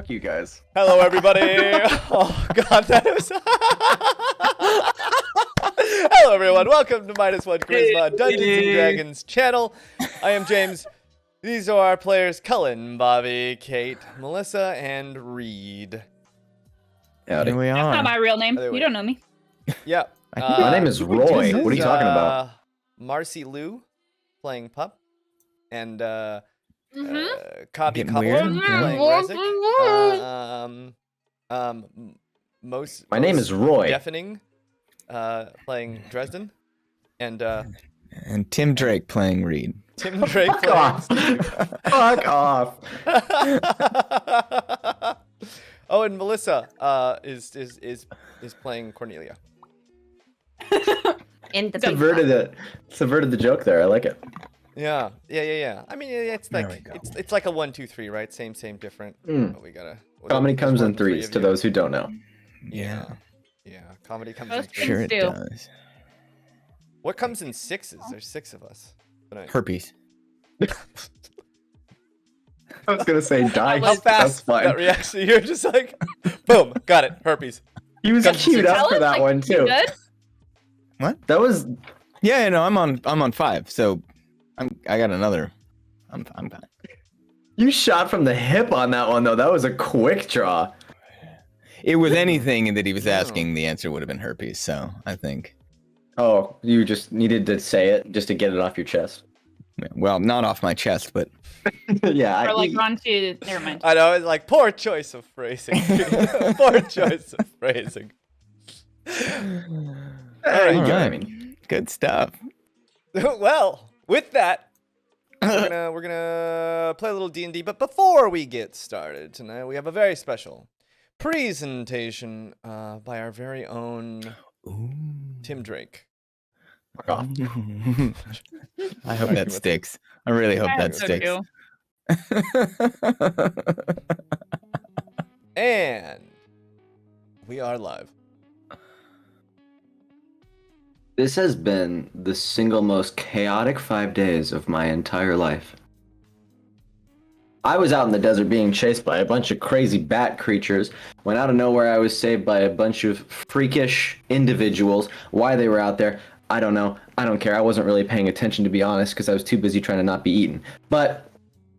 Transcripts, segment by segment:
Fuck you guys. Hello, everybody. Oh, God, that was... Hello, everyone. Welcome to MinusOneCharisma Dungeons & Dragons channel. I am Jaymes. These are our players, Cullen, Bobby, Kate, Melissa, and Reed. Howdy. Here we That's are. not my real name. By the way- You don't know me. Yep. My name is Roy. What are you talking about? Marcy Lou, playing Pup, and Cobby Getting Cobbleton, weird. playing Rezek. My name is Roy. Deafening, playing Dresden, and And Tim Drake playing Reed. Tim Drake Fuck playing off. Steve. Fuck off. Oh, and Melissa is playing Cornelia. In the Subverted the joke there. I like it. Yeah. I mean, it's There like we go. it's like a 1, 2, 3, right? Same, different. Mm. But we gotta. Comedy there's comes more in than 3 threes of to you. those who don't know. Yeah. Comedy comes in Most 3s. Sure it do. does. What comes in 6s? There's 6 of us. Tonight. Herpes. I was gonna say die. How That's fast fine. that reaction? You're just like, boom, got it. Herpes. He was Comes queued to up for that one You too. good? That was Yeah, no, I'm on 5, so I got another. I'm fine. you shot from the hip on that one though. That was a quick draw. It was anything that he was asking, the answer would have been herpes. So I think, Oh, you just needed to say it just to get it off your chest. well, not off my chest, but Yeah. Or like on to. Never mind. I know, it's like poor choice of phrasing. Poor choice of phrasing. You all get what I right, mean. good stuff. Well, with that, we're gonna play a little D&D. But before we get started tonight, we have a very special presentation by our very own Tim Drake. Fuck off. I hope that sticks. I really hope I that so sticks. do. And we are live. This has been the single most chaotic 5 days of my entire life. I was out in the desert being chased by a bunch of crazy bat creatures. When out of nowhere I was saved by a bunch of freakish individuals. Why they were out there, I don't know. I don't care. I wasn't really paying attention, to be honest, because I was too busy trying to not be eaten. But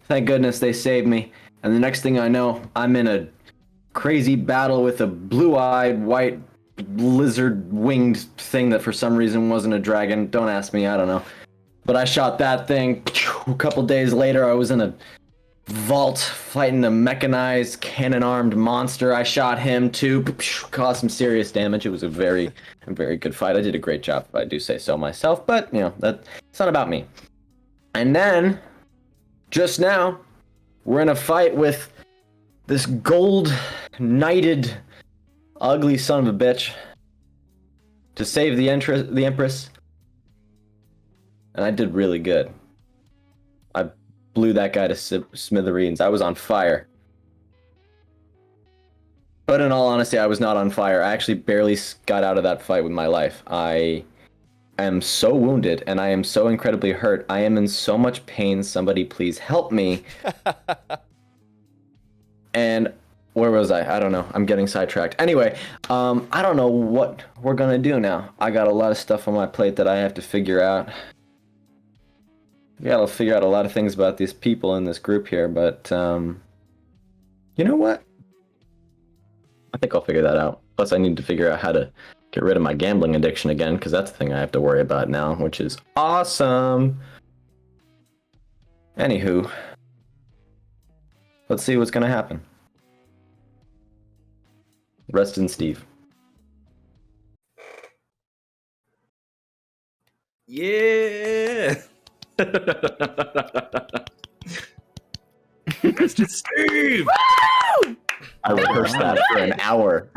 thank goodness they saved me. And the next thing I know, I'm in a crazy battle with a blue-eyed, white, lizard-winged thing that for some reason wasn't a dragon. Don't ask me, I don't know. But I shot that thing. A couple days later, I was in a vault fighting a mechanized, cannon-armed monster. I shot him too. Caused some serious damage. It was a very good fight. I did a great job, if I do say so myself. But, you know, it's not about me. And then, just now, we're in a fight with this gold-knighted, ugly son of a bitch to save the Empress. And I did really good. I blew that guy to smithereens. I was on fire. But in all honesty, I was not on fire. I actually barely got out of that fight with my life. I am so wounded and I am so incredibly hurt. I am in so much pain. Somebody please help me. And where was I? I don't know. I'm getting sidetracked. Anyway, I don't know what we're gonna do now. I got a lot of stuff on my plate that I have to figure out. I gotta figure out a lot of things about these people in this group here, but you know what? I think I'll figure that out. Plus, I need to figure out how to get rid of my gambling addiction again, because that's the thing I have to worry about now, which is awesome. Anywho, let's see what's gonna happen. Rest in Steve. Yeah. Mr. Steve. I rehearsed that for an hour.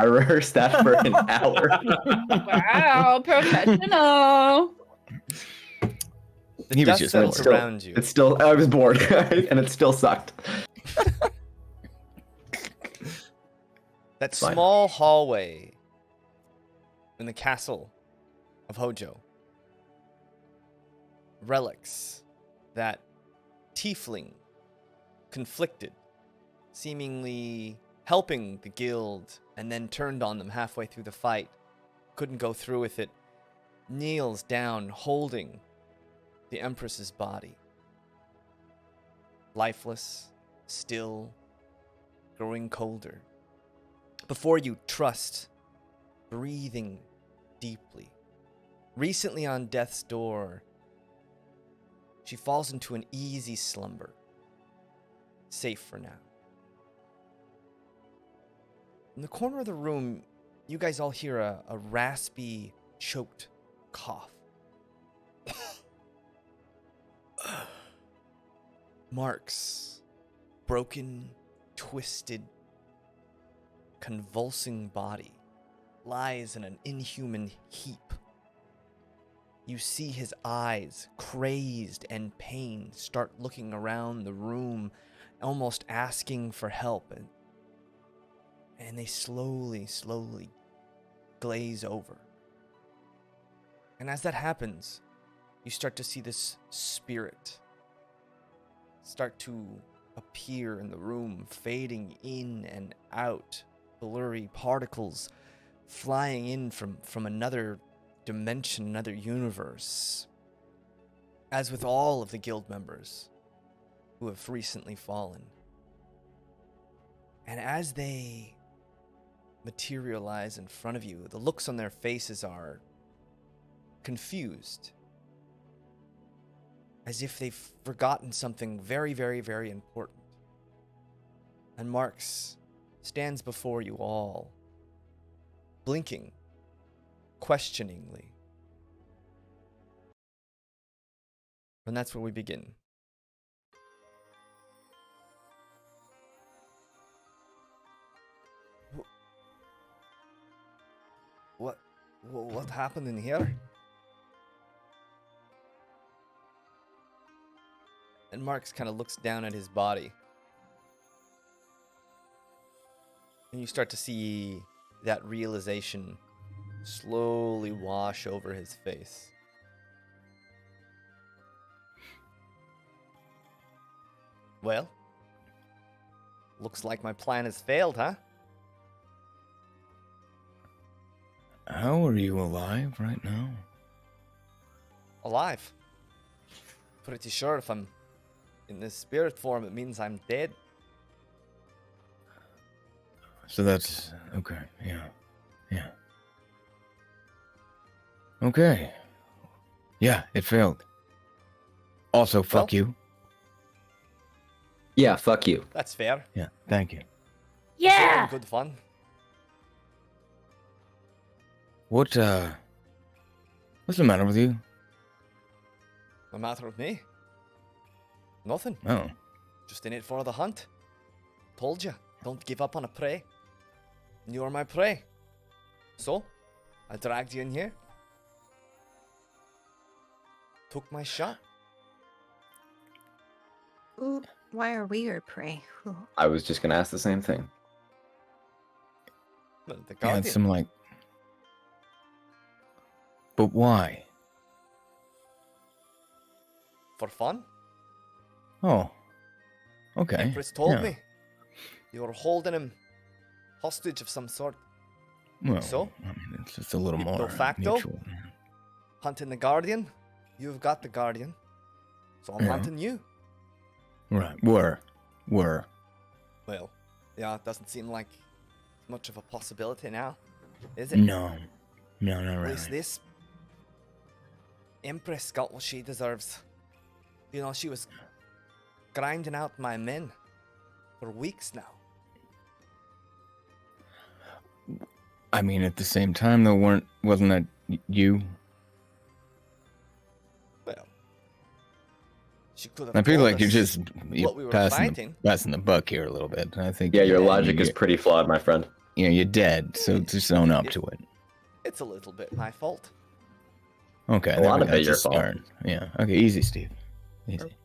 Wow, professional. He was Dust just settles bored. still- around you. It's still, I was bored, and it still sucked. That Fine. small hallway in the castle of Hojo. Relics that tiefling conflicted, seemingly helping the guild and then turned on them halfway through the fight, couldn't go through with it, kneels down holding the Empress's body. Lifeless, still, growing colder. Before you, Trust, breathing deeply. Recently on death's door, she falls into an easy slumber. Safe for now. In the corner of the room, you guys all hear a raspy, choked cough. Mark's broken, twisted, convulsing body lies in an inhuman heap. You see his eyes, crazed and pained, start looking around the room, almost asking for help, and they slowly glaze over. And as that happens, you start to see this spirit start to appear in the room, fading in and out, blurry particles flying in from another dimension, another universe. As with all of the guild members who have recently fallen. And as they materialize in front of you, the looks on their faces are confused, as if they've forgotten something very, very, very important. And Marks stands before you all, blinking questioningly. And that's where we begin. What happened in here? And Marks kind of looks down at his body. And you start to see that realization slowly wash over his face. Well, looks like my plan has failed, huh? How are you alive right now? Alive. Pretty sure if I'm in this spirit form, it means I'm dead. So that's okay. Yeah. Okay. Yeah, it failed. Also, fuck you. Yeah, fuck you. That's fair. Yeah, thank you. Yeah. Good fun. What's the matter with you? No matter with me. Nothing. Oh, Just in it for the hunt. Told you, don't give up on a prey. You're my prey. So, I dragged you in here. Took my shot. Ooh, why are we your prey? Ooh. I was just gonna ask the same thing. The yeah, Guardian. it's some like. But why? For fun. Oh, okay. Empress told yeah. me. You were holding him hostage of some sort. Well, So? I mean, it's just a little more De facto? mutual. Hunting the Guardian. You've got the Guardian. So I'm Yeah. hunting you. Right. Were. Well, yeah, it doesn't seem like much of a possibility now, is it? No, not At really. least this Empress got what she deserves. You know, she was grinding out my men for weeks now. I mean, at the same time, though, wasn't that you? Well, she could have I feel told like you're us just what we were passing fighting. the buck here a little bit. I think. Yeah, your you- logic is you're- pretty flawed, my friend. You know, you're dead, so just own up to it. It's a little bit my fault. Okay, A there lot we of go. it your Just fault. start. Yeah. Okay, easy, Steve. Easy.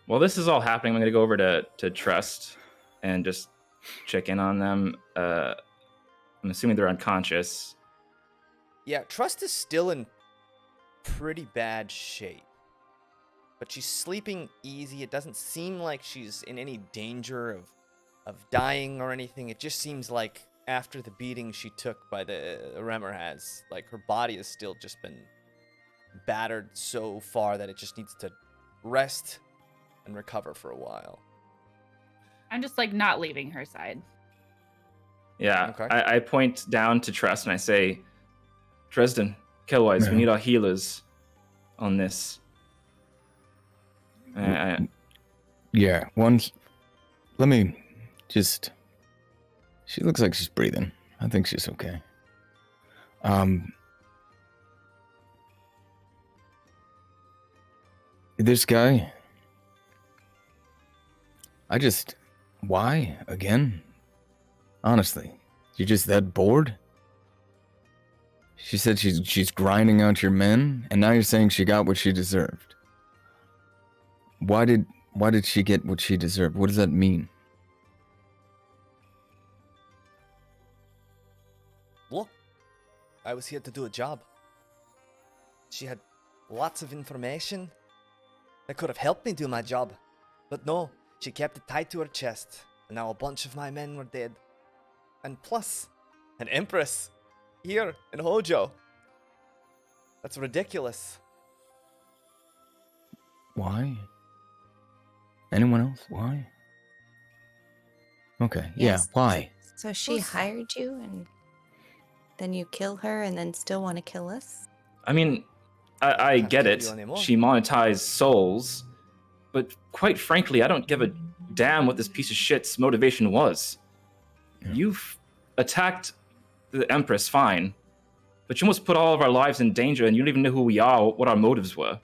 While this is all happening, I'm going to go over to Trust and just check in on them. I'm assuming they're unconscious. Yeah, Trust is still in pretty bad shape. But she's sleeping easy. It doesn't seem like she's in any danger dying or anything. It just seems like after the beating she took by the Remmerhaz, like her body has still just been battered so far that it just needs to rest and recover for a while. I'm just like not leaving her side. Yeah, Okay. I point down to Trest and I say, Dresden, Killwise, we Yeah. need our healers on this. Yeah, let me just. She looks like she's breathing. I think she's okay. This guy. Why again? Honestly, you're just that bored? She said she's grinding out your men, and now you're saying she got what she deserved. Why did she get what she deserved? What does that mean? Look, I was here to do a job. She had lots of information that could have helped me do my job. But no, she kept it tight to her chest, and now a bunch of my men were dead. And plus, an empress here in Hojo. That's ridiculous. Why? Anyone else? Why? Okay, Yes. yeah, why? So she Who's- hired you and then you kill her and then still want to kill us? I mean, I Can't get kill it. you anymore. She monetized souls, but quite frankly, I don't give a damn what this piece of shit's motivation was. Yeah. You've attacked the Empress, fine, but you almost put all of our lives in danger, and you don't even know who we are, or what our motives were.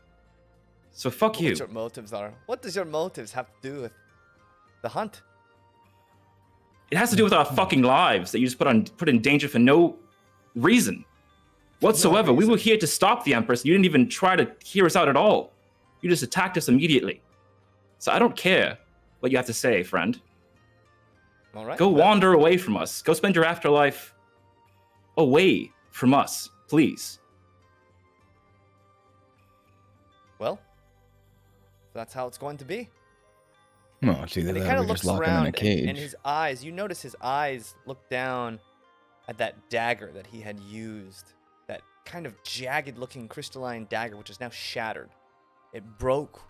So fuck you. What your motives are. What does your motives have to do with the hunt? It has to do with our fucking lives that you just put in danger for no reason whatsoever. We were reason. here to stop the Empress. You didn't even try to hear us out at all. You just attacked us immediately. So I don't care what you have to say, friend. All right. Go well, wander away from us. Go spend your afterlife away from us, please. Well, that's how it's going to be. No, it's either And he that kind or of we just looks lock him in a around, cage. and his eyes, you notice his eyes look down at that dagger that he had used. That kind of jagged looking crystalline dagger, which is now shattered. It broke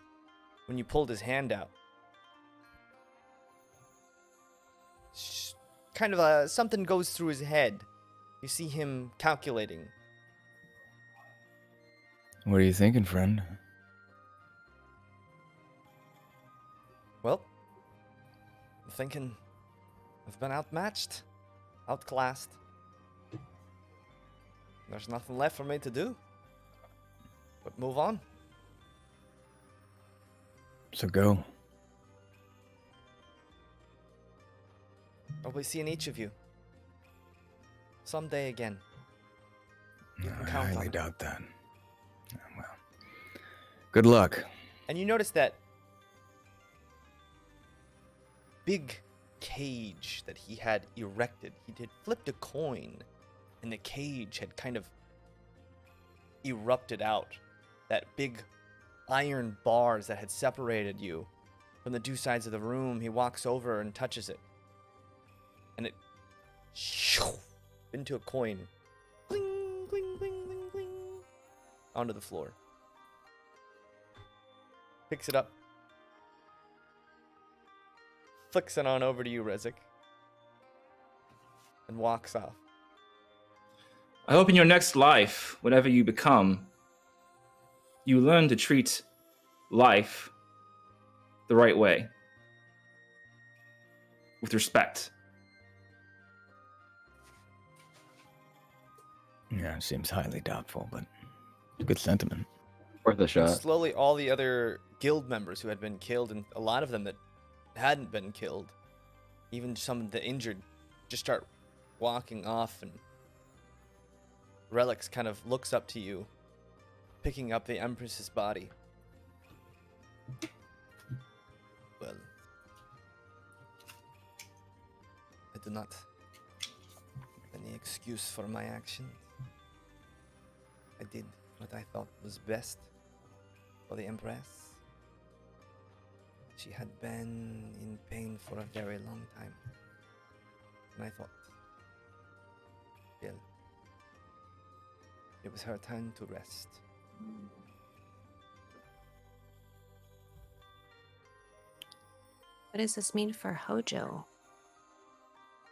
when you pulled his hand out. Kind of something goes through his head. You see him calculating. What are you thinking, friend? Well, I'm thinking I've been outmatched, outclassed. There's nothing left for me to do but move on. So go. I'll be seeing each of you someday again. No, can I count on highly it. doubt that. Oh, well, good luck. And you notice that big cage that he had erected. He had flipped a coin, and the cage had kind of erupted out. That big iron bars that had separated you from the two sides of the room. He walks over and touches it, and it into a coin, cling, cling, cling, cling, cling, onto the floor. Picks it up, flicks it on over to you, Rezik, and walks off. I hope in your next life, whatever you become, you learn to treat life the right way. With respect. Yeah, seems highly doubtful, but good sentiment. Worth a And shot. slowly, all the other guild members who had been killed, and a lot of them that hadn't been killed, even some of the injured, just start walking off, and Relics kind of looks up to you, picking up the Empress's body. Well, I do not have any excuse for my actions. I did what I thought was best for the Empress. She had been in pain for a very long time. And I thought, well, it was her time to rest. What does this mean for Hojo?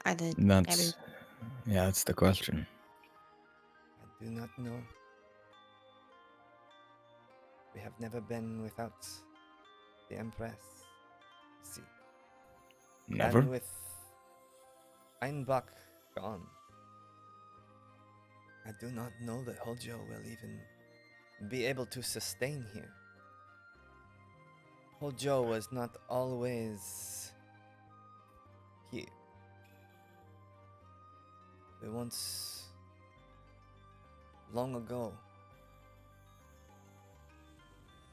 Are the That's yeah, that's the question. I do not know. We have never been without the Empress. See, Never. and with Einbach gone, I do not know that Hojo will even be able to sustain here. Hojo was not always here. We once, long ago,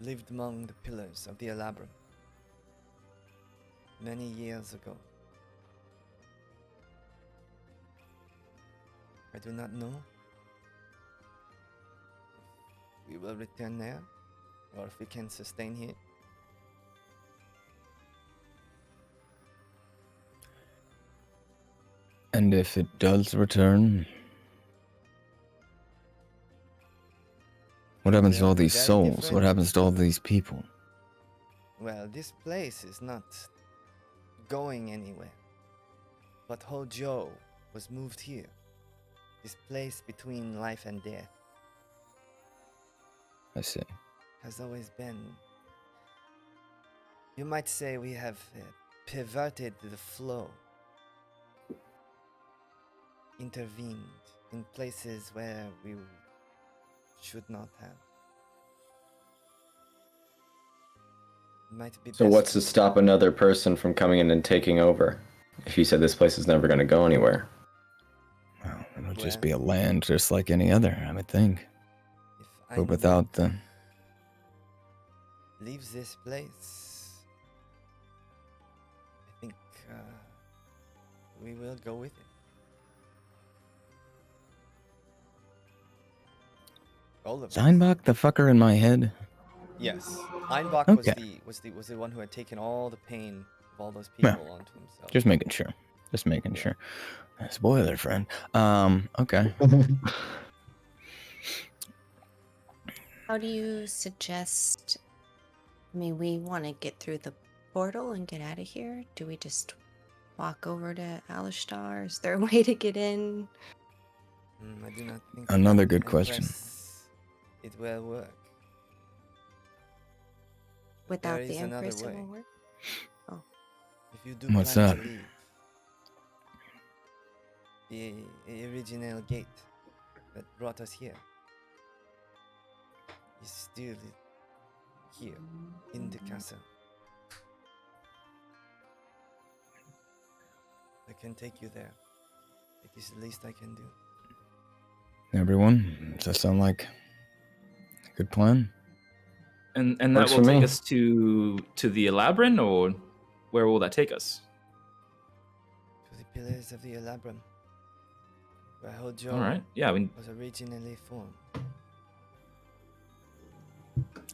lived among the pillars of the Ellabryn. Many years ago. I do not know if we will return there or if we can sustain here. And if it does return, what happens to all these Very souls? What different. happens to all these people? Well, this place is not going anywhere. But Hojo was moved here. This place between life and death I see. has always been. You might say we have perverted the flow. Intervened in places where we should not have. It might be So best what's to stop another person from coming in and taking over? If you said this place is never going to go anywhere. Well, it'll just Well- be a land just like any other, I would think. if But without the... leaves this place, I think we will go with it. All of us. Steinbach, the fucker in my head? Yes, Einbach Okay. was the one who had taken all the pain of all those Yeah. people onto himself. Just making sure. Just making sure. Spoiler, friend. Okay. How do you suggest? I mean, we want to get through the portal and get out of here. Do we just walk over to Alistar? Is there a way to get in? I do not think Another that good question. Empress, it will work. Without There the is another Empress, it way. won't work? If you do What's plan that? to leave, the original gate that brought us here is still here in the castle. I can take you there. It is the least I can do. Everyone, does that sound like a good plan? And that Works will for take me. us to the Ellabryn, or where will that take us? To the pillars of the Ellabryn, where Hojo All right. Yeah. was originally formed.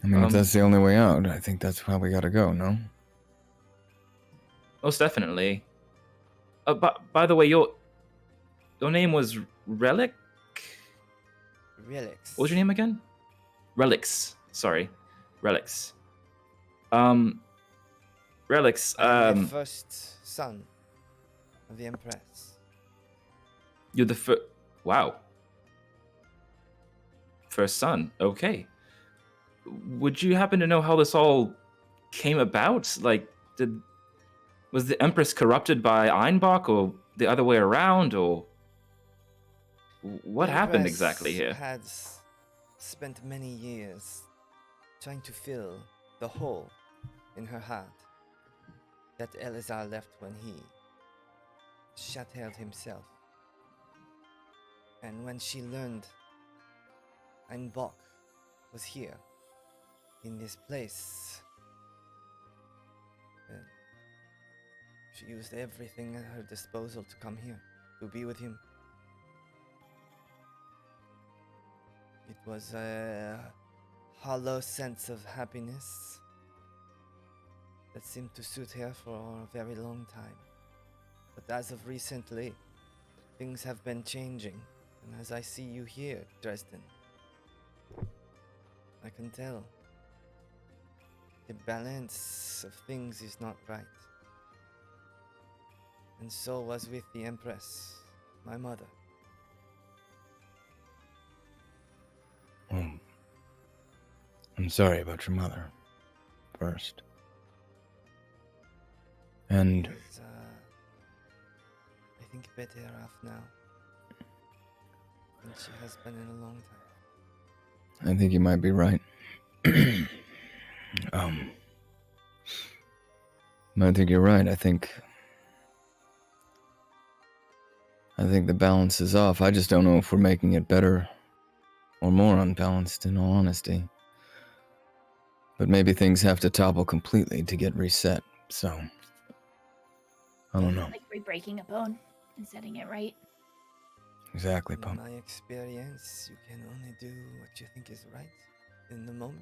I mean, if Um, that's the only way out, I think that's how we gotta go, no? Most definitely. By the way, your name was Relic. Relics. What was your name again? Relics. Sorry, Relics. Relics. I am the first son of the Empress. You're the first. Wow. First son. Okay. Would you happen to know how this all came about? Like, was the Empress corrupted by Einbach, or the other way around, or what The happened Empress exactly here? Had spent many years trying to fill the hole in her heart that Elazar left when he shattered himself. And when she learned Einbach was here in this place, she used everything at her disposal to come here, to be with him. It was a hollow sense of happiness that seemed to suit her for a very long time. But as of recently, things have been changing. And as I see you here, Dresden, I can tell the balance of things is not right. And so was with the Empress, my mother. Well, I'm sorry about your mother, first. And Is, I think better off now than she has been in a long time. I think you might be right. I think you're right. I think the balance is off. I just don't know if we're making it better or more unbalanced, in all honesty. But maybe things have to topple completely to get reset, so I don't know. Like re-breaking a bone and setting it right. Exactly, In Pump. my experience, you can only do what you think is right in the moment.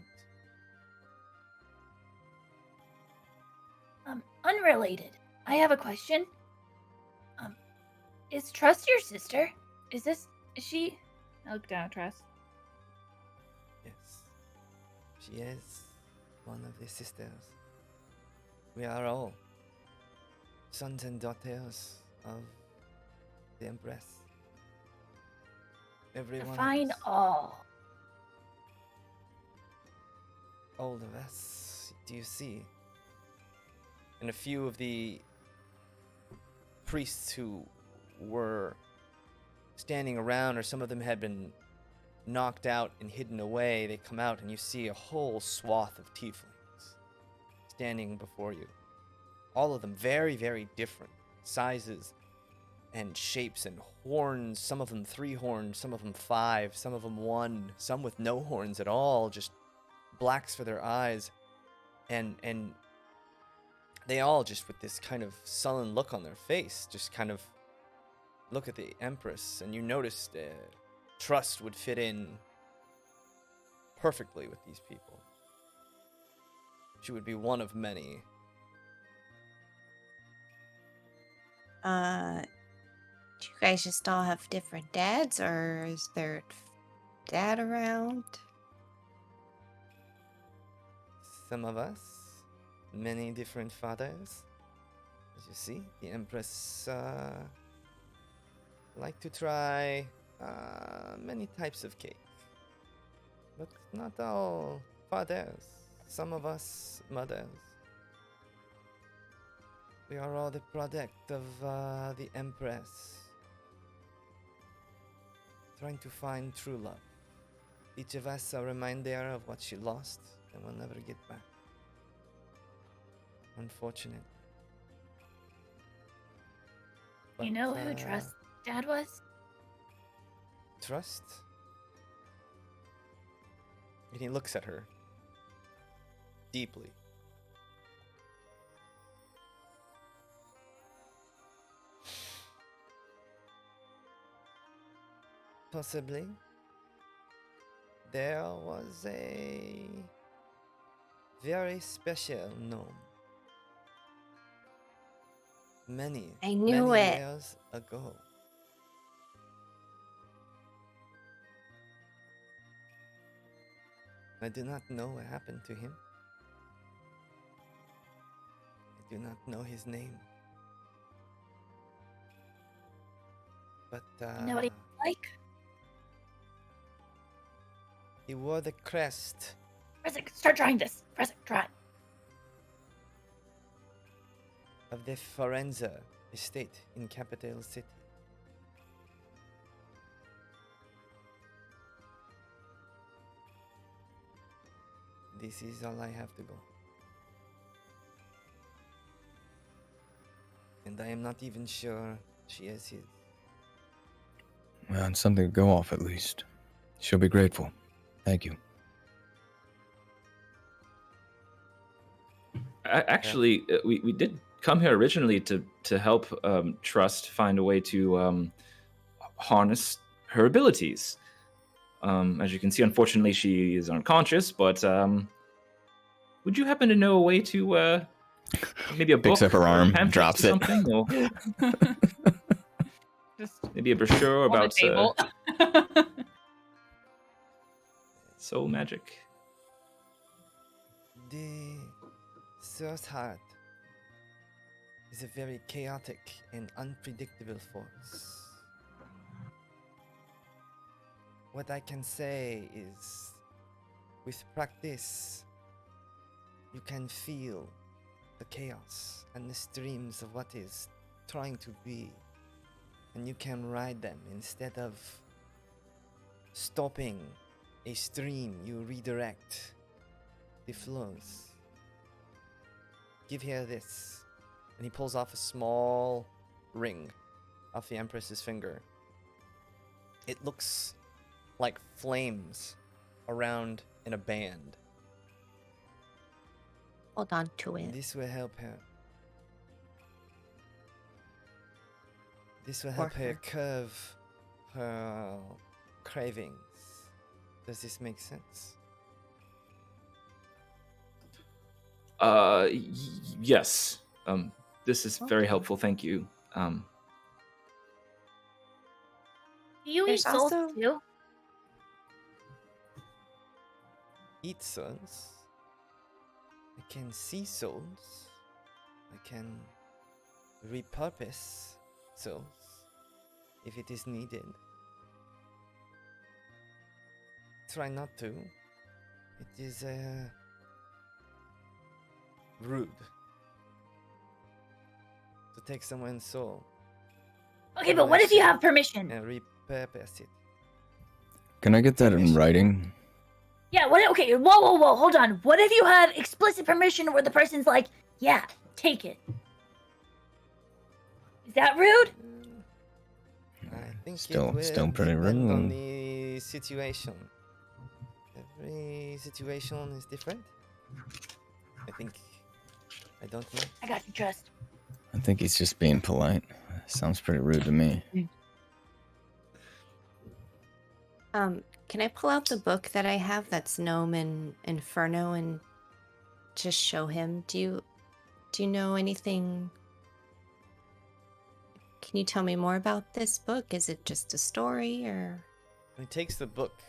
Unrelated. I have a question. Is Trust your sister? Is she? I look down at Trust. Yes, she is one of the sisters. We are all sons and daughters of the Empress. Every one Define of us. all. All of us. Do you see? And a few of the priests who were standing around, or some of them had been knocked out and hidden away, they come out and you see a whole swath of tieflings standing before you. All of them very, very different sizes and shapes and horns. Some of them 3 horns, some of them 5, some of them 1, some with no horns at all, just blacks for their eyes. And they all just with this kind of sullen look on their face, just kind of look at the Empress, and you notice Trust would fit in perfectly with these people. She would be one of many. Do you guys just all have different dads, or is there dad around? Some of us, many different fathers. As you see, the Empress like to try many types of cake. But not all fathers. Some of us mothers. We are all the product of the Empress. Trying to find true love. Each of us a reminder of what she lost and will never get back. Unfortunate. You know who But, Trust's dad was? Trust? And he looks at her deeply. Possibly. There was a very special gnome. I knew many it. years ago. I do not know what happened to him. I do not know his name. But You know what he's like? he wore the crest. Rezek, start trying this. Rezek, try. Of the Forenza estate in Capital City. This is all I have to go. And I am not even sure she is his. Well, it's something to go off at least. She'll be grateful. Thank you. Actually, we did come here originally to help Trust find a way to harness her abilities. As you can see, unfortunately, she is unconscious, but would you happen to know a way to Maybe a book Picks up her or a arm, pamphlet drops or it. something, or Just maybe a brochure on the about table. soul magic. The Source Heart is a very chaotic and unpredictable force. What I can say is, with practice, you can feel the chaos and the streams of what is trying to be, and you can ride them instead of stopping a stream. You redirect the flows. Give her this. And he pulls off a small ring off the Empress's finger. It looks like flames around in a band. Hold on to it. This will help her. This will For help her her. curve her cravings. Does this make sense? Yes. This is very Okay. helpful. Thank you. Do you eat There's souls also- too? Eat souls. I can see souls. I can repurpose souls if it is needed. Try not to. It is rude to take someone's soul Okay, but what if you have permission? and repurpose it. Can I get that in Permission. writing? Yeah, what? Okay, whoa, hold on. What if you have explicit permission where the person's like, yeah, take it? Is that rude? I think Still- it will still pretty depend on rude. the situation. Every situation is different. I don't know. I got you, trust. I think he's just being polite. Sounds pretty rude to me. Can I pull out the book that I have that's Gnome and Inferno and just show him? Do you know anything? Can you tell me more about this book? Is it just a story or? He takes the book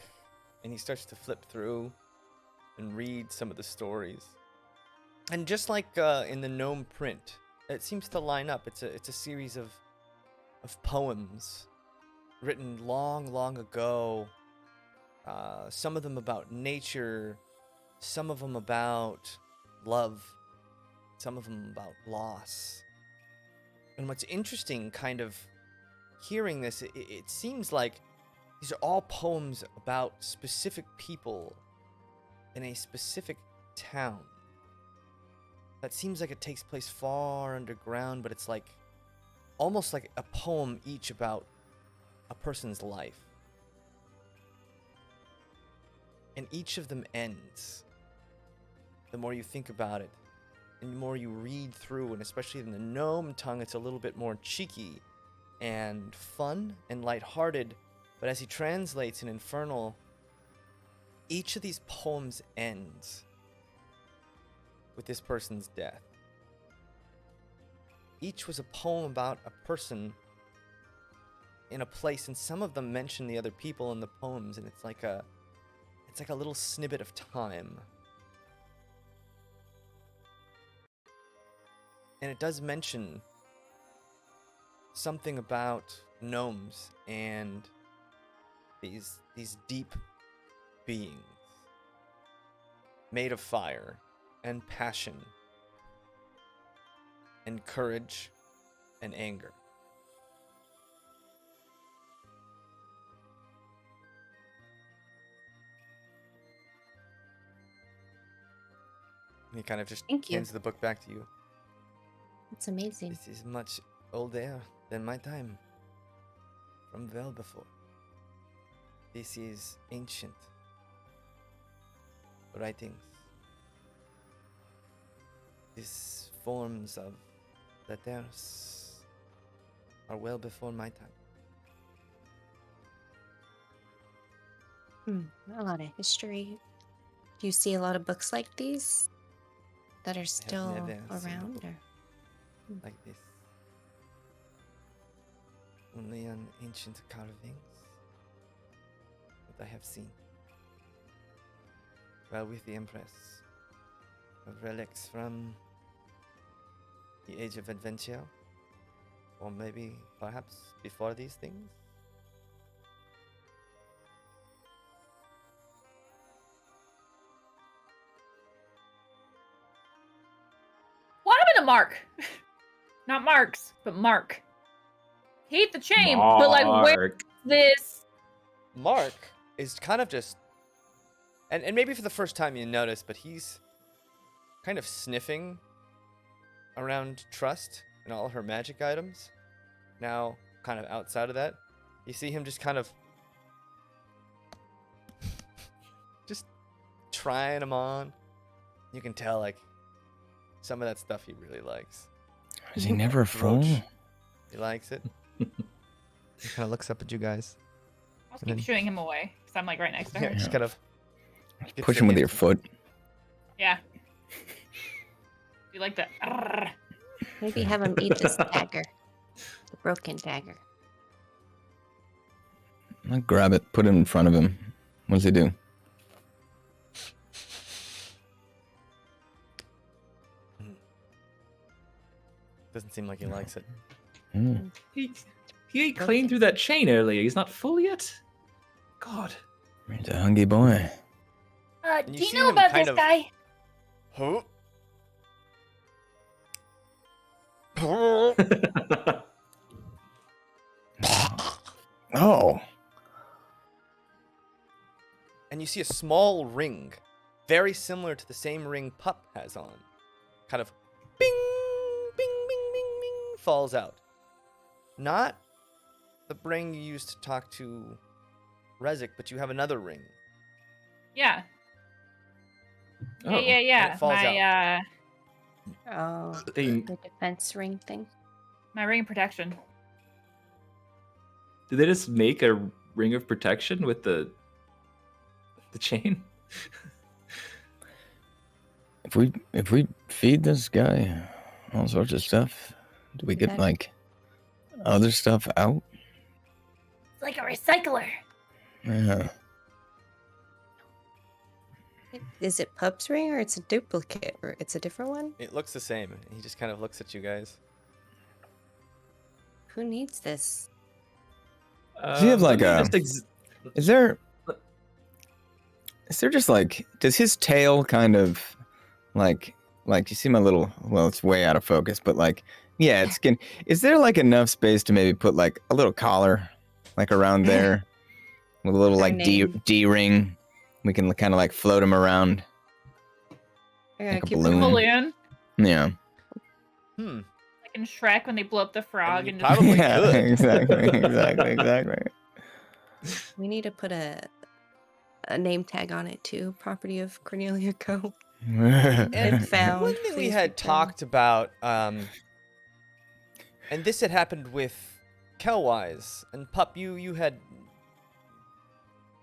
and he starts to flip through and read some of the stories. And just like in the gnome print, it seems to line up. It's a series of poems written long ago. Some of them about nature, some of them about love, some of them about loss. And what's interesting, kind of hearing this, it seems like these are all poems about specific people in a specific town. That seems like it takes place far underground, but it's like almost like a poem each about a person's life. And each of them ends. The more you think about it, and the more you read through, and especially in the gnome tongue, it's a little bit more cheeky and fun and lighthearted. But as he translates in Infernal, each of these poems ends with this person's death. Each was a poem about a person in a place, and some of them mention the other people in the poems, and it's like a little snippet of time. And it does mention something about gnomes and these deep beings made of fire and passion and courage and anger. And he kind of just Thank you. hands the book back to you. It's amazing. This is much older than my time. From well before. This is ancient writings. These forms of letters are well before my time. A lot of history. Do you see a lot of books like these? that are still never seen around? before. Or? Like this. Only on ancient carvings that I have seen. Well, with the Empress. Of relics from the Age of Adventure. Or maybe, perhaps, before these things? What happened to Mark? Not Marks, but Mark. He ate the chain, but like, where's Mark. this? Mark is kind of just, and maybe for the first time you notice, but he's kind of sniffing around Trust and all her magic items. Now, kind of outside of that, you see him just kind of just trying them on. You can tell, like, some of that stuff he really likes. Is he never a fool? Roach. He likes it. He kind of looks up at you guys. I'll And keep then- shooing him away because I'm like right next to her. Yeah, just kind of gets Push their him with hands- your foot. Yeah. You like that? Arrgh. Maybe have him eat this dagger. The broken dagger. I'll grab it, put it in front of him. What does he do? Doesn't seem like he likes it. Hmm. He ate clean through that chain earlier. He's not full yet? God. He's a hungry boy. And Do you you see know him about kind this of- guy? Huh? Oh. And you see a small ring, very similar to the same ring Pup has on. Kind of bing, bing, bing, bing, bing, falls out. Not the ring you used to talk to Rezik, but you have another ring. Yeah. Oh, Yeah. it falls My Oh, They, the defense ring thing. my ring of protection. did they just make a ring of protection with the chain? If we feed this guy all sorts of stuff, do we get That- like other stuff out? It's like a recycler. Yeah. Is it Pup's ring or it's a duplicate or it's a different one? It looks the same. He just kind of looks at you guys. Who needs this? Does he have like let me a- just Is there just like, does his tail kind of like you see my little, well, it's way out of focus, but like, yeah, it's skin. Is there like enough space to maybe put like a little collar like around there with a little Our like name. D ring? We can kind of like float him around. Yeah, Like a keep it balloon. cool. Balloon. Yeah. Hmm. Like in Shrek when they blow up the frog you and probably yeah, could. exactly. We need to put a name tag on it too. Property of Cornelia Co. And found, one thing we please had return. talked about, and this had happened with Kelwise and Pup. You had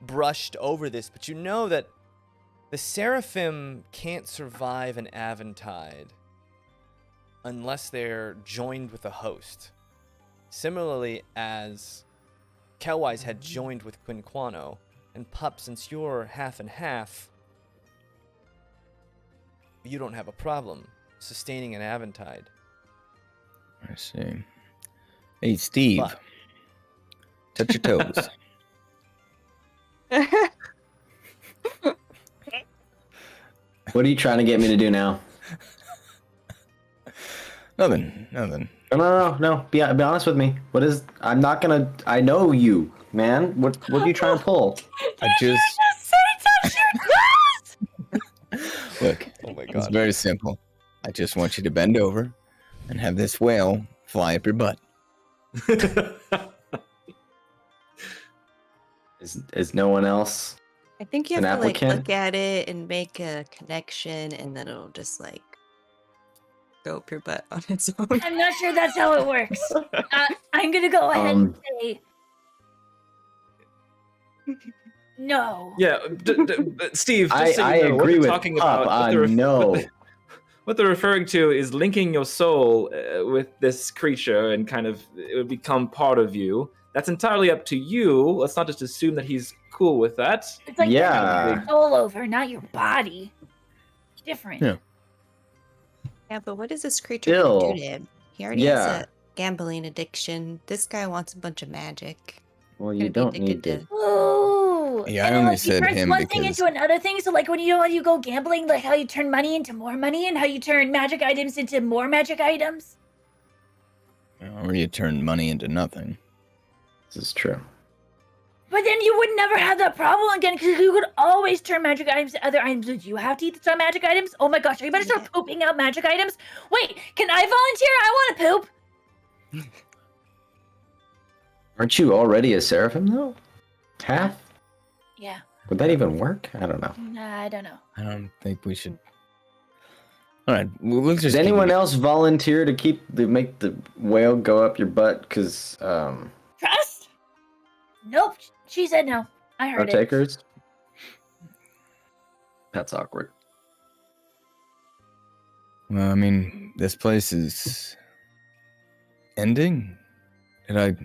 brushed over this, but you know that the Seraphim can't survive an Aventide unless they're joined with a host. Similarly, as Kelwise had joined with Quinquano, and Pup, since you're half and half, you don't have a problem sustaining an Aventide. I see. Hey, Steve. But- Touch your toes. What are you trying to get me to do now? Nothing. No. Be honest with me. What is? I'm not gonna. I know you, man. What are you trying to pull? I just look. Oh my It's god. very simple. I just want you to bend over and have this whale fly up your butt. Is no one else? I think you An have to like applicant? look at it and make a connection, and then it'll just like go up your butt on its own. I'm not sure that's how it works. I'm gonna go ahead and say no. Yeah, Steve. Just I so you know, what agree they're with talking Pup about, on no. what what they're referring to is linking your soul with this creature and kind of it would become part of you. That's entirely up to you. Let's not just assume that he's cool with that. It's like Yeah. your soul over, not your body. It's different. Yeah. Yeah, but what is this creature gonna Still, do to him? He already yeah. has a gambling addiction. This guy wants a bunch of magic. Well, Gonna you be don't addicted need to. Ooh. Yeah, I and then, only like, he said turns him one thing because- into another thing. So like when you go gambling, like how you turn money into more money, and how you turn magic items into more magic items. Or you turn money into nothing. This is true. But then you would never have that problem again because you could always turn magic items to other items. Would you have to eat some magic items? Oh my gosh, are you better start pooping out magic items? Wait, can I volunteer? I want to poop. Aren't you already a seraphim though? Half? Yeah. Would that even work? I don't know. Nah, I don't know. I don't think we should. All right, we'll just. Does keep anyone it- else volunteer to make the whale go up your butt? Because Trust? Nope. She said no. I no heard it. takers. That's awkward. Well, I mean, this place is ending. Did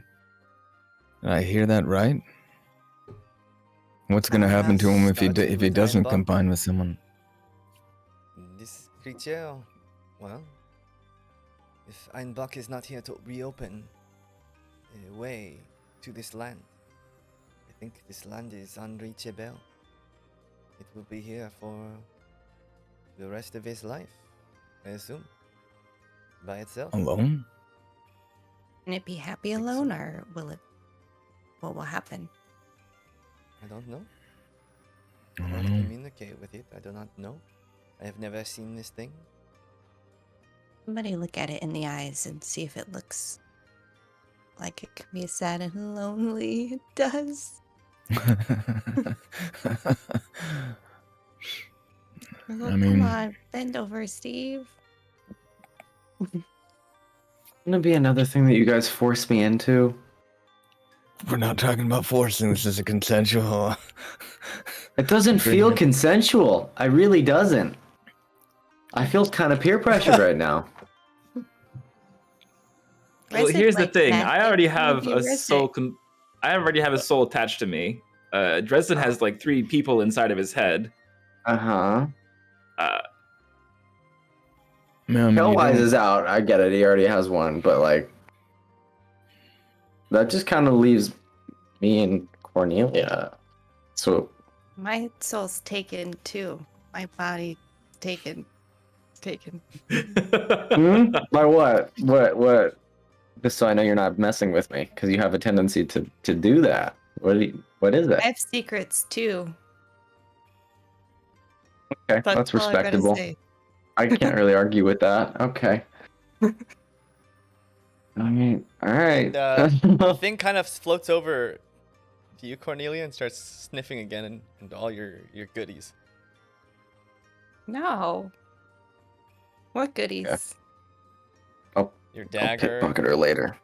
I hear that right? What's gonna happen to him if he Starting if he with doesn't Einbach. combine with someone? This creature, well, if Einbach is not here to reopen a way to this land, I think this land is unreachable. It will be here for the rest of his life, I assume, by itself. Alone? Can it be happy Think so. alone, or will it? What will happen? I don't know. I I don't cannot know. communicate with it. I do not know. I have never seen this thing. Somebody look at it in the eyes and see if it looks like it can be sad and lonely. It does. Look, mean- come on, bend over, Steve. Gonna be another thing that you guys force me into. We're not talking about forcing. This is a consensual. It doesn't feel Agreement. consensual. I really doesn't. I feel kind of peer pressured right now. Well, Resin here's the likes thing. magic. I already Maybe have a Resin. soul. I already have a soul attached to me. Dresden has like 3 people inside of his head. Uh-huh. Man, you Hellwise don't- is out. I get it. He already has one, but like that just kind of leaves me and Cornelia. So My soul's taken too. My body taken. Taken. by what? What? Just so I know you're not messing with me, because you have a tendency to do that. What is I it? have secrets too. Okay, that's all I gotta respectable. say. I can't really argue with that. Okay. I mean, all right. The thing kind of floats over to you, Cornelia, and starts sniffing again and all your goodies. No. What goodies? Your I'll dagger. pickpocket her later.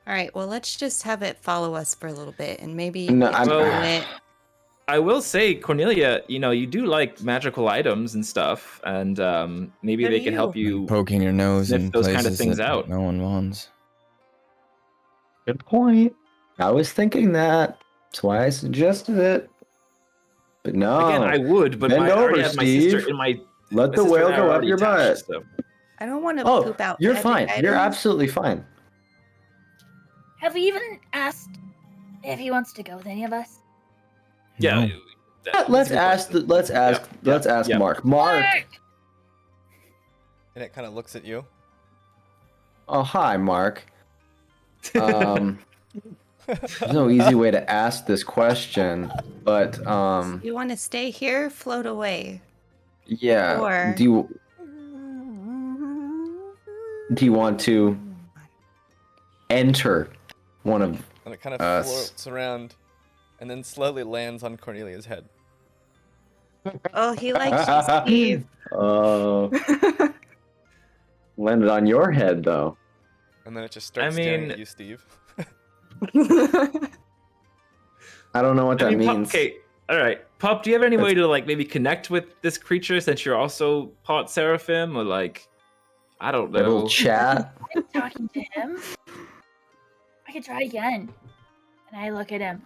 All right, well, let's just have it follow us for a little bit, and maybe No, if I'm- you Well, want it. I will say, Cornelia, you do like magical items and stuff, and maybe So they do can help you. you. poking your nose sniff in those places kind of things that out. no one wants. Good point. I was thinking that. That's why I suggested it. But no. Again, I would, but Bend I already over, have my sister Steve. in my. Let my the sister whale and I are go up already your butt. attached, so- I don't want to Oh, poop out. you're magic fine. You're items. absolutely fine. Have we even asked if he wants to go with any of us? Yeah. No. Let's ask. Let's ask yeah. Mark. Mark. And it kind of looks at you. Oh, hi, Mark. There's no easy way to ask this question, but You want to stay here, float away. yeah. Or- Do you want to enter one of? And it kind of Us. floats around and then slowly lands on Cornelia's head. Oh, he likes you, Steve. Landed on your head though. And then it just starts staring at you, Steve. I don't know what that I mean, means. okay, All right, Pup. Do you have any way to like maybe connect with this creature since you're also part seraphim, or like, I don't Little know. chat. I'm talking to him. I could try again. And I look at him.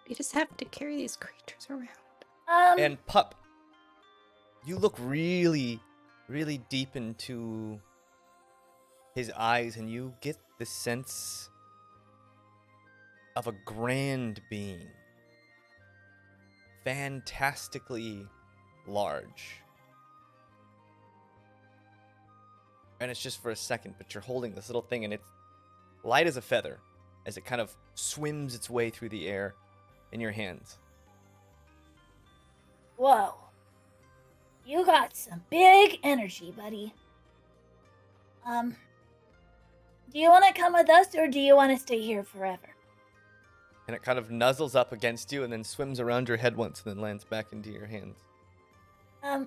You just have to carry these creatures around. And Pup, you look really, really deep into his eyes, and you get the sense of a grand being. Fantastically large. And it's just for a second, but you're holding this little thing, and it's light as a feather as it kind of swims its way through the air in your hands. Whoa. You got some big energy, buddy. Do you want to come with us, or do you want to stay here forever? And it kind of nuzzles up against you and then swims around your head once and then lands back into your hands.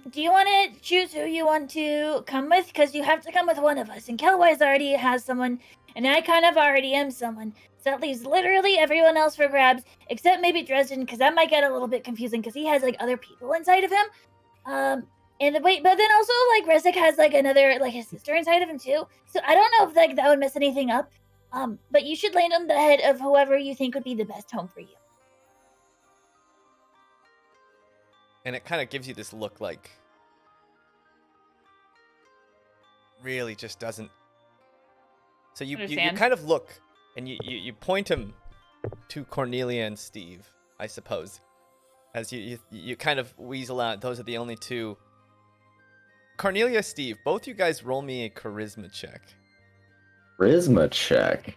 Do you want to choose who you want to come with? Because you have to come with one of us. And Kelwise already has someone, and I kind of already am someone. So that leaves literally everyone else for grabs, except maybe Dresden, because that might get a little bit confusing, because he has, like, other people inside of him. But then also, like, Rezek has, like, another, like, his sister inside of him, too. So I don't know if, like, that would mess anything up. But you should land on the head of whoever you think would be the best home for you. And it kind of gives you this look like really just doesn't. So you Understand. kind of look and you point him to Cornelia and Steve, I suppose. As you kind of weasel out, those are the only two. Cornelia, Steve, both you guys roll me a charisma check. Charisma check.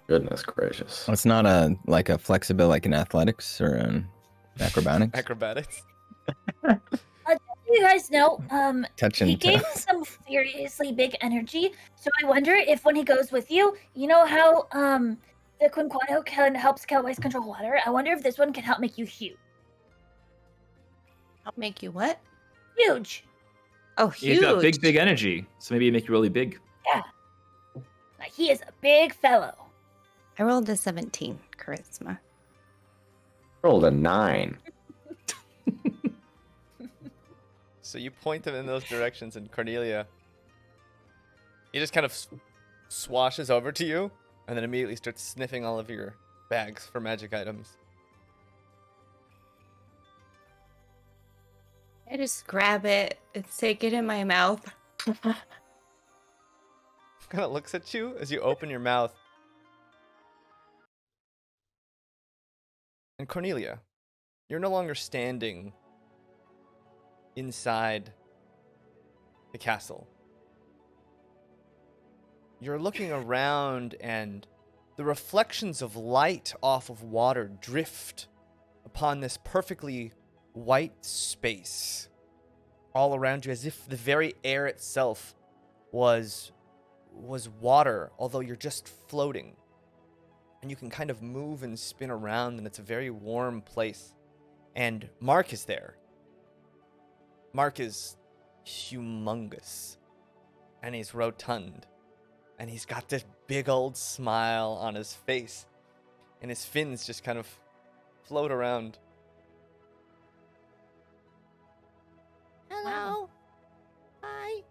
Goodness gracious. It's not a flexible like in athletics or in acrobatics. Acrobatics. You guys know, Touch he and gave me test. some seriously big energy, so I wonder if when he goes with you, you know how the Quinquano helps Kelwise control water? I wonder if this one can help make you huge. I'll make you what? Huge! Oh, He's huge. got big energy, so maybe make you really big. Yeah. Like, he is a big fellow. I rolled a 17 charisma. Rolled a 9. So you point them in those directions, and Cornelia, he just kind of swashes over to you, and then immediately starts sniffing all of your bags for magic items. I just grab it and stick it in my mouth. Kind of looks at you as you open your mouth. And Cornelia, you're no longer standing inside the castle. You're looking around, and the reflections of light off of water drift upon this perfectly white space all around you, as if the very air itself was water, although you're just floating. And you can kind of move and spin around, and it's a very warm place. And Mark is there. Mark is humongous, and he's rotund, and he's got this big old smile on his face, and his fins just kind of float around. Hello. Hi.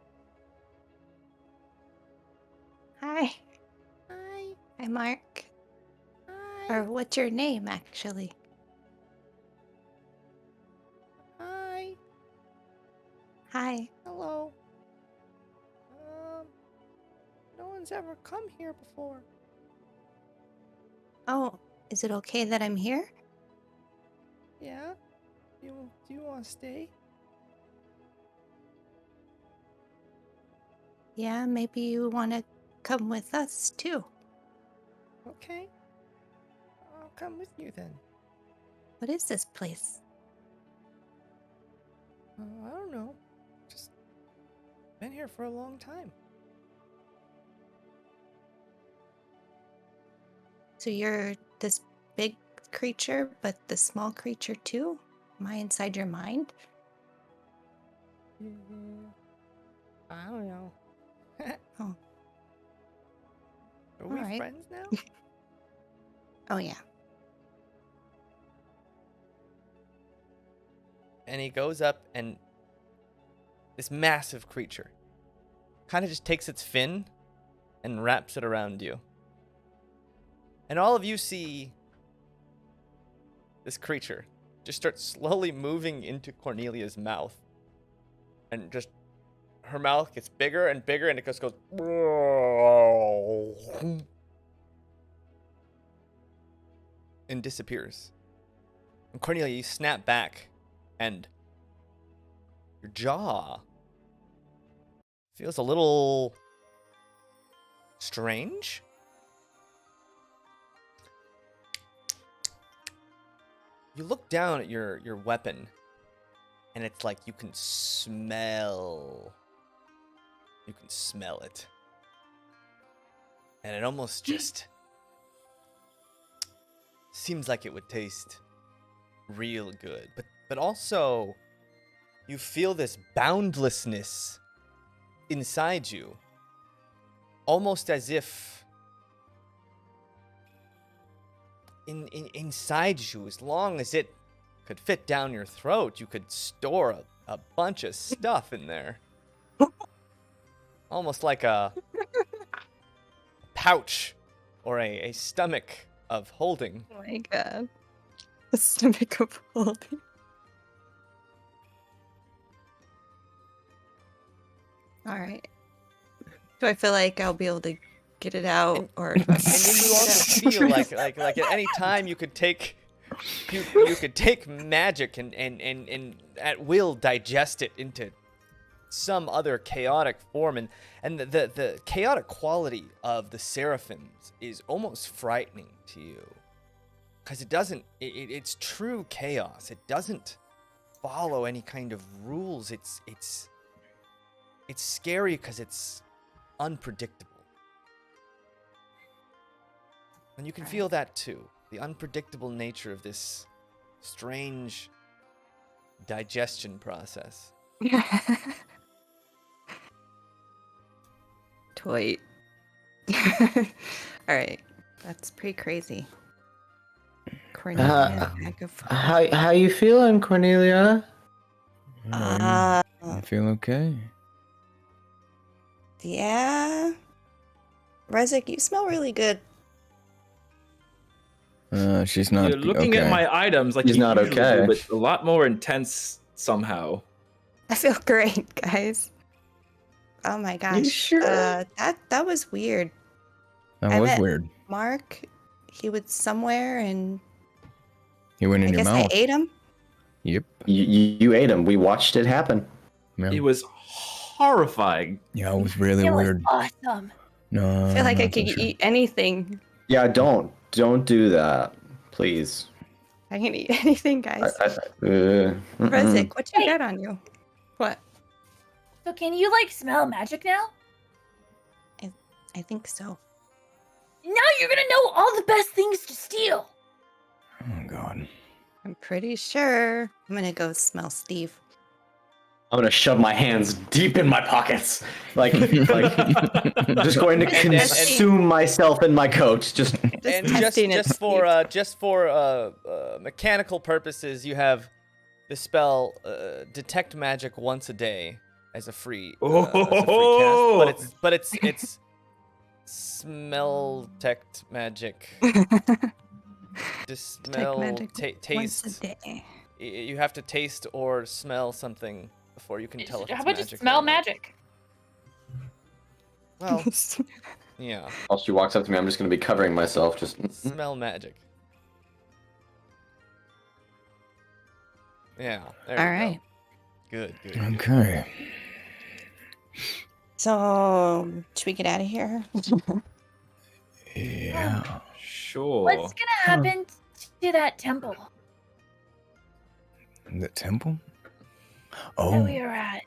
Hi. Hi. Hi, Mark. Hi. Or what's your name, actually? Hi. Hi. Hello. No one's ever come here before. Oh, is it okay that I'm here? Yeah? Do you want to stay? Yeah, maybe you want to come with us, too. Okay. I'll come with you then. What is this place? I don't know. Just been here for a long time. So you're this big creature, but the small creature, too? Am I inside your mind? I don't know. Oh. Are we Alright. friends now? Oh, yeah. and he goes up, and this massive creature kind of just takes its fin and wraps it around you. And all of you see this creature just start slowly moving into Cornelia's mouth. And just her mouth gets bigger and bigger, and it just goes and disappears. And Cornelia, you snap back, and your jaw feels a little strange. You look down at your weapon, and it's like you can smell it. And it almost just seems like it would taste real good. But also, you feel this boundlessness inside you. Almost as if inside you, as long as it could fit down your throat, you could store a bunch of stuff in there. Almost like a pouch or a stomach of holding. Oh my god. The stomach of holding. Alright. Do I feel like I'll be able to get it out, or do I And you also feel like at any time you could take you could take magic and at will digest it into some other chaotic form, and the chaotic quality of the seraphims is almost frightening to you, because it's true chaos. It doesn't follow any kind of rules. It's scary because it's unpredictable. And you can feel that too. The unpredictable nature of this strange digestion process. Toy. Alright. That's pretty crazy. Cornelia, bag of- How you feeling, Cornelia? I feel okay. Yeah. Rezik, you smell really good. She's not You're looking okay. at my items like He's you not usually okay. do, but a lot more intense somehow. I feel great, guys. Oh my gosh. sure? That was weird. That I was met weird. Mark, he was somewhere, and He went in I your guess mouth. I ate him. Yep. You ate him. We watched it happen. Yeah. It was horrifying. Yeah, it was really It was weird. awesome. No, I feel like I'm I not so could sure. eat anything. Yeah, don't do that, please. I can eat anything, guys. Mm-mm. Rezik, what you Hey. got on you? What? So can you like smell magic now? I think so. Now you're gonna know all the best things to steal. Oh god. I'm pretty sure. I'm gonna go smell Steve. I'm gonna shove my hands deep in my pockets, like I'm just going to And- consume myself in my coat. Just And testing it, just for mechanical purposes, you have the spell detect magic once a day as a free cast, but it's smell detect magic. Just Detect smell magic taste. once a day. You have to taste or smell something before you can tell if How it's about magic. just smell or not. magic? Well, yeah, while she walks up to me, I'm just gonna be covering myself. Just smell magic. Yeah. There All we right. Go. Good. Okay. So, should we get out of here? Yeah. Sure. What's gonna happen to that temple The temple? that Oh, we were at?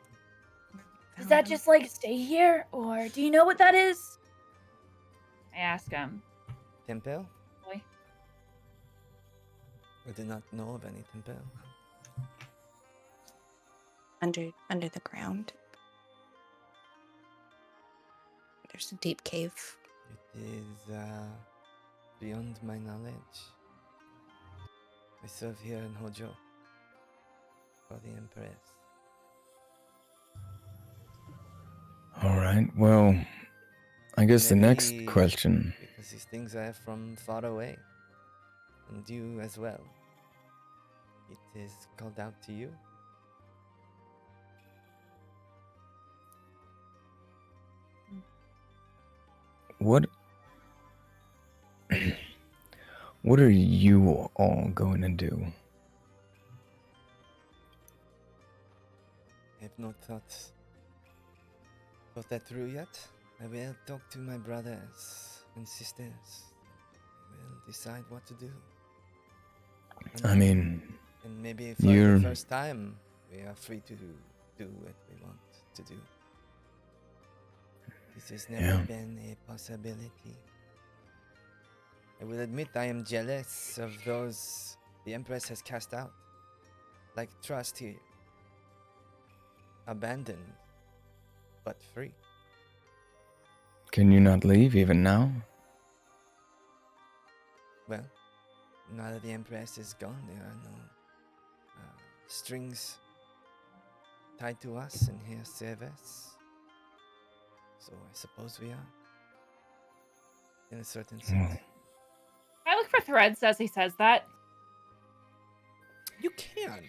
Does that just like stay here, or do you know what that is? I ask him. Temple? Boy. I did not know of any temple. under the ground. There's a deep cave. It is beyond my knowledge. I serve here in Hojo. for the Empress. All right. Well, I guess the next Maybe question. because these things are from far away, and you as well. It is called out to you. What? What are you all going to do? I have not thought that through yet. I will talk to my brothers and sisters. I will decide what to do. I mean, And maybe for you're... the first time, we are free to do what we want to do. This has never been a possibility. I will admit I am jealous of those the Empress has cast out. Like trust here. Abandoned, but free. Can you not leave even now? Well, now that the Empress is gone, there are no strings tied to us in her service. So I suppose we are. In a certain sense. I look for threads as he says that. You can.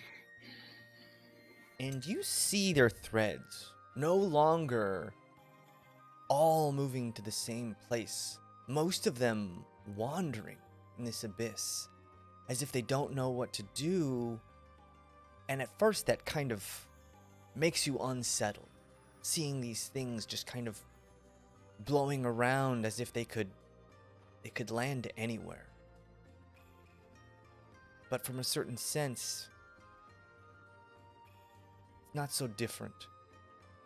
And you see their threads no longer all moving to the same place. Most of them wandering in this abyss as if they don't know what to do. And at first that kind of makes you unsettled. Seeing these things just kind of blowing around as if they could land anywhere. But from a certain sense, it's not so different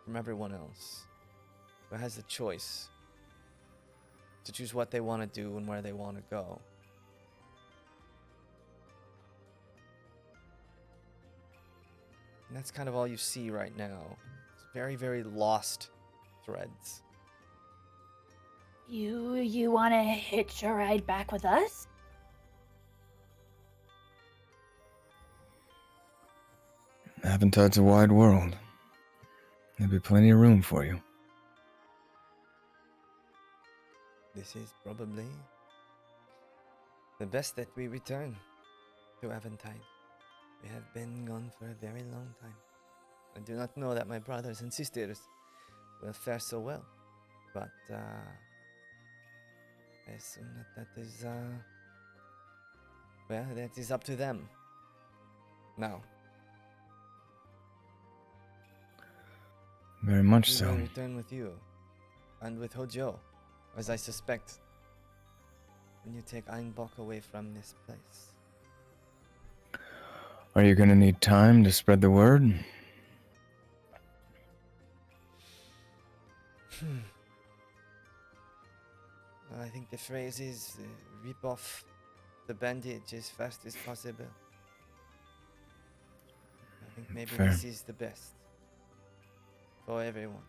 from everyone else who has the choice to choose what they want to do and where they want to go. And that's kind of all you see right now. It's very, very lost threads. You want to hitch a ride back with us? Aventide's a wide world. There'll be plenty of room for you. This is probably the best that we return to Aventide. We have been gone for a very long time. I do not know that my brothers and sisters will fare so well, but I assume that is well, that is up to them. Now, Very much we so. will return with you and with Hojo, as I suspect, when you take Einbok away from this place. Are you gonna need time to spread the word? Well, I think the phrase is rip off the bandage as fast as possible. I think maybe Fair. this is the best for everyone.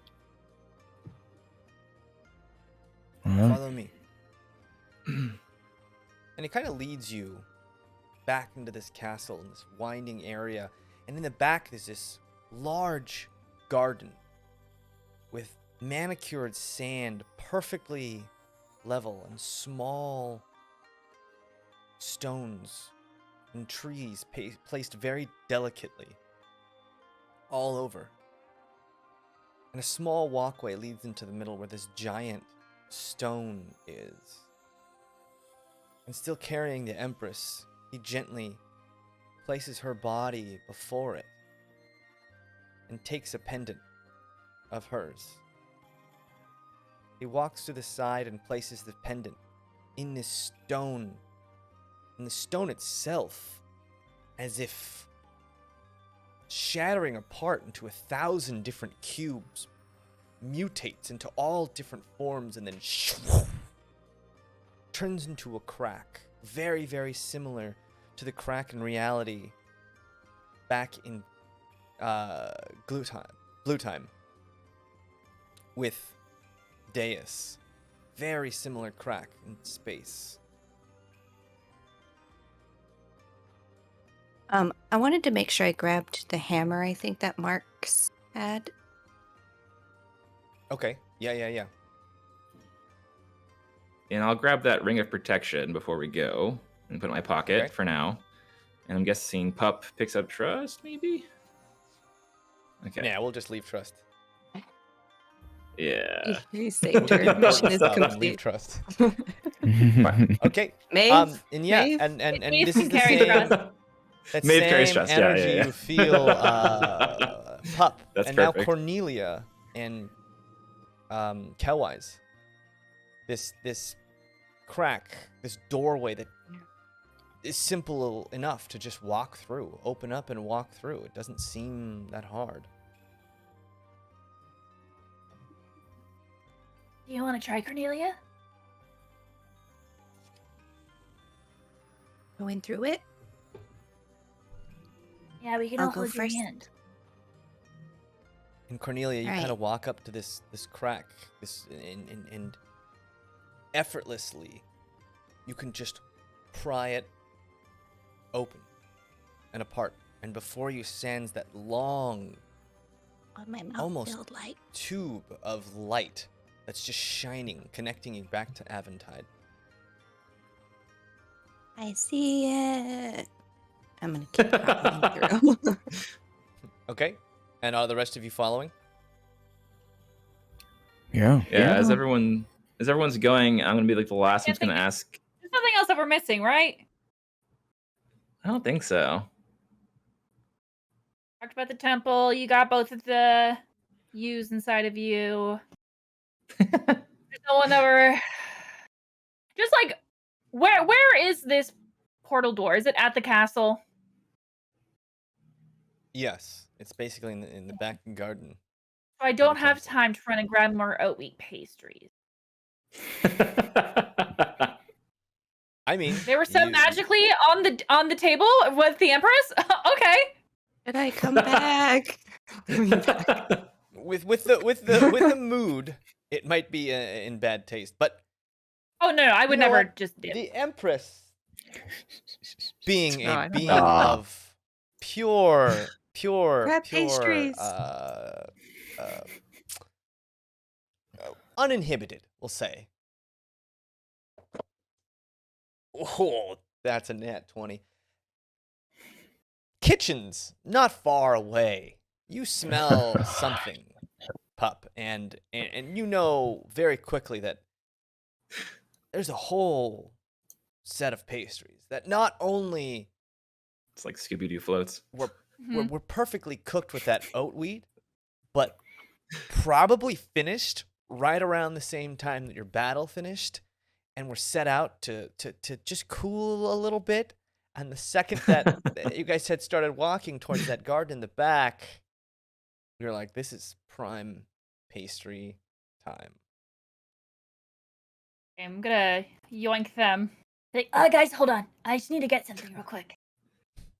Alright. Follow me. And it kind of leads you back into this castle in this winding area. And in the back, there's this large garden with manicured sand perfectly level and small stones and trees placed very delicately all over. And a small walkway leads into the middle where this giant stone is. And still carrying the Empress, he gently places her body before it and takes a pendant of hers. He walks to the side and places the pendant in this stone. And the stone itself, as if shattering apart into 1,000 different cubes, mutates into all different forms and then turns into a crack. Very, very similar to the crack in reality back in Blue Time with Daye. Very similar crack in space. I wanted to make sure I grabbed the hammer. I think that Mark's had. Okay. Yeah. And I'll grab that ring of protection before we go and put it in my pocket Okay. for now. And I'm guessing Pup picks up trust, maybe? Okay. Yeah, we'll just leave trust. Yeah. You saved her. Mission is Stuff and leave complete. trust. Fine. Okay. Maeve? And yeah, Maeve? and Maeve this can is the carry same. trust. That Maeve same carries trust, yeah, energy yeah. you feel, Pup, That's and perfect. now Cornelia and Kelwise. This crack, this doorway that is simple enough to just walk through, open up and walk through. It doesn't seem that hard. Do you want to try, Cornelia? Going through it? Yeah, we can I'll all go hold your first. hand. And Cornelia, you Right. kind of walk up to this crack, and effortlessly, you can just pry it open and apart. And before you stands that long Oh, my mouth Almost. filled light. tube of light that's just shining, connecting you back to Aventide. I see it. I'm gonna keep traveling through. Okay? And are the rest of you following? Yeah. Yeah, as everyone's going, I'm gonna be like the last I one's gonna think- ask. There's nothing else that we're missing, right? I don't think so. Talked about the temple. You got both of the U's inside of you. There's no one over. Just like, where is this portal door? Is it at the castle? Yes. It's basically in the back garden. So I don't have temple. time to run and grab more oat wheat pastries. I mean, They were set you- magically on the table with the Empress. Okay. Did I come back? with the mood, it might be in bad taste, but Oh no, I you would know never what? just dip. The Empress, being No, I a don't being know. of pure Grab pastries. Uninhibited, we'll say. Oh, that's a nat 20. Kitchen's not far away. You smell something, Pup, and you know very quickly that there's a whole set of pastries that not only It's like Scooby-Doo floats. Mhm. were perfectly cooked with that oat wheat, but probably finished right around the same time that your battle finished, and were set out to just cool a little bit. And the second that you guys had started walking towards that garden in the back, you're like, this is prime pastry time. I'm gonna yoink them. Like, guys, hold on. I just need to get something real quick.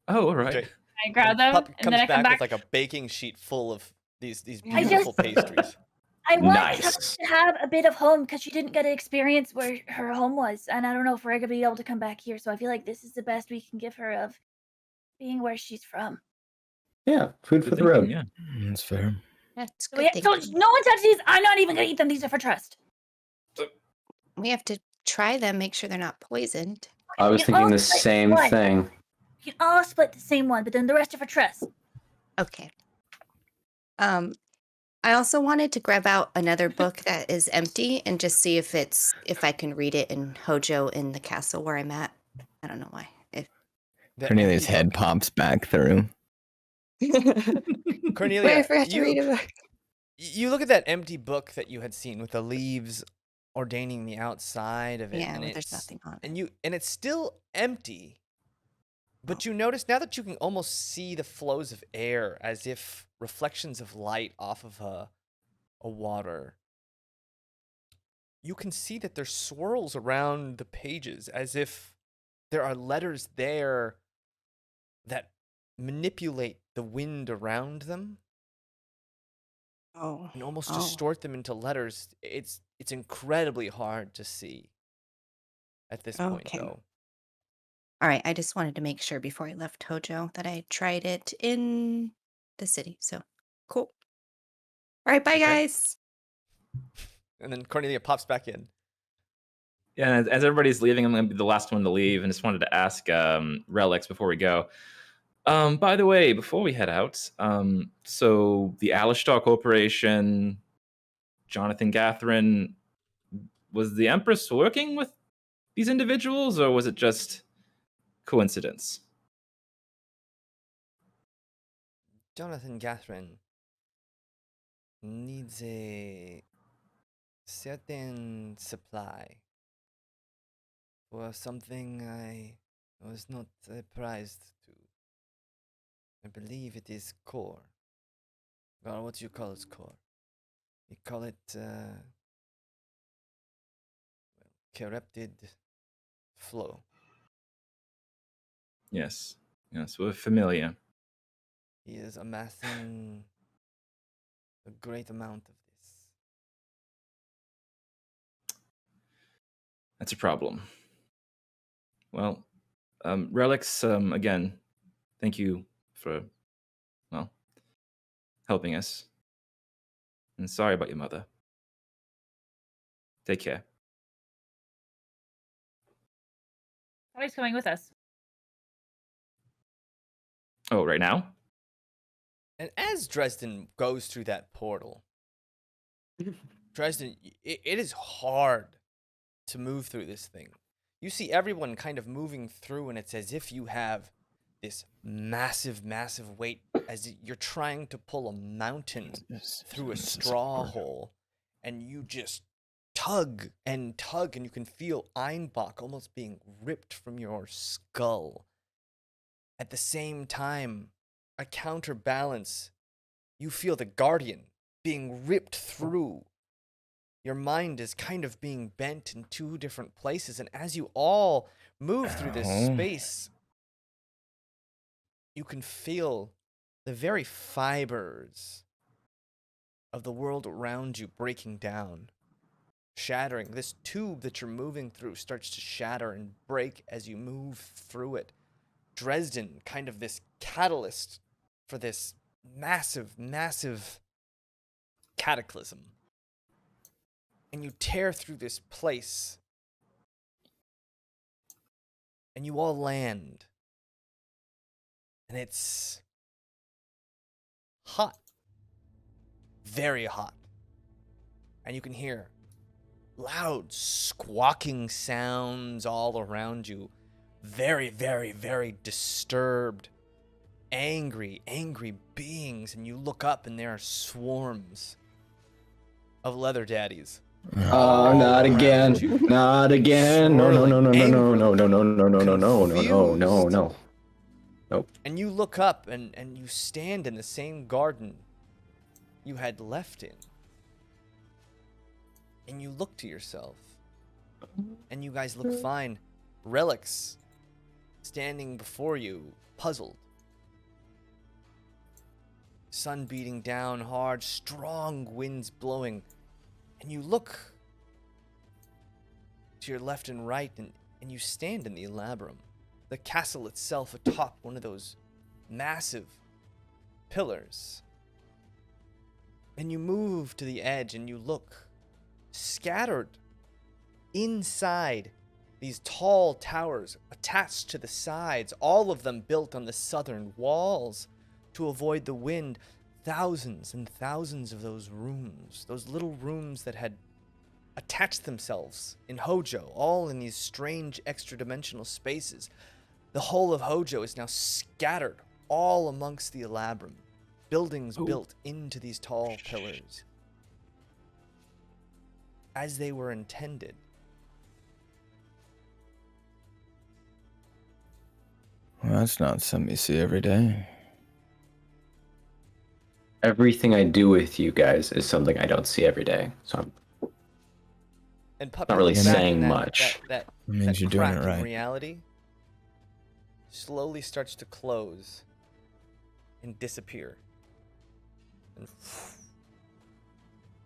Oh, all right. Okay. I grab them, Pup and comes then I come back. with like a baking sheet full of these I beautiful just- pastries. I want Nice. to have a bit of home because she didn't get to experience where her home was, and I don't know if we're gonna be able to come back here. So I feel like this is the best we can give her of being where she's from. Yeah, food for Good the road. thinking, yeah. Mm, That's fair. That's So, good. so thinking. no one touch these. I'm not even gonna eat them. These are for trust. We have to try them, make sure they're not poisoned. I was We can thinking all the split same one. thing. We can all split the same one, but then the rest are for trust. Okay. I also wanted to grab out another book that is empty and just see if I can read it in Hojo in the castle where I'm at. I don't know why. The Cornelia's empty head book. pops back through. Cornelia, Wait, I forgot to you- read a book. You look at that empty book that you had seen with the leaves ordaining the outside of it, Yeah, and well, there's it's nothing on it. and it's still empty. But you notice now that you can almost see the flows of air as if reflections of light off of a water. You can see that there's swirls around the pages as if there are letters there that manipulate the wind around them Oh. and almost Oh. distort them into letters. It's incredibly hard to see at this point, Okay. though. All right, I just wanted to make sure before I left Hojo that I tried it in the city. So cool. All right, bye Okay. guys. And then Cornelia pops back in. Yeah, as everybody's leaving, I'm going to be the last one to leave, and just wanted to ask Relics before we go. By the way, before we head out, so the Alistar Corporation, Jonathan Gathrin, was the Empress working with these individuals, or was it just coincidence? Jonathan Gathrin needs a certain supply for something I was not apprised to. I believe it is core. Well, what do you call it, core? You call it, corrupted flow. Yes, we're familiar. He is amassing a great amount of this. That's a problem. Well, Relics, again, thank you for, well, helping us. And sorry about your mother. Take care. Somebody's coming with us. Oh, right now? And as Dresden goes through that portal, Dresden, it is hard to move through this thing. You see everyone kind of moving through, and it's as if you have this massive, massive weight as you're trying to pull a mountain through a straw hole, and you just tug, and you can feel Einbach almost being ripped from your skull. At the same time, a counterbalance, you feel the Guardian being ripped through. Your mind is kind of being bent in two different places, and as you all move through this space, you can feel the very fibers of the world around you breaking down, shattering. This tube that you're moving through starts to shatter and break as you move through it. Dresden, kind of this catalyst for this massive, massive cataclysm. And you tear through this place. And you all land. And it's hot. Very hot. And you can hear loud squawking sounds all around you. Very, very, very disturbed, angry beings. And you look up and there are swarms of leather daddies. Oh, not again. Not again. No, no, no, no, no, no, no, no, no, no, no, no, no, no, no, no. Nope. And you look up and you stand in the same garden you had left in. And you look to yourself. And you guys look fine. Relics standing before you, puzzled. Sun beating down hard, strong winds blowing. And you look to your left and right, and you stand in the Ellabryn. The castle itself atop one of those massive pillars. And you move to the edge and you look. Scattered inside these tall towers attached to the sides, all of them built on the southern walls to avoid the wind. Thousands and thousands of those rooms, those little rooms that had attached themselves in Hojo, all in these strange extra-dimensional spaces. The whole of Hojo is now scattered all amongst the Ellabryn, buildings built into these tall pillars as they were intended. Well, that's not something you see every day. Everything I do with you guys is something I don't see every day. So I'm And Puppy not really looks back saying and much. That means you're doing it crack in right. reality slowly starts to close and disappear. And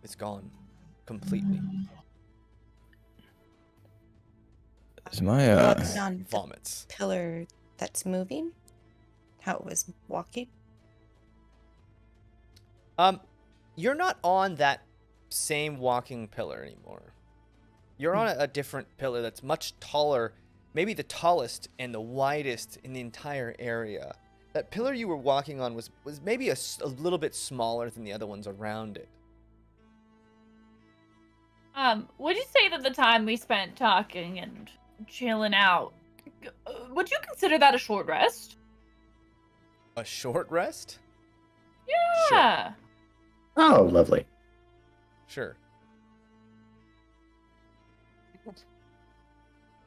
it's gone completely. Is my Walking on the Vomits. pillar that's moving? How it was walking? You're not on that same walking pillar anymore. You're on a different pillar that's much taller, maybe the tallest and the widest in the entire area. That pillar you were walking on was maybe a little bit smaller than the other ones around it. Would you say that the time we spent talking and chilling out, would you consider that a short rest? A short rest? Yeah. Oh, lovely. Sure.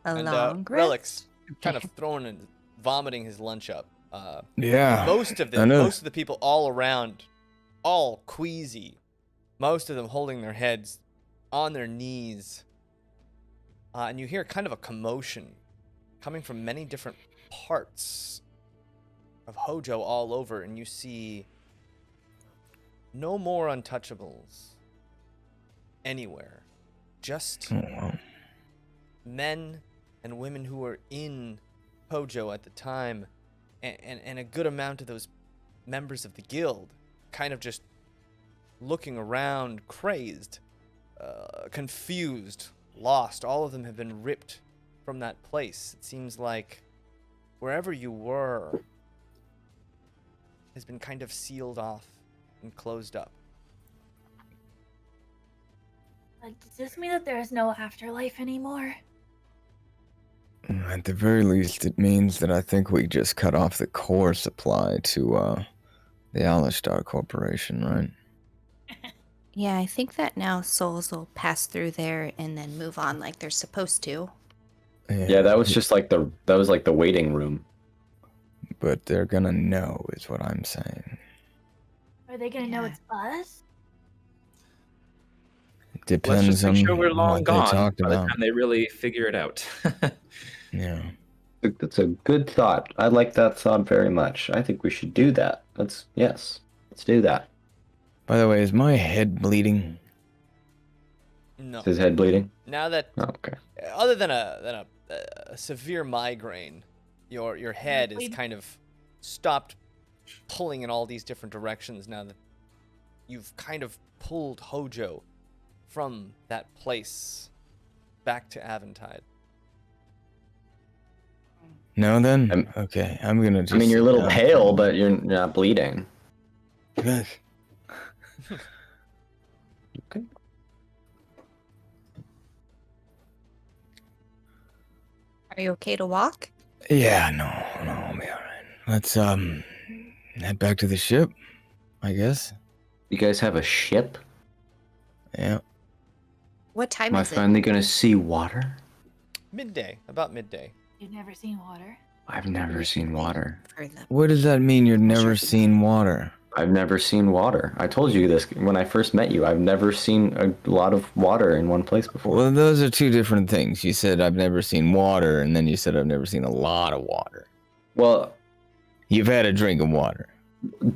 A And long Relic's rest? kind of throwing and vomiting his lunch up. Yeah. Most of I them, know. most of the people all around, all queasy. Most of them holding their heads on their knees. And you hear kind of a commotion coming from many different parts of Hojo all over, and you see no more untouchables anywhere. Just Oh, well. men and women who were in Hojo at the time, and a good amount of those members of the guild kind of just looking around, crazed, confused, lost. All of them have been ripped from that place. It seems like wherever you were has been kind of sealed off and closed up. Does this mean that there is no afterlife anymore? At the very least, it means that I think we just cut off the core supply to the Alistar Corporation, right? Yeah, I think that now souls will pass through there and then move on like they're supposed to. Yeah, that was just like the waiting room. But they're gonna know, is what I'm saying. Are they gonna know it's us? It Let's depends just make on sure we're long what they gone talked by the about. time they really figure it out. Yeah. That's a good thought. I like that thought very much. I think we should do that. Let's do that. By the way, is my head bleeding? No. Is his head bleeding? Now that Oh, okay. other than a severe migraine, your head is kind of stopped pulling in all these different directions now that you've kind of pulled Hojo from that place back to Aventide. No, then? I'm- Okay, I'm gonna just... I mean, you're a little sit down. pale, but you're not bleeding. Good. Okay. Are you okay to walk? Yeah, no, I'll be alright. Let's, head back to the ship, I guess. You guys have a ship? Yeah. What time Am I is it? finally gonna see water? Midday, about midday. You've never seen water? I've never seen water. For the... What does that mean you've never Sure. seen water? I've never seen water. I told you this when I first met you. I've never seen a lot of water in one place before. Well, those are two different things. You said I've never seen water, and then you said I've never seen a lot of water. Well, You've had a drink of water.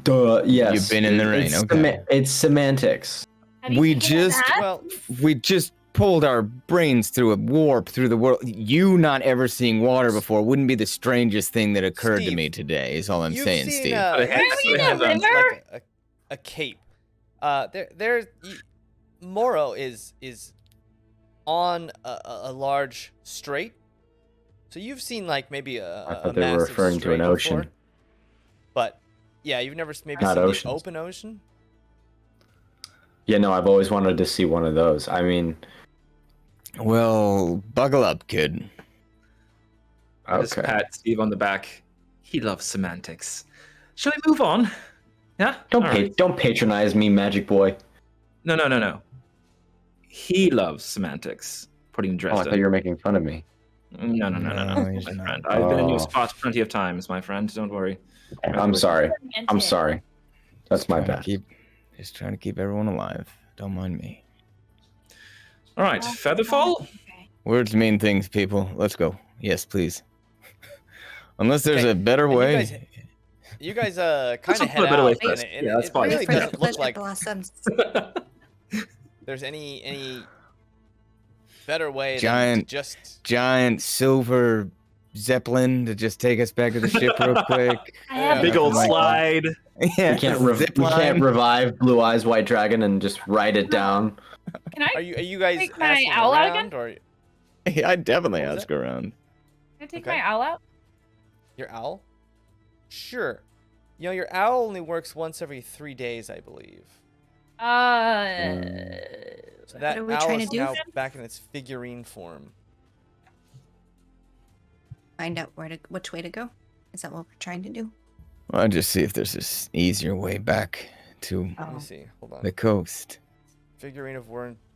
duh, yes. You've been in the rain, It's okay. it's semantics. Have you We taken a just- bath? Well, We just pulled our brains through a warp through the world. You not ever seeing water before wouldn't be the strangest thing that occurred to Steve, me today, is all I'm you've saying, seen, Steve. Put a hand- you've put a seen hand on- like a cape. Moro is on a large strait. So you've seen like maybe I a thought they were massive referring to strait an ocean. before. But yeah, you've never maybe Not seen oceans. the open ocean. Yeah, no, I've always wanted to see one of those. I mean, Well, buckle up, kid. I just okay. pat Steve on the back. He loves semantics. Shall we move on? Yeah? Don't All right. don't patronize me, Magic Boy. No. He loves semantics. Putting Oh, I dressed thought you were making fun of me. No, No, he's my not. friend. I've been in your Oh. spot plenty of times, my friend. Don't worry. I'm sorry. I'm sorry. That's my Trying to bad. Just trying to keep everyone alive. Don't mind me. All right, Featherfall. Okay. Words mean things, people. Let's go. Yes, please. Unless there's Okay, a better and you way. guys- You guys kind Let's of put head a better way out, first. and Yeah, that's it fine. really For the doesn't look pleasure like blossoms. there's any better way than Giant- to just. Giant silver zeppelin to just take us back to the ship real quick. I have Big old Nothing like that. slide. Yeah, We can't, zip we can't line. revive Blue Eyes White Dragon and just write it down. Can I Are you guys take my asking owl out around or Yeah, I'd definitely What was ask around. take Okay. my owl out? your owl? Sure. You know, your owl only works once every 3 days, I believe. So that are we owl trying to is do? now back in its figurine form. Find out which way to go. Is that what we're trying to do? I'll just see if there's this easier way back to Let me Oh, see. Hold on. the coast. Figurine of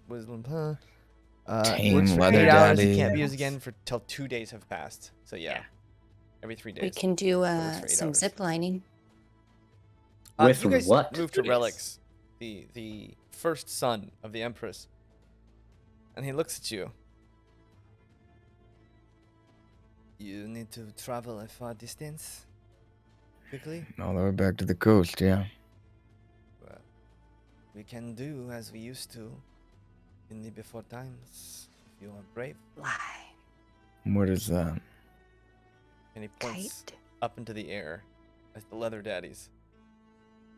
Wisdom. Tame works for leather 8 hours. You daddy. can't be used again for till 2 days have passed. So yeah, Yeah. every 3 we days. can do works for 8 some hours. zip lining. With you guys what? moved to 2 days. Relics, the first son of the Empress, and he looks at you. You need to travel a far distance quickly. All the way back to the coast, yeah. Well, we can do as we used to in the before times. If you are brave. Fly. What is that? And he points Kite. up into the air as the leather daddies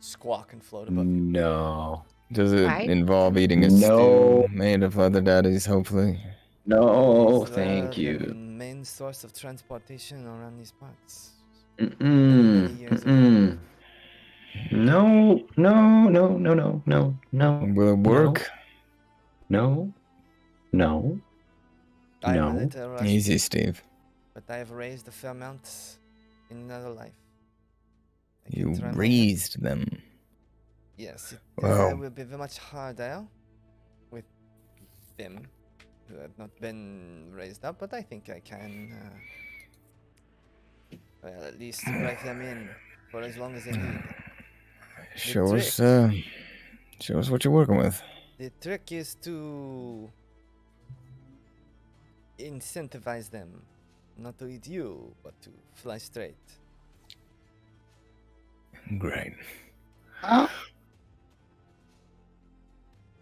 squawk and float above Mm. you. No. Does it Right? involve eating a No. stew made of leather daddies, hopefully? No, It's, thank the you. main source of transportation around these parts. Mm-mm. Many years ago. Mm-mm. No, no, no, no, no, no, no. Will it work? No. No. I am a No. little rusty, Easy, Steve. but I have raised a fair amount in another life. I can You try my hand. raised them. Yes, it Wow. will be very much harder with them who have not been raised up, but I think I can, well, at least break them in for as long as they need. Show us, trick. show us what you're working with. The trick is to incentivize them not to eat you, but to fly straight. Great.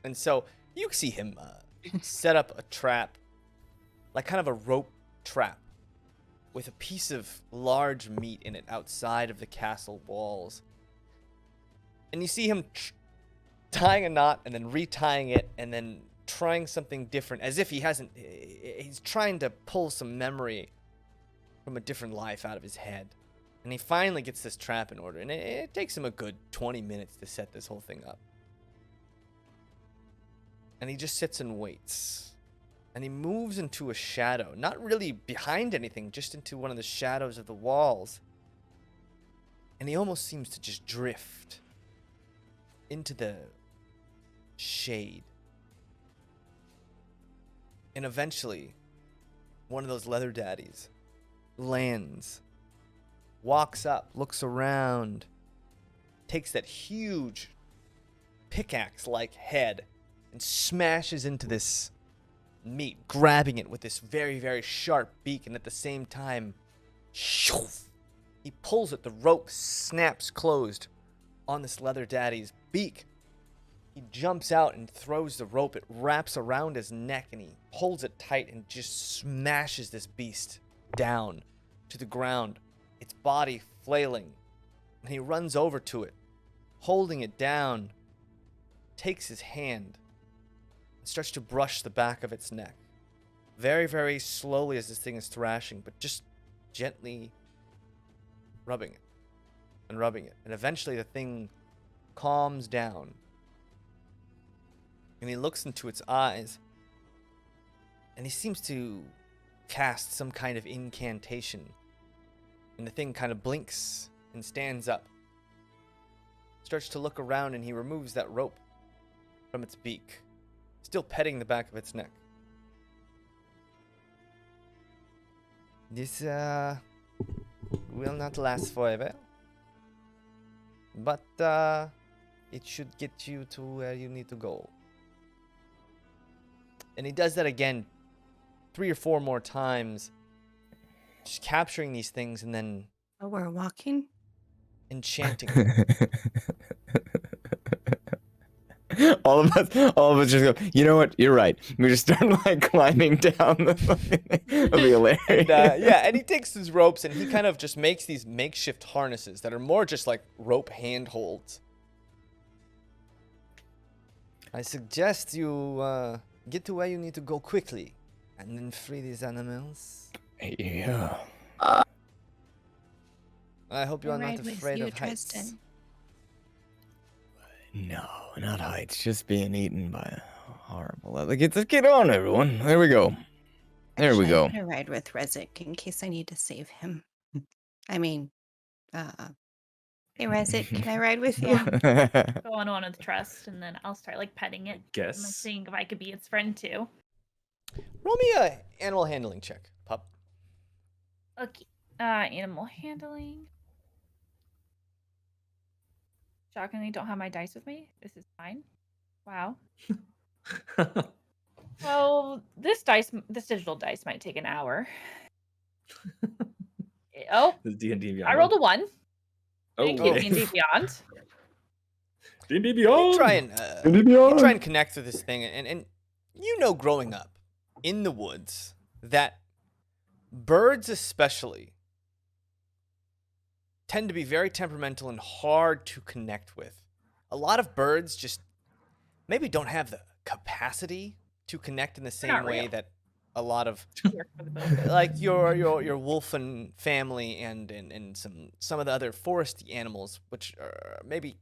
And so you see him set up a trap, like kind of a rope trap, with a piece of large meat in it outside of the castle walls. And you see him tying a knot and then retying it and then trying something different, as if he's trying to pull some memory from a different life out of his head. And he finally gets this trap in order, and it takes him a good 20 minutes to set this whole thing up. And he just sits and waits. And he moves into a shadow, not really behind anything, just into one of the shadows of the walls. And he almost seems to just drift into the shade. And eventually, one of those leather daddies lands, walks up, looks around, takes that huge pickaxe-like head and smashes into this meat, grabbing it with this very, very sharp beak, and at the same time, shoof, he pulls it, the rope snaps closed on this leather daddy's beak. He jumps out and throws the rope. It wraps around his neck, and he pulls it tight and just smashes this beast down to the ground, its body flailing. And he runs over to it, holding it down, takes his hand, and starts to brush the back of its neck. Very, very slowly as this thing is thrashing, but just gently rubbing it and rubbing it. And eventually the thing calms down. And he looks into its eyes, and he seems to cast some kind of incantation. And the thing kind of blinks and stands up. Starts to look around, and he removes that rope from its beak, still petting the back of its neck. This will not last forever, but it should get you to where you need to go. And he does that again 3 or 4 more times, just capturing these things and then Oh, we're walking? enchanting them. All of us just go, you know what? You're right. We just start like climbing down the fucking thing. It'll be hilarious. And, yeah, and he takes his ropes and he kind of just makes these makeshift harnesses that are more just like rope handholds. I suggest you get to where you need to go quickly and then free these animals. Yeah. I hope you are not Right with afraid you, of heights. Dresden. No, not heights. Just being eaten by a horrible. Let's get on, everyone. There we go. There we Actually, go. I'm gonna ride with Rezik in case I need to save him. I mean, hey Rezik, can I ride with you? Go on with trust, and then I'll start like petting it. Guess. And, like, seeing if I could be its friend too. Roll me a animal handling check, pup. Okay. Animal handling. Shockingly, don't have my dice with me. This is fine. Wow. Well, this digital dice might take an hour. Oh, The D&D Beyond. I rolled a 1. Oh, Thank you, okay. D&D Beyond. D&D You Beyond. try and connect with this thing, and you know, growing up in the woods, that birds especially tend to be very temperamental and hard to connect with. A lot of birds just maybe don't have the capacity to connect in the same not way real. that a lot of Work for the both. like your wolfen family and some of the other foresty animals, which are maybe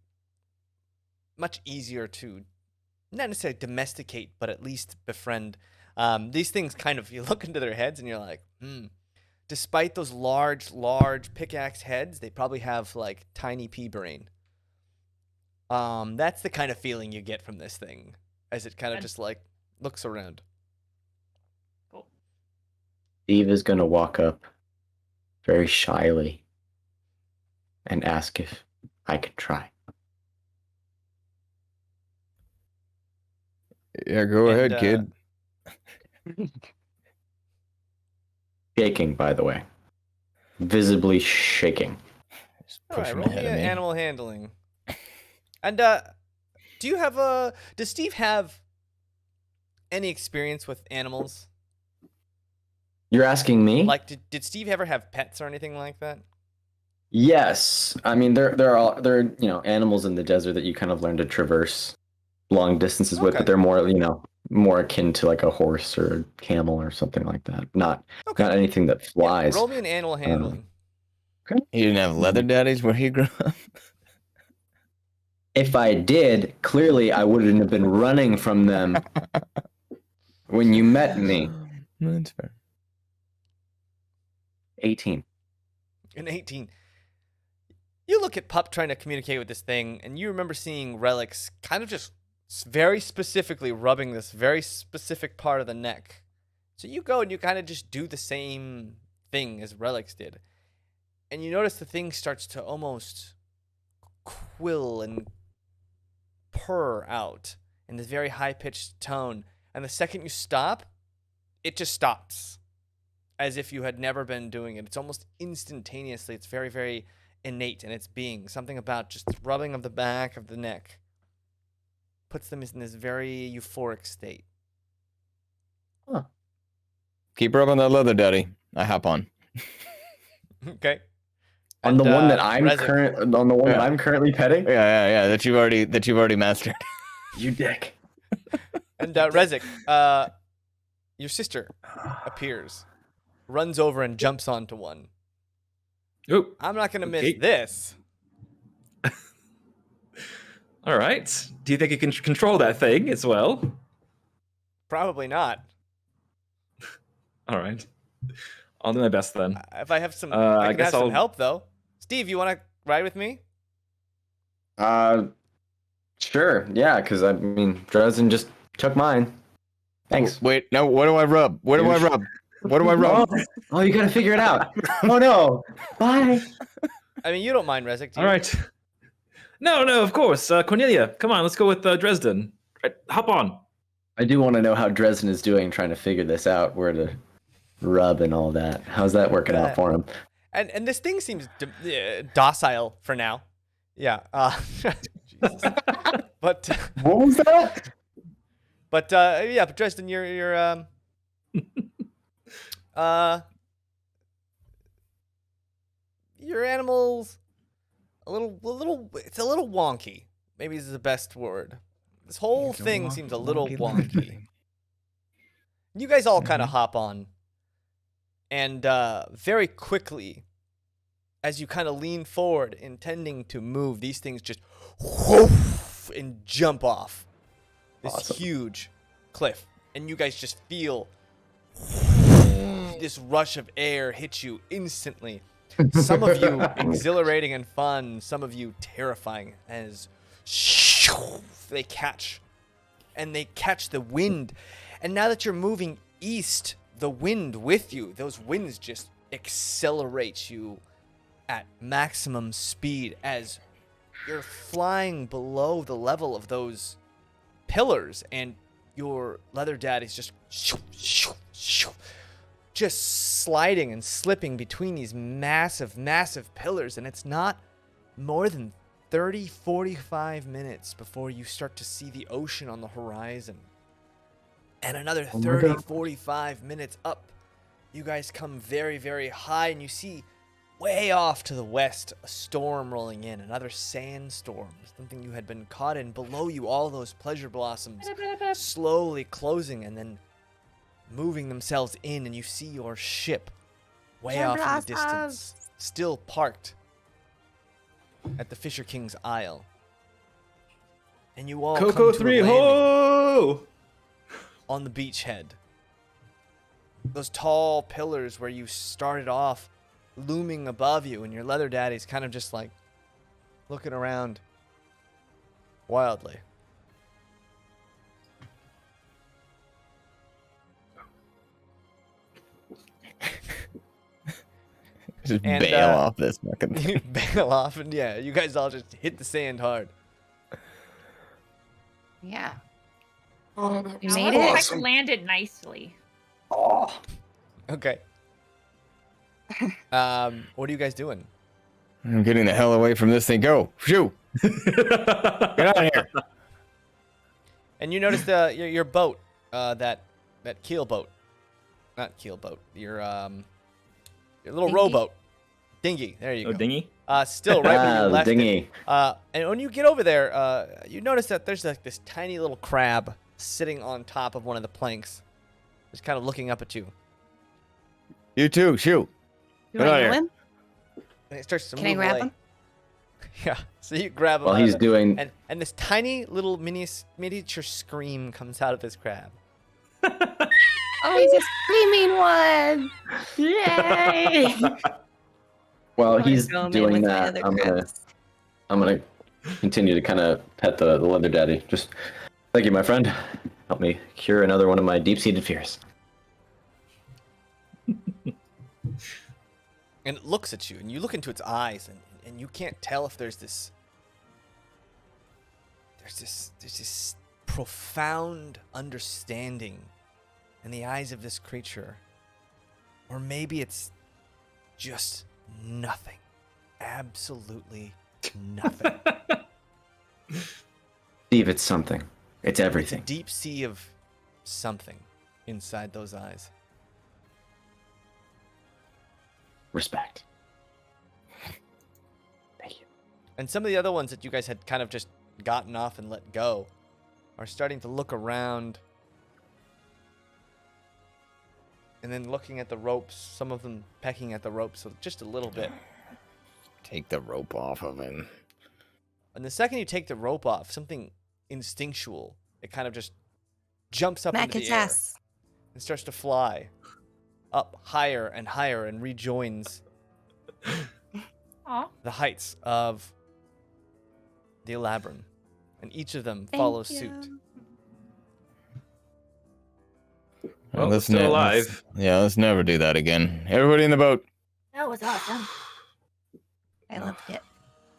much easier to not necessarily domesticate, but at least befriend. These things kind of, you look into their heads and you're like, despite those large pickaxe heads, they probably have like tiny pea brain. That's the kind of feeling you get from this thing as it kind of just like looks around. Cool. Steve is going to walk up very shyly and ask if I could try. Yeah, go ahead, kid. Shaking, by the way. Visibly shaking. Just All right, pushing roll me ahead of me. animal handling. And do you have does Steve have any experience with animals? You're asking me? Like, did Steve ever have pets or anything like that? Yes. I mean, there are animals in the desert that you kind of learn to traverse long distances with, Okay. but they're more akin to like a horse or a camel or something like that. Not anything that Yeah, flies. roll me an animal handling. You didn't have leather daddies where you grew up? If I did, clearly I wouldn't have been running from them when you met me. That's fair. 18. An 18. You look at Pup trying to communicate with this thing, and you remember seeing Relics kind of just very specifically rubbing this very specific part of the neck. So you go and you kind of just do the same thing as Relics did. And you notice the thing starts to almost quill and purr out in this very high-pitched tone. And the second you stop, it just stops. As if you had never been doing it. It's almost instantaneously. It's very, very innate in its being. Something about just rubbing of the back of the neck puts them in this very euphoric state. Huh. Keep rubbing that leather daddy. I hop on. Okay. On the one that I'm Rezik, that I'm currently petting? Yeah. That you've already mastered. You dick. And Rezik, your sister appears, runs over and jumps onto one. Oop. I'm not gonna miss Okay. this. All right. Do you think you can control that thing as well? Probably not. All right. I'll do my best then. If I have some, I I can guess have some I'll- help though. Steve, you want to ride with me? Sure. Yeah, because I mean, Dresden just took mine. Thanks. Wait, no, what do I rub? What do I rub? What do I rub? Oh, you gotta figure it out. Oh no. Bye. I mean, you don't mind Rezik, do All you? right. No, of course. Cornelia, come on, let's go with Dresden. Right, hop on. I do want to know how Dresden is doing trying to figure this out, where to rub and all that. How's that working out for him? And this thing seems docile for now. Yeah. Jesus. But What was that? but yeah, but Dresden, you're your animal's a little it's a little wonky. Maybe is the best word. This whole thing seems a little wonky. You guys all kind of hop on, and very quickly, as you kind of lean forward, intending to move, these things just whoosh, and jump off this huge cliff, and you guys just feel this rush of air hit you instantly. Some of you exhilarating and fun, some of you terrifying, as they catch the wind. And now that you're moving east, the wind with you, those winds just accelerate you at maximum speed as you're flying below the level of those pillars, and your leather daddy's just sliding and slipping between these massive, massive pillars, and it's not more than 45 minutes before you start to see the ocean on the horizon. And another 45 minutes up, you guys come very, very high, and you see way off to the west a storm rolling in, another sandstorm, something you had been caught in. Below you, all those pleasure blossoms slowly closing and then moving themselves in, and you see your ship way off in the distance, still parked at the Fisher King's Isle. And you all Coco come to 3 a landing ho! on the beachhead. Those tall pillars where you started off looming above you, and your leather daddy's kind of just like looking around wildly. Just And, bail off this fucking thing. You bail off, and yeah, you guys all just hit the sand hard. Yeah. Oh, We made it. I landed nicely. Oh. Okay. What are you guys doing? I'm getting the hell away from this thing. Go. Shoo. Get out of here. And you notice your boat, that keel boat, not keel boat, your little Dinghy? rowboat, dinghy. There you Oh, go. dinghy? Still right where you the left it. dinghy. And when you get over there, you notice that there's like this tiny little crab sitting on top of one of the planks, just kind of looking up at you. You too. Shoo. You Get want out to of know here. him? And it starts to Can I move grab away. him? Yeah. So you grab him. While out of he's the- doing, and this tiny little miniature scream comes out of this crab. Oh, he's a screaming one! Yay! while I'm he's gonna go in doing with my that, other I'm gonna crabs. continue to kind of pet the leather daddy. Just thank you, my friend. Help me cure another one of my deep-seated fears. And it looks at you, and you look into its eyes, and you can't tell if there's this profound understanding in the eyes of this creature, or maybe it's just nothing, absolutely nothing. Steve, it's something. It's It's a everything. deep sea of something inside those eyes. Respect. Thank you. And some of the other ones that you guys had kind of just gotten off and let go are starting to look around and then looking at the ropes, some of them pecking at the ropes just a little bit. Take the rope off of him. And the second you take the rope off, something instinctual, it kind of just jumps up Mac into his the air ass. and starts to fly up higher and rejoins Aw. the heights of the Ellabryn. And each of them Thank follows you. suit. Well, let's still alive. Let's never do that again. Everybody in the boat. That was awesome. I loved it.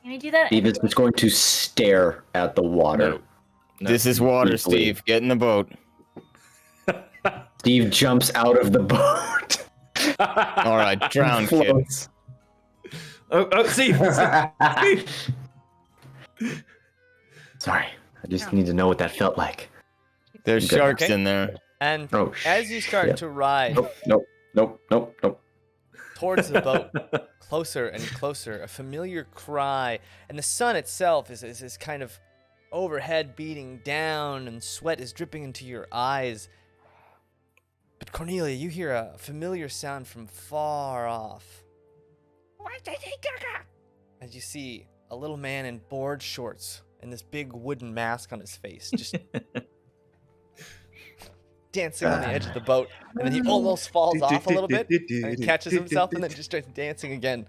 Can I do that? Steve is just going to stare at the water. No. This is water, Easily. Steve. Get in the boat. Steve jumps out of the boat. All right, drown, kid. Floats. Oh, Steve! Sorry. I just need to know what that felt like. There's Okay. sharks in there. And Oh, as you start shit. to ride Nope. towards the boat, closer and closer, a familiar cry, and the sun itself is kind of overhead beating down, and sweat is dripping into your eyes. But Cornelia, you hear a familiar sound from far off. As you see a little man in board shorts and this big wooden mask on his face, just dancing on the edge of the boat, and then he almost falls off a little bit, and he catches himself, and then just starts dancing again.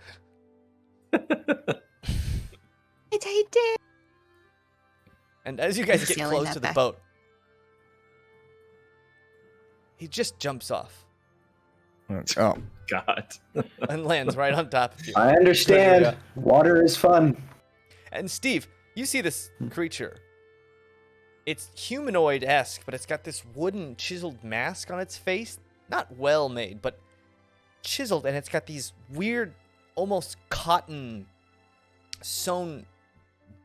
And as you guys He's get yelling close that to the back. boat, he just jumps off Oh, God. and lands right on top of you. I understand. Cornelia. Water is fun. And Steve, you see this creature. It's humanoid-esque, but it's got this wooden chiseled mask on its face. Not well made, but chiseled, and it's got these weird, almost cotton sewn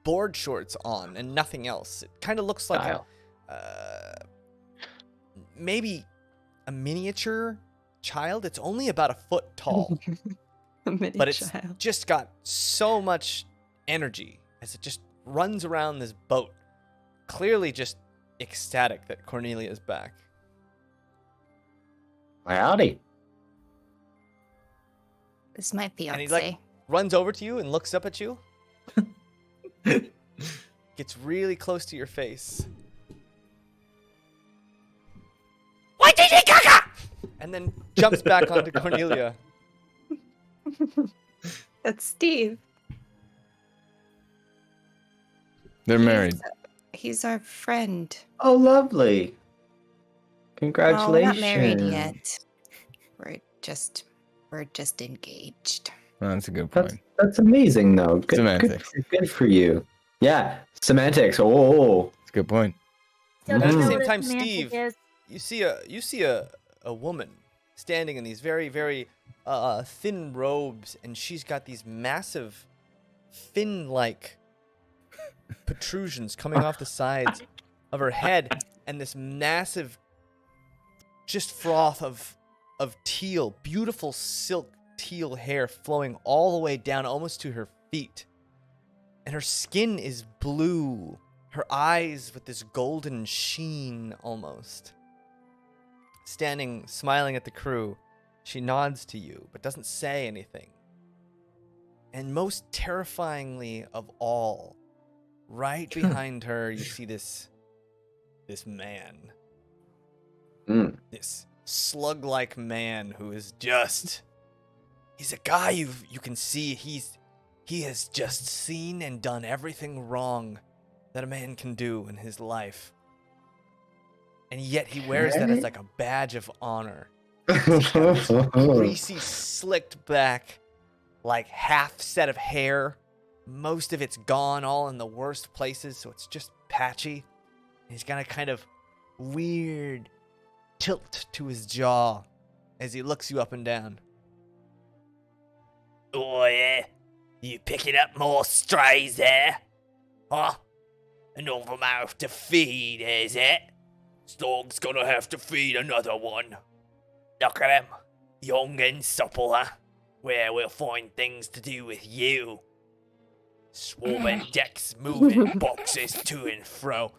board shorts on and nothing else. It kind of looks like Style. maybe a miniature child. It's only about a foot tall, but it's just got so much energy as it just runs around this boat, clearly just ecstatic that Cornelia is back. Howdy. This might be And he runs over to you and looks up at you. Gets really close to your face. Why did he caca? And then jumps back onto Cornelia. That's Steve. they're married. He's our friend. Oh, lovely. Oh, Congratulations. we're not married yet. We're just engaged. Oh, that's a good point. That's amazing, though. Good, Semantics. Good for you. Yeah, semantics. Oh. That's a good point. So And do at you the know same what a time, semantic Steve, is? you see a woman standing in these very, very thin robes, and she's got these massive fin-like protrusions coming off the sides of her head, and this massive just froth of teal, beautiful silk teal hair flowing all the way down almost to her feet. And her skin is blue, her eyes with this golden sheen almost. Standing, smiling at the crew, she nods to you, but doesn't say anything. And most terrifyingly of all, right behind her, you see this man. Mm. This slug-like man who is just... He's a guy you can see he has just seen and done everything wrong that a man can do in his life. And yet he wears that as like a badge of honor. He's got this greasy, slicked back, like half set of hair. Most of it's gone, all in the worst places, so it's just patchy. He's got a kind of weird tilt to his jaw as he looks you up and down. Oh yeah? You picking up more strays there? Huh? Another mouth to feed, is it? Dog's gonna have to feed another one. Look at him. Young and supple, huh? Where we'll find things to do with you. Swarming decks, moving boxes to and fro.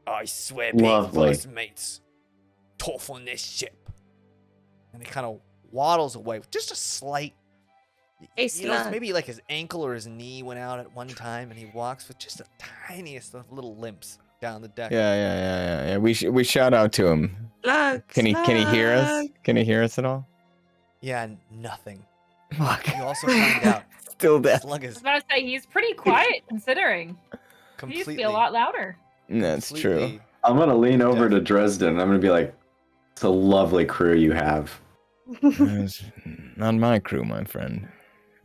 I swear being Lovely. first mate's tough on this ship. And he kind of waddles away with just a slight... Hey, you know, Slug. maybe like his ankle or his knee went out at one time, and he walks with just the tiniest of little limps down the deck. Yeah. We shout out to him. Slug, Can he hear us? Slug. Can he hear us at all? Yeah, nothing. Fuck. You also find out Still dead. Slug I is was about to say he's pretty quiet considering. He used to completely... be a lot louder. That's true. completely- I'm gonna lean over Yeah. to Dresden. I'm gonna be like, "It's a lovely crew you have." It's not my crew, my friend.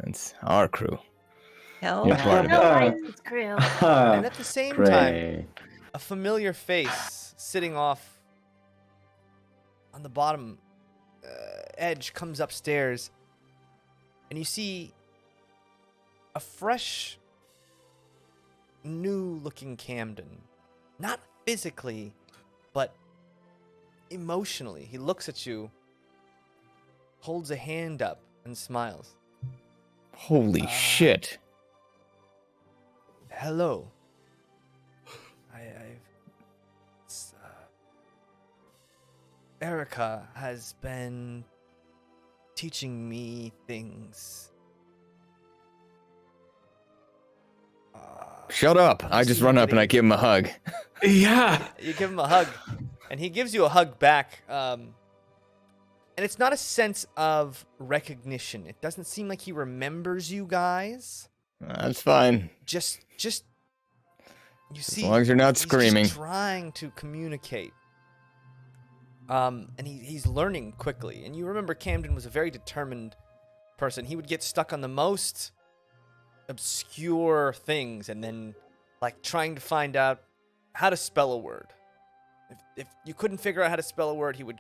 It's our crew. Hell You're no. part of No, it. license crew. And at the same time, Great. a familiar face sitting off on the bottom edge comes upstairs, and you see a fresh, new looking Camden. Not physically, but emotionally. He looks at you, holds a hand up, and smiles. Holy shit. Hello. Erica has been teaching me things. Shut up. I just run up and I give him a hug. Yeah. You give him a hug, and he gives you a hug back. And it's not a sense of recognition. It doesn't seem like he remembers you guys. That's fine. Just you see, As long as you're not he's screaming. just trying to communicate. And he's learning quickly. And you remember Camden was a very determined person. He would get stuck on the most obscure things and then like trying to find out how to spell a word. If you couldn't figure out how to spell a word, he would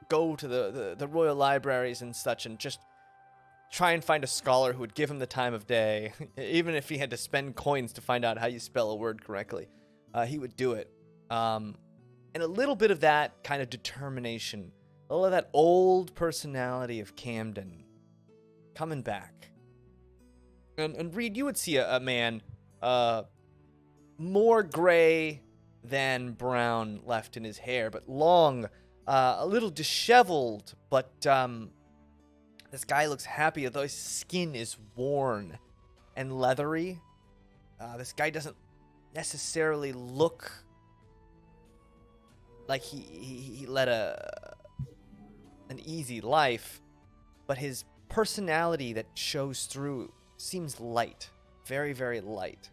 go to the royal libraries and such and just try and find a scholar who would give him the time of day. Even if he had to spend coins to find out how you spell a word correctly, he would do it. And a little bit of that kind of determination, a little of that old personality of Camden coming back. And Reed, you would see a man more gray than brown left in his hair, but long, a little disheveled, but this guy looks happy, although his skin is worn and leathery. This guy doesn't necessarily look like he led an easy life, but his personality that shows through seems light, very, very light.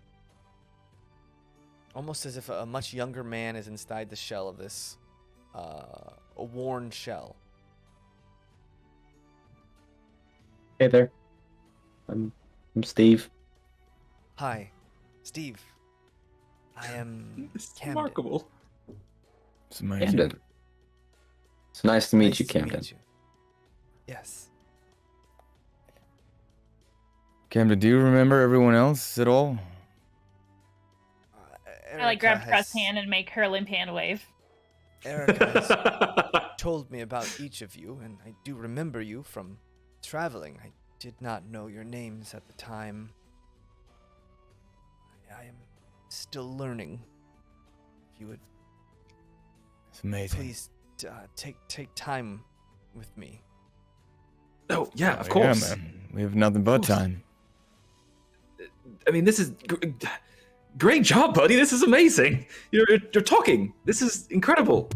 Almost as if a much younger man is inside the shell of this, a worn shell. Hey there. I'm Steve. Hi, Steve. I am It's Camden. remarkable. It's amazing. Camden. It's nice to meet Nice you, to Camden. meet you. Yes. Camden, do you remember everyone else at all? I like grab Erica Crust's has- hand and make her limp hand wave. Erica has told me about each of you, and I do remember you from traveling. I did not know your names at the time. I am still learning. If you would It's amazing. please take time with me. Oh, yeah, of Oh, course. Yeah, man. We have nothing but Of course. time. I mean, this is great job, buddy. This is amazing. You're talking. This is incredible.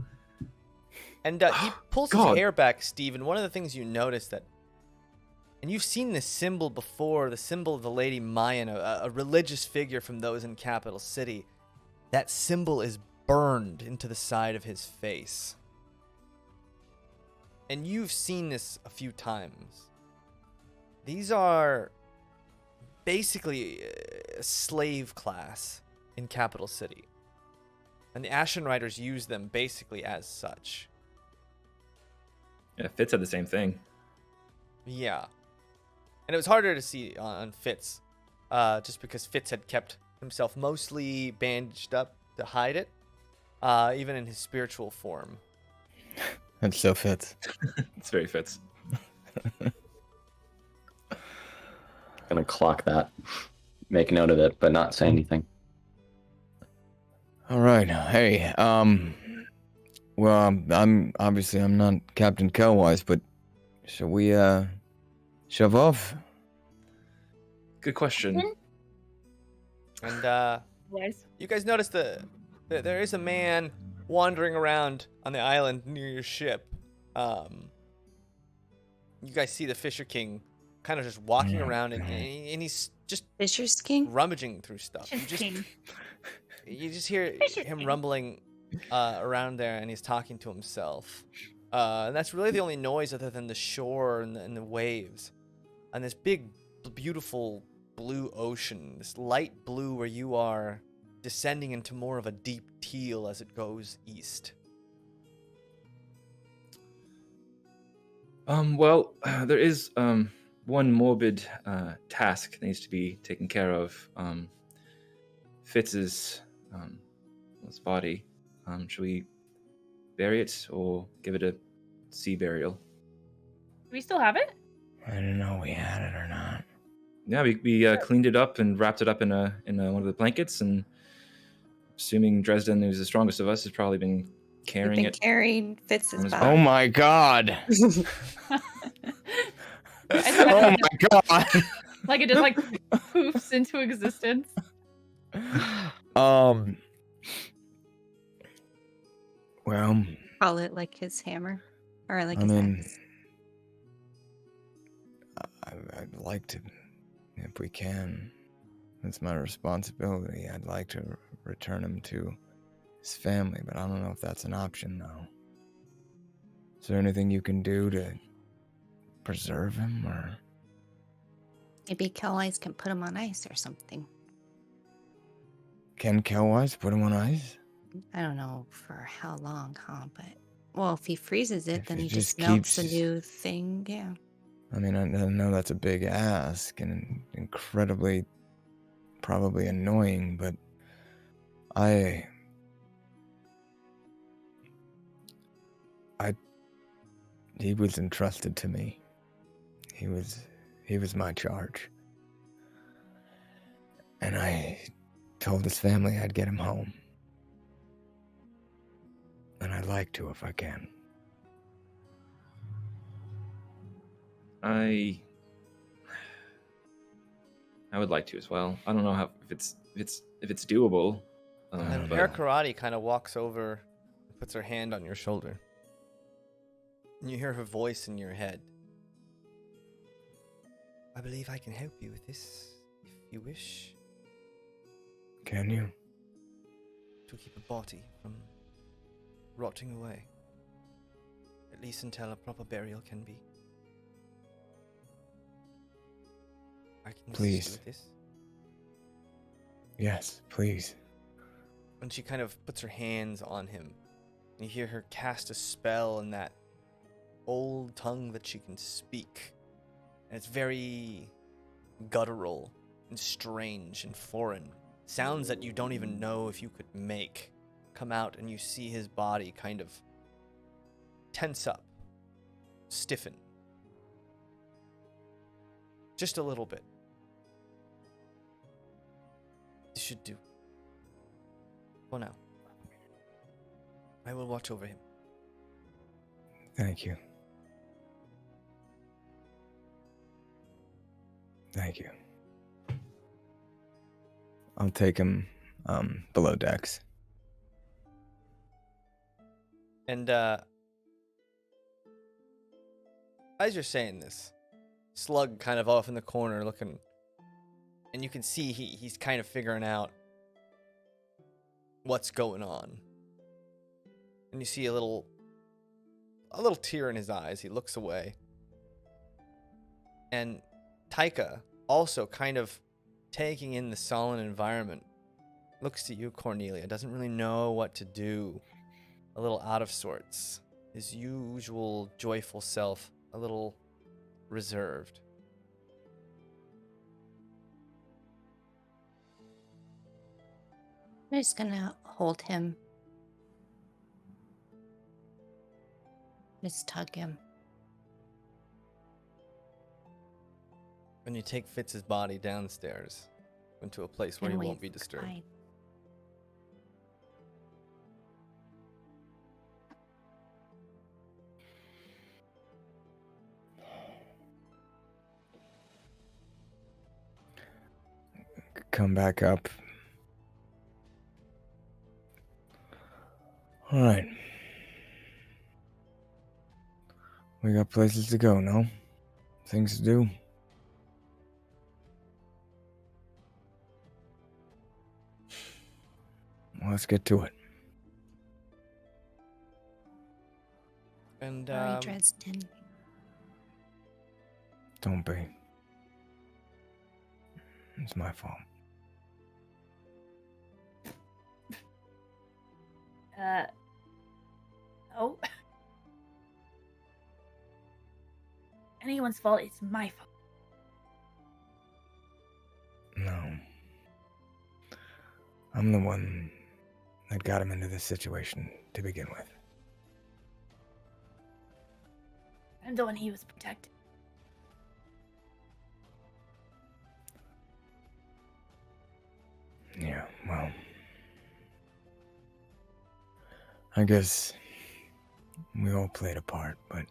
And he pulls his God. hair back, Steve, and one of the things you notice that, and you've seen this symbol before, the symbol of the Lady Mayan, a religious figure from those in Capital City. That symbol is burned into the side of his face. And you've seen this a few times. These are basically a slave class in Capital City. And the Ashen Riders use them basically as such. Yeah, Fitz said the same thing. Yeah. And it was harder to see on Fitz, just because Fitz had kept himself mostly bandaged up to hide it, even in his spiritual form. That's so Fitz. It's very Fitz. Gonna clock that. Make note of it, but not say anything. All right. Hey, well, I'm not Captain Kelwise, but shall we shove off? Good question. And Yes. you guys notice there is a man wandering around on the island near your ship. You guys see the Fisher King kind of just walking around, and he's just Fisher's King? rummaging through stuff. You just hear Fisher him King. rumbling around there, and he's talking to himself. And that's really the only noise other than the shore and the waves. And this big, beautiful blue ocean, this light blue where you are, descending into more of a deep teal as it goes east. Well, there is one morbid task that needs to be taken care of. Fitz's this body. Should we bury it or give it a sea burial? Do we still have it? I didn't know we had it or not. Yeah, we cleaned it up and wrapped it up in one of the blankets, and assuming Dresden, who's the strongest of us, has probably been carrying We've it. been carrying Fitz's on his body. Oh my god! I Oh my god! Like it just like poofs into existence. Well, Call it like his hammer, or like I his mean, axe. I'd like to, if we can. It's my responsibility. I'd like to return him to his family, but I don't know if that's an option now. Is there anything you can do to preserve him, or? Maybe Kelleyes can put him on ice or something. Can Kellwise put him on ice? I don't know for how long, huh? But well, if he freezes it, If then it he just just melts a keeps- new thing. Yeah. I mean, I know that's a big ask and incredibly, probably annoying, but he was entrusted to me. He was my charge. And I told his family I'd get him home. And I'd like to if I can. I would like to as well. I don't know if it's doable. And but- Hair Karate kind of walks over, puts her hand on your shoulder. And you hear her voice in your head. I believe I can help you with this, if you wish, Can you? to keep a body from rotting away. At least until a proper burial can be. I can assist you Please. with this. Yes, please. And she kind of puts her hands on him. You hear her cast a spell in that old tongue that she can speak. And it's very guttural and strange and foreign. Sounds that you don't even know if you could make come out, and you see his body kind of tense up, stiffen. Just a little bit. This should do. For now. I will watch over him. Thank you. Thank you. I'll take him below decks. And as you're saying this, Slug kind of off in the corner looking, and you can see he's kind of figuring out what's going on. And you see a little tear in his eyes. He looks away. And Taika, also kind of taking in the solemn environment, looks to you, Cornelia, doesn't really know what to do. A little out of sorts. His usual joyful self, a little reserved. I'm just gonna hold him. Just tug him. And you take Fitz's body downstairs into a place where and he won't wave be disturbed. goodbye. Come back up. All right. We got places to go, no? Things to do. Well, let's get to it. And Sorry, Dresden. Don't be. It's my fault. Oh. Anyone's fault, it's my fault. No. I'm the one that got him into this situation to begin with. I'm the one he was protecting. Yeah, well, I guess we all played a part, but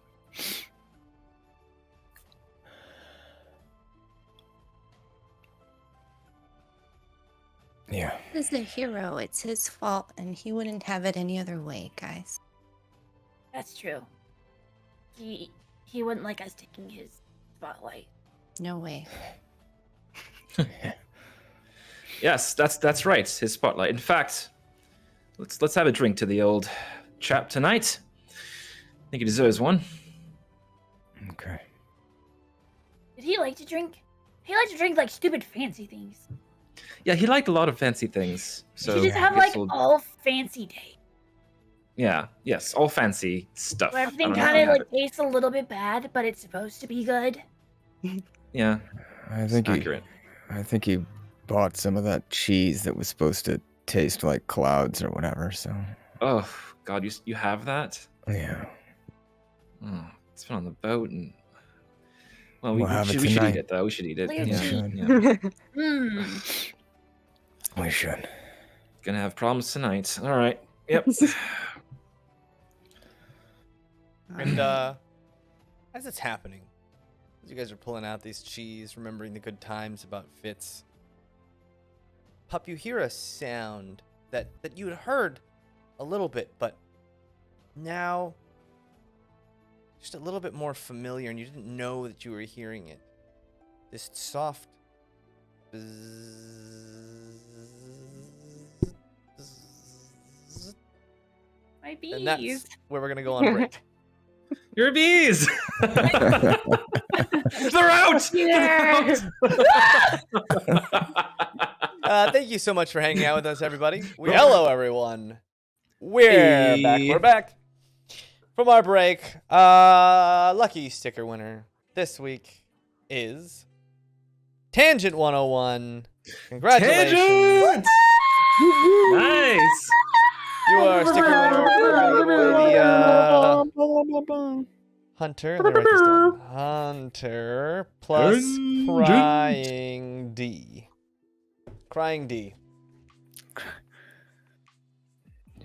yeah. He's the hero. It's his fault, and he wouldn't have it any other way, guys. That's true. He wouldn't like us taking his spotlight. No way. Yes, that's right. His spotlight. In fact, let's have a drink to the old chap tonight. I think he deserves one. Okay. Did he like to drink? He liked to drink like stupid fancy things. Yeah, he liked a lot of fancy things. So He just have I guess like we'll- all fancy day. Yeah, yes, all fancy stuff. Where everything I don't know kind if of you like have it. tastes a little bit bad, but it's supposed to be good. Yeah, I think accurate. he bought some of that cheese that was supposed to taste like clouds or whatever, so Oh God, you have that? yeah. Oh, it's been on the boat, and well, we We'll have it should tonight. eat it though. We should eat it. Clear Yeah, cheese. yeah. Mmm. We should. Gonna have problems tonight. All right. Yep. And as it's happening, as you guys are pulling out these cheese, remembering the good times about Fitz, Pup, you hear a sound that you had heard a little bit, but now just a little bit more familiar, and you didn't know that you were hearing it. This soft bzzz. My And that's bees. where we're gonna go on break. Your bees. They're out. Yeah. Thank you so much for hanging out with us, everybody. Hello, everyone. We're back. Hey. We're back from our break. Lucky sticker winner this week is Tangent 101. Congratulations. Tangent! Nice. You are a sticker winner. We're gonna give away the Hunter. Let me write this down. Hunter plus Tangent. Crying D. Crying D.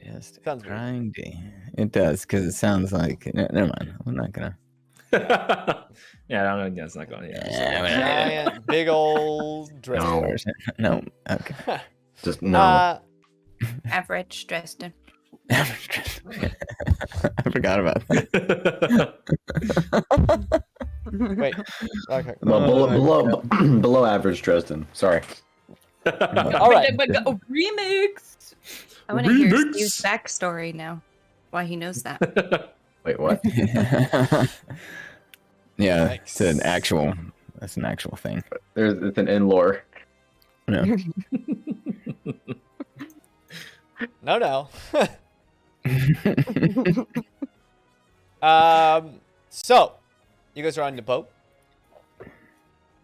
Just Sounds weird. crying day. It does, because it sounds like. Never mind. I'm not gonna. Yeah, I don't know. That's not going. Yeah. Giant, big old dress. No. Okay. Just no. Average Dresden. I forgot about that. Wait. Okay. Well, below average Dresden. Sorry. All right. Remix. I want to hear Remix. Steve's backstory now. Why he knows that. Wait, what? Yeah, Nice. it's an actual. That's an actual thing. It's an in lore. Yeah. No. So, you guys are on the boat.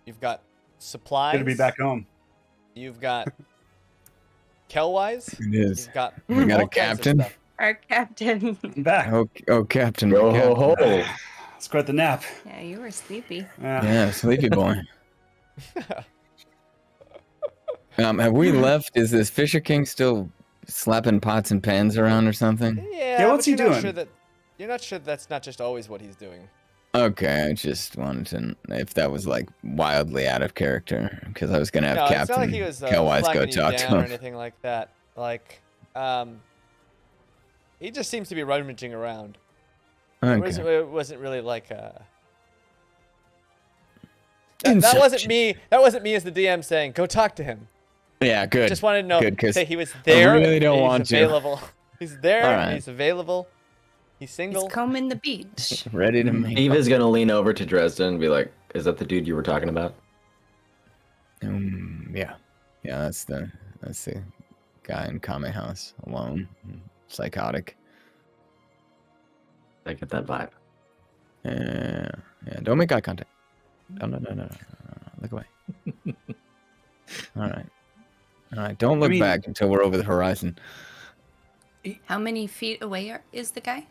You've got supplies. Good to be back home. You've got Kelwise. It is. You've got We got a all kinds of captain? stuff. Our captain. I'm back. Oh, Captain. Yo Captain. ho ho. Let's go at the nap. Yeah, you were sleepy. Yeah, sleepy boy. Have we left? Is this Fisher King still slapping pots and pans around or something? Yeah, what's but he you're not doing? Sure that, you're not sure that's not just always what he's doing. Okay, I just wanted to know if that was like wildly out of character because I was gonna have No, it's Captain not like he was Kelwise go flagging you talk to down or him. anything like that. Like, he just seems to be rummaging around. Okay. It wasn't really like that wasn't Inception. me. That wasn't me as the DM saying, "Go talk to him." Yeah, good. Just wanted to know. Good, 'cause Say he was there. really don't and he's want to. available. He's there. All And right. he's available. He's He's single. combing the beach. Ready to make. Eve is gonna lean over to Dresden and be like, "Is that the dude you were talking about?" Yeah, that's the guy in Kame House alone, psychotic. I get that vibe. Yeah. Don't make eye contact. No. Look away. All right. Don't look mean- back until we're over the horizon. How many feet away is the guy?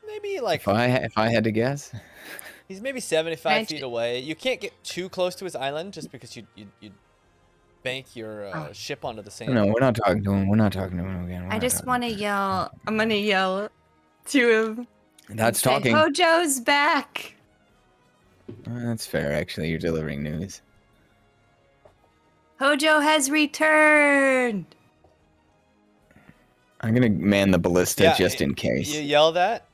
Maybe like If I had to guess, he's maybe 75 Imagine- feet away. You can't get too close to his island just because you'd bank your ship onto the sand. no, we're not talking to him. We're not talking to him again. I just want to yell. I'm gonna yell to him. That's Say, talking. Hojo's back. That's fair, actually. You're delivering news. Hojo has returned. I'm gonna man the ballista Yeah, just in case. You yell that.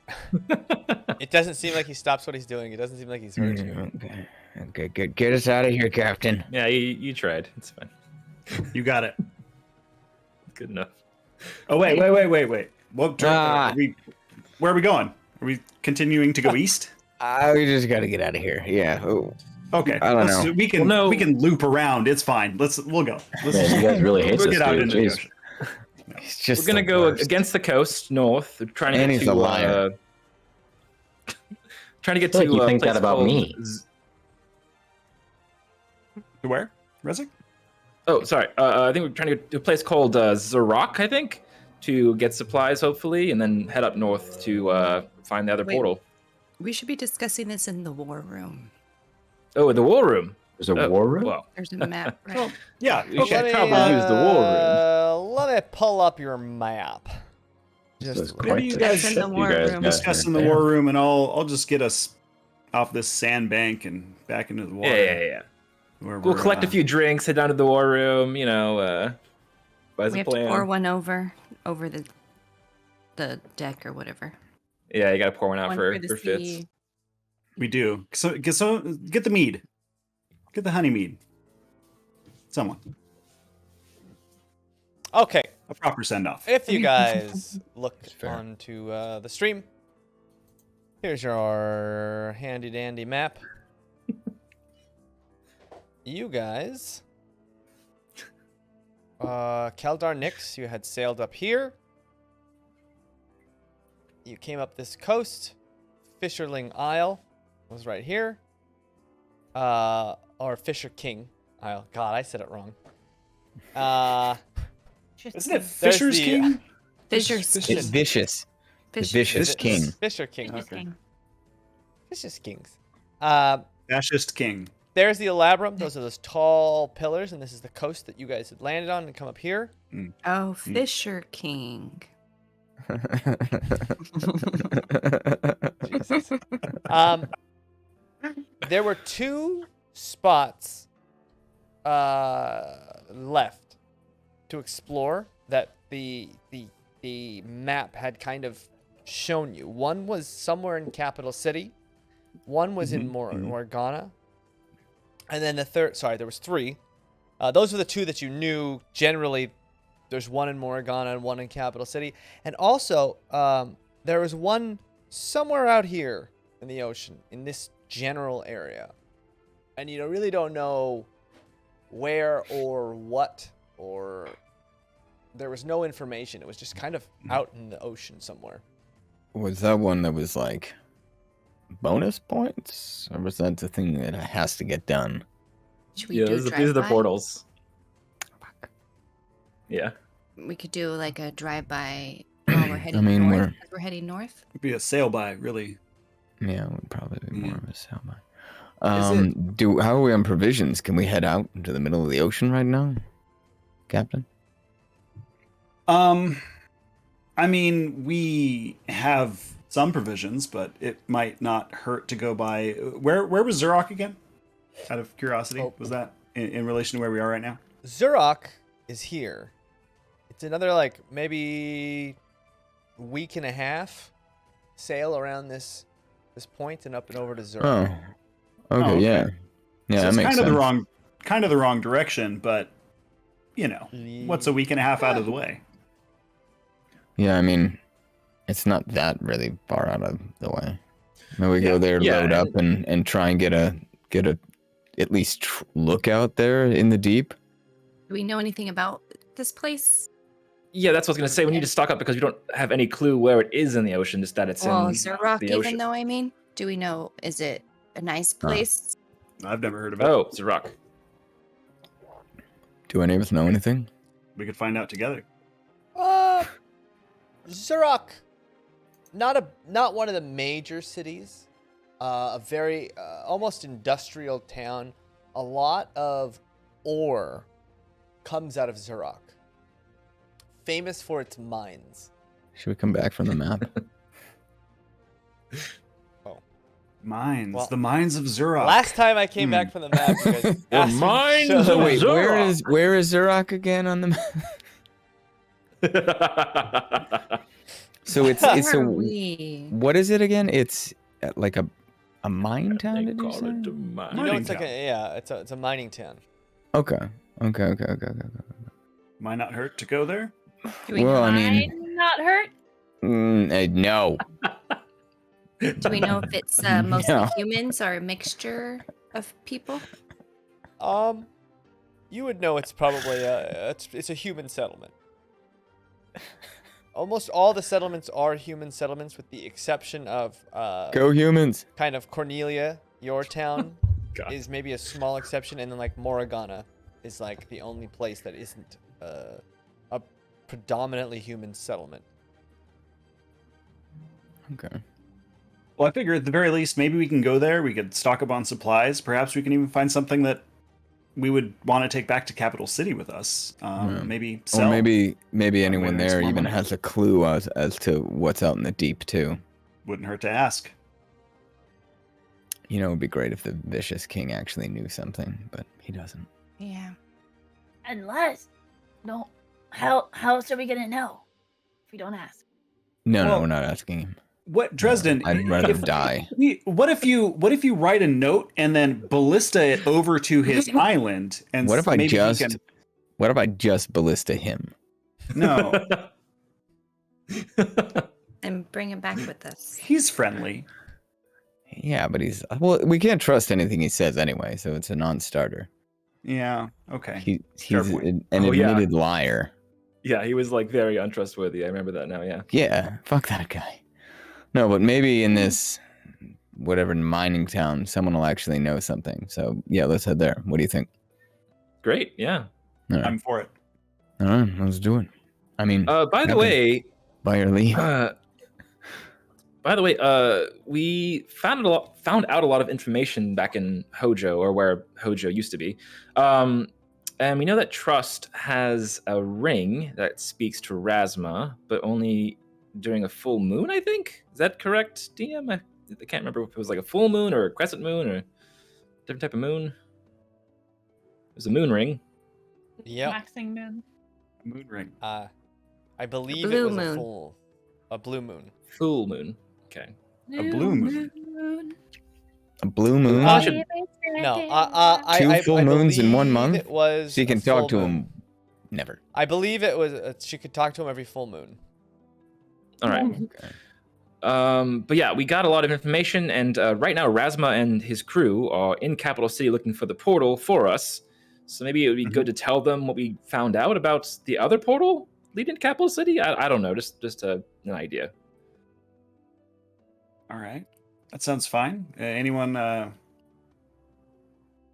It doesn't seem like he stops what he's doing. It doesn't seem like he's hurt you. Okay. Get us out of here, Captain. Yeah, you tried. It's fine. You got it. Good enough. Oh wait. What? Where are we going? Are we continuing to go east? We just gotta get out of here. Yeah. Oh. Okay. I don't know. We can Well, no. we can loop around. It's fine. We'll go. Man, you guys really hate We'll this get out dude. into the Jeez. ocean. It's just We're gonna the go worst. against the coast, north, trying to And get he's to a liar. trying to get I feel to like you a think that place about called me. To where? Rezik? Oh, sorry. I think we're trying to get to a place called Zarok, I think, to get supplies, hopefully, and then head up north to find the other Wait. portal. We should be discussing this in the war room. Oh, the war room. There's a Oh, war room? Well, There's a map. Right? Yeah. we should Okay. probably use the war room. Let me pull up your map. This is Just quite you the guys That's in ship the you war guys room. got Discuss in here. the war room, and I'll just get us off this sandbank and back into the water. Yeah. Where We'll we're, collect a few drinks, head down to the war room, as We a have to plan. pour one over the deck or whatever. Yeah, you gotta pour one out One for the Fitz. sea. We do. So get the mead. Get the honey mead. Someone. okay. A proper send off. If you guys look fair. onto the stream, here's your handy dandy map. You guys, Keldar Nix, you had sailed up here. You came up this coast. Fisherling Isle was right here. Or Fisher King Isle. God, I said it wrong. Isn't it There's Fisher's the- King? Fisher's It's King. vicious. The Fish- vicious king. Fisher King. Fisher's King. Fisher's Kings. Fascist King. There's the Ellabryn. Those are those tall pillars, and this is the coast that you guys had landed on and come up here. Oh, Fisher King. Jesus. There were two spots left to explore that the map had kind of shown you. One was somewhere in Capital City. One was in Morgana. And then the third, sorry, there was three. Those were the two that you knew generally. There's one in Morgana and one in Capital City. And also, there was one somewhere out here in the ocean, in this general area. And you really don't know where or what, or there was no information. It was just kind of out in the ocean somewhere. Was that one that was like bonus points? Or was that the thing that has to get done? Should we Yeah, do a these are the drive-by? portals. Yeah. We could do like a drive-by while we're heading mean, north. we're- As we're heading north. It'd be a sail by, really. Yeah, it would probably be more Yeah. of a sell by. Is How are we on provisions? Can we head out into the middle of the ocean right now, Captain? I mean, we have some provisions, but it might not hurt to go by. Where was Zurok again? Out of curiosity, Oh. was that in relation to where we are right now? Zurok is here. It's another, like, maybe week and a half sail around this point and up and over to Zurok. Oh, okay, okay. yeah, yeah, so that it's makes kind of the wrong direction, but what's a week and a half out of the way? Yeah, I mean, it's not that really far out of the way. I mean, we go Yeah. there, Yeah, load up, and try and get a at least look out there in the deep. Do we know anything about this place? Yeah, that's what I was gonna say. We need to stock up because we don't have any clue where it is in the ocean, just that it's Well, in Zurok, the even ocean. though I mean, do we know? Is it a nice place? I've never heard of it. Oh, Zarok. Do any of us know anything? We could find out together. Zurich, not one of the major cities. A very almost industrial town. A lot of ore comes out of Zurich. Famous for its mines. Should we come back from the map? Mines. Well, the mines of Zurich. Last time I came back from the map, you guys asked me to mines show of them. Wait, Zurich. where is Zurich again on the map? So it's Where a are we? what is it again? It's like a mine town. They Did you call say? it a mine. You know, it's like town. it's a mining town. Okay. Okay. Might not hurt to go there. Do we, Well, know, I Might mean, not hurt. no. do we know if it's mostly No. humans or a mixture of people? You would know it's probably it's a human settlement. Almost all the settlements are human settlements, with the exception of Go humans. kind of Cornelia, your town, God. is maybe a small exception, and then like Moragana is like the only place that isn't a predominantly human settlement. Okay. Well, I figure at the very least, maybe we can go there. We could stock up on supplies. Perhaps we can even find something that we would want to take back to Capital City with us. Maybe sell. Or maybe anyone makes there more even money. has a clue as to what's out in the deep too. Wouldn't hurt to ask. You know, it'd be great if the vicious king actually knew something, but he doesn't. Yeah. Unless, no, how else are we gonna know if we don't ask? No, Well- we're not asking him. What, Dresden? I'd rather die. What if you write a note and then ballista it over to his island? And What if I maybe he just can- what if I just ballista him? No, And bring him back with us. he's friendly. Yeah, but we can't trust anything he says anyway, so it's a non-starter. Yeah. Okay. He's Fair point. an Oh, yeah. admitted liar. Yeah, he was like very untrustworthy. I remember that now. Yeah. Yeah, fuck that guy. No, but maybe in this whatever mining town, someone will actually know something. So yeah, let's head there. What do you think? Great. Yeah. All right, I'm for it. all right, let's do it. I mean, By the Okay. way, by your leave. we found out a lot of information back in Hojo, or where Hojo used to be. And we know that Trust has a ring that speaks to Rasma, but only during a full moon, I think? Is that correct, DM? I can't remember if it was like a full moon or a crescent moon or a different type of moon. It was a moon ring. Yep. Maxing moon. Moon ring. I believe it blue was moon. a blue moon. Full moon. Okay. A blue moon. A blue moon. Uh, No, I Two full moons in 1 believe month? It was So you can a full talk to moon. him. Never. I believe it was. She could talk to him every full moon. All right. Okay. But yeah, we got a lot of information, and right now Rasma and his crew are in Capital City looking for the portal for us. So maybe it would be good to tell them what we found out about the other portal leading to Capital City. I don't know, just an idea. All right. That sounds fine. Anyone?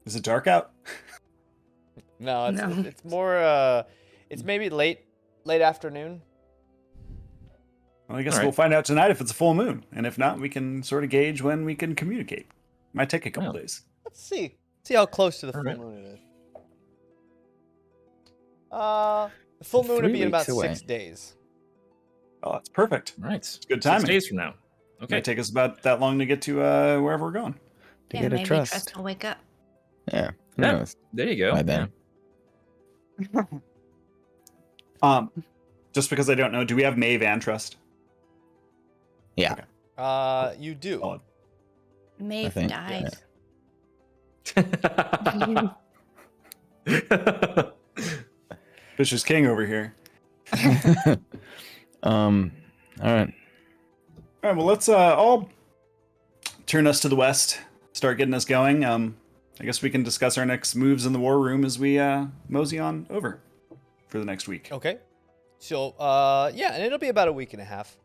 Is it dark out? No, it's No. it's more. It's maybe late afternoon. Well, I guess All right. we'll find out tonight if it's a full moon, and if not, we can sort of gauge when we can communicate. Might take a couple Yeah. days. Let's see how close to the full Alright. moon it is. The full moon would 3 be in about weeks away. 6 days. Oh, that's perfect. All right. Good 6 timing. days from now. Okay. Might take us about that long to get to wherever we're going. To Yeah, get a maybe trust. Trust will wake up. Yeah. Who Yeah. knows? There you go. By then. Just because I don't know, do we have Maeve and Trust? Yeah. You do. Solid. Maeve think, died. Vicious King over here. All right. All right, well, let's all turn us to the west, start getting us going. I guess we can discuss our next moves in the war room as we mosey on over for the next week. Okay. So, yeah, and it'll be about a week and a half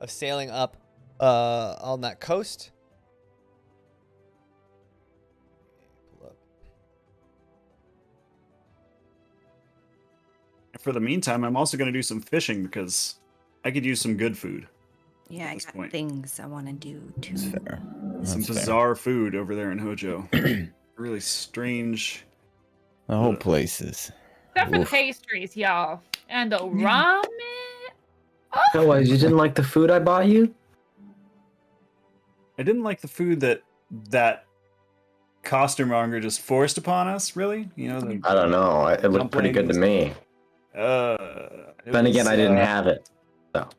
of sailing up on that coast. Pull up. For the meantime, I'm also going to do some fishing because I could use some good food. Yeah, I this got point. things I want to do too. That's fair. Some That's fair. bizarre food over there in Hojo. Really strange. The whole place is. Except for the Oof. pastries, y'all. And the ramen. Otherwise, you didn't like the food I bought you? I didn't like the food that costermonger just forced upon us, really. You know, the I don't know. It looked pretty good to me. Then again, I didn't have it. So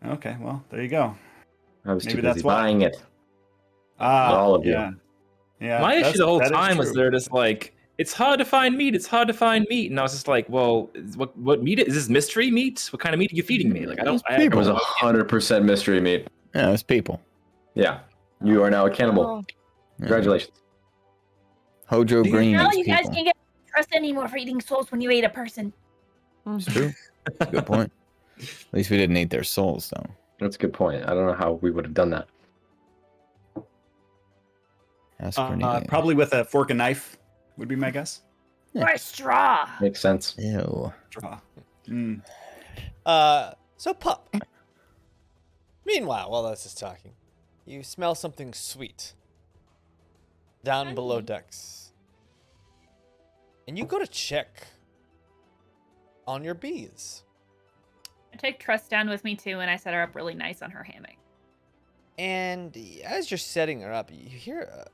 Okay, well, there you go. I was Maybe too that's busy why. buying it. Ah, For all of you. yeah. Yeah. My issue the whole that is time was true. they're just like, it's hard to find meat. It's hard to find meat, and I was just like, well, what meat is this? Mystery meat? What kind of meat are you feeding me? Like, I don't. I It have was no 100% mystery meat. Yeah, it's people. Yeah. You are now a cannibal. Oh, Yeah. Congratulations. Hojo Do you- Green No, is you guys people. can't get trust anymore for eating souls when you ate a person. It's true. That's a good point. At least we didn't eat their souls, though. That's a good point. I don't know how we would have done that. That's pretty. Probably with a fork and knife would be my guess. Or a straw. Makes sense. Ew. Draw. Mm. So Pup. Meanwhile, while this is talking, you smell something sweet down below decks. And you go to check on your bees. I take Trust down with me too, and I set her up really nice on her hammock. And as you're setting her up, you hear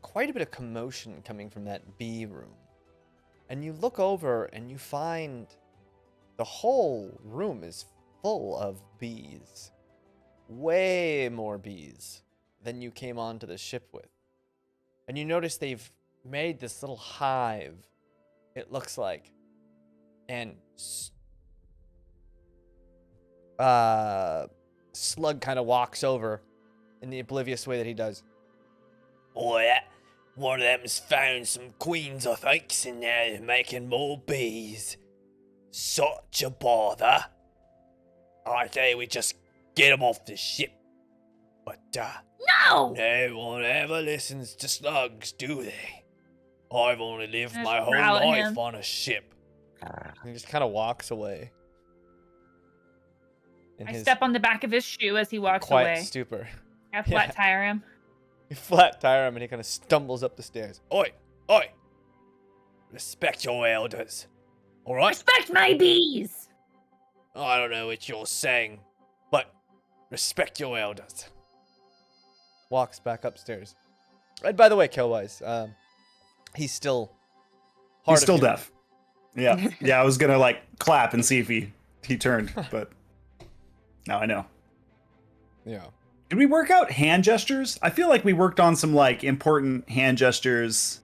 quite a bit of commotion coming from that bee room. And you look over and you find the whole room is full of bees. Way more bees than you came onto the ship with. And you notice they've made this little hive, it looks like. And Slug kind of walks over in the oblivious way that he does. Oh, yeah. One of them's found some queens, I think, and now they're making more bees. Such a bother. I say we just get them off the ship. But, No! no one ever listens to slugs, do they? I've only lived Just my whole growl at life him. on a ship. He just kind of walks away. In I his step on the back of his shoe as he walks quiet away. stupor. I flat tire him. You flat tire him and he kind of stumbles up the stairs. Oi! Oi! Respect your elders. Alright? Respect my bees! I don't know what you're saying, but respect your elders. Walks back upstairs. And by the way, Killwise, he's still hard He's of still hearing. deaf. Yeah. Yeah, I was going to like clap and see if he turned, but now I know. Yeah. Did we work out hand gestures? I feel like we worked on some like important hand gestures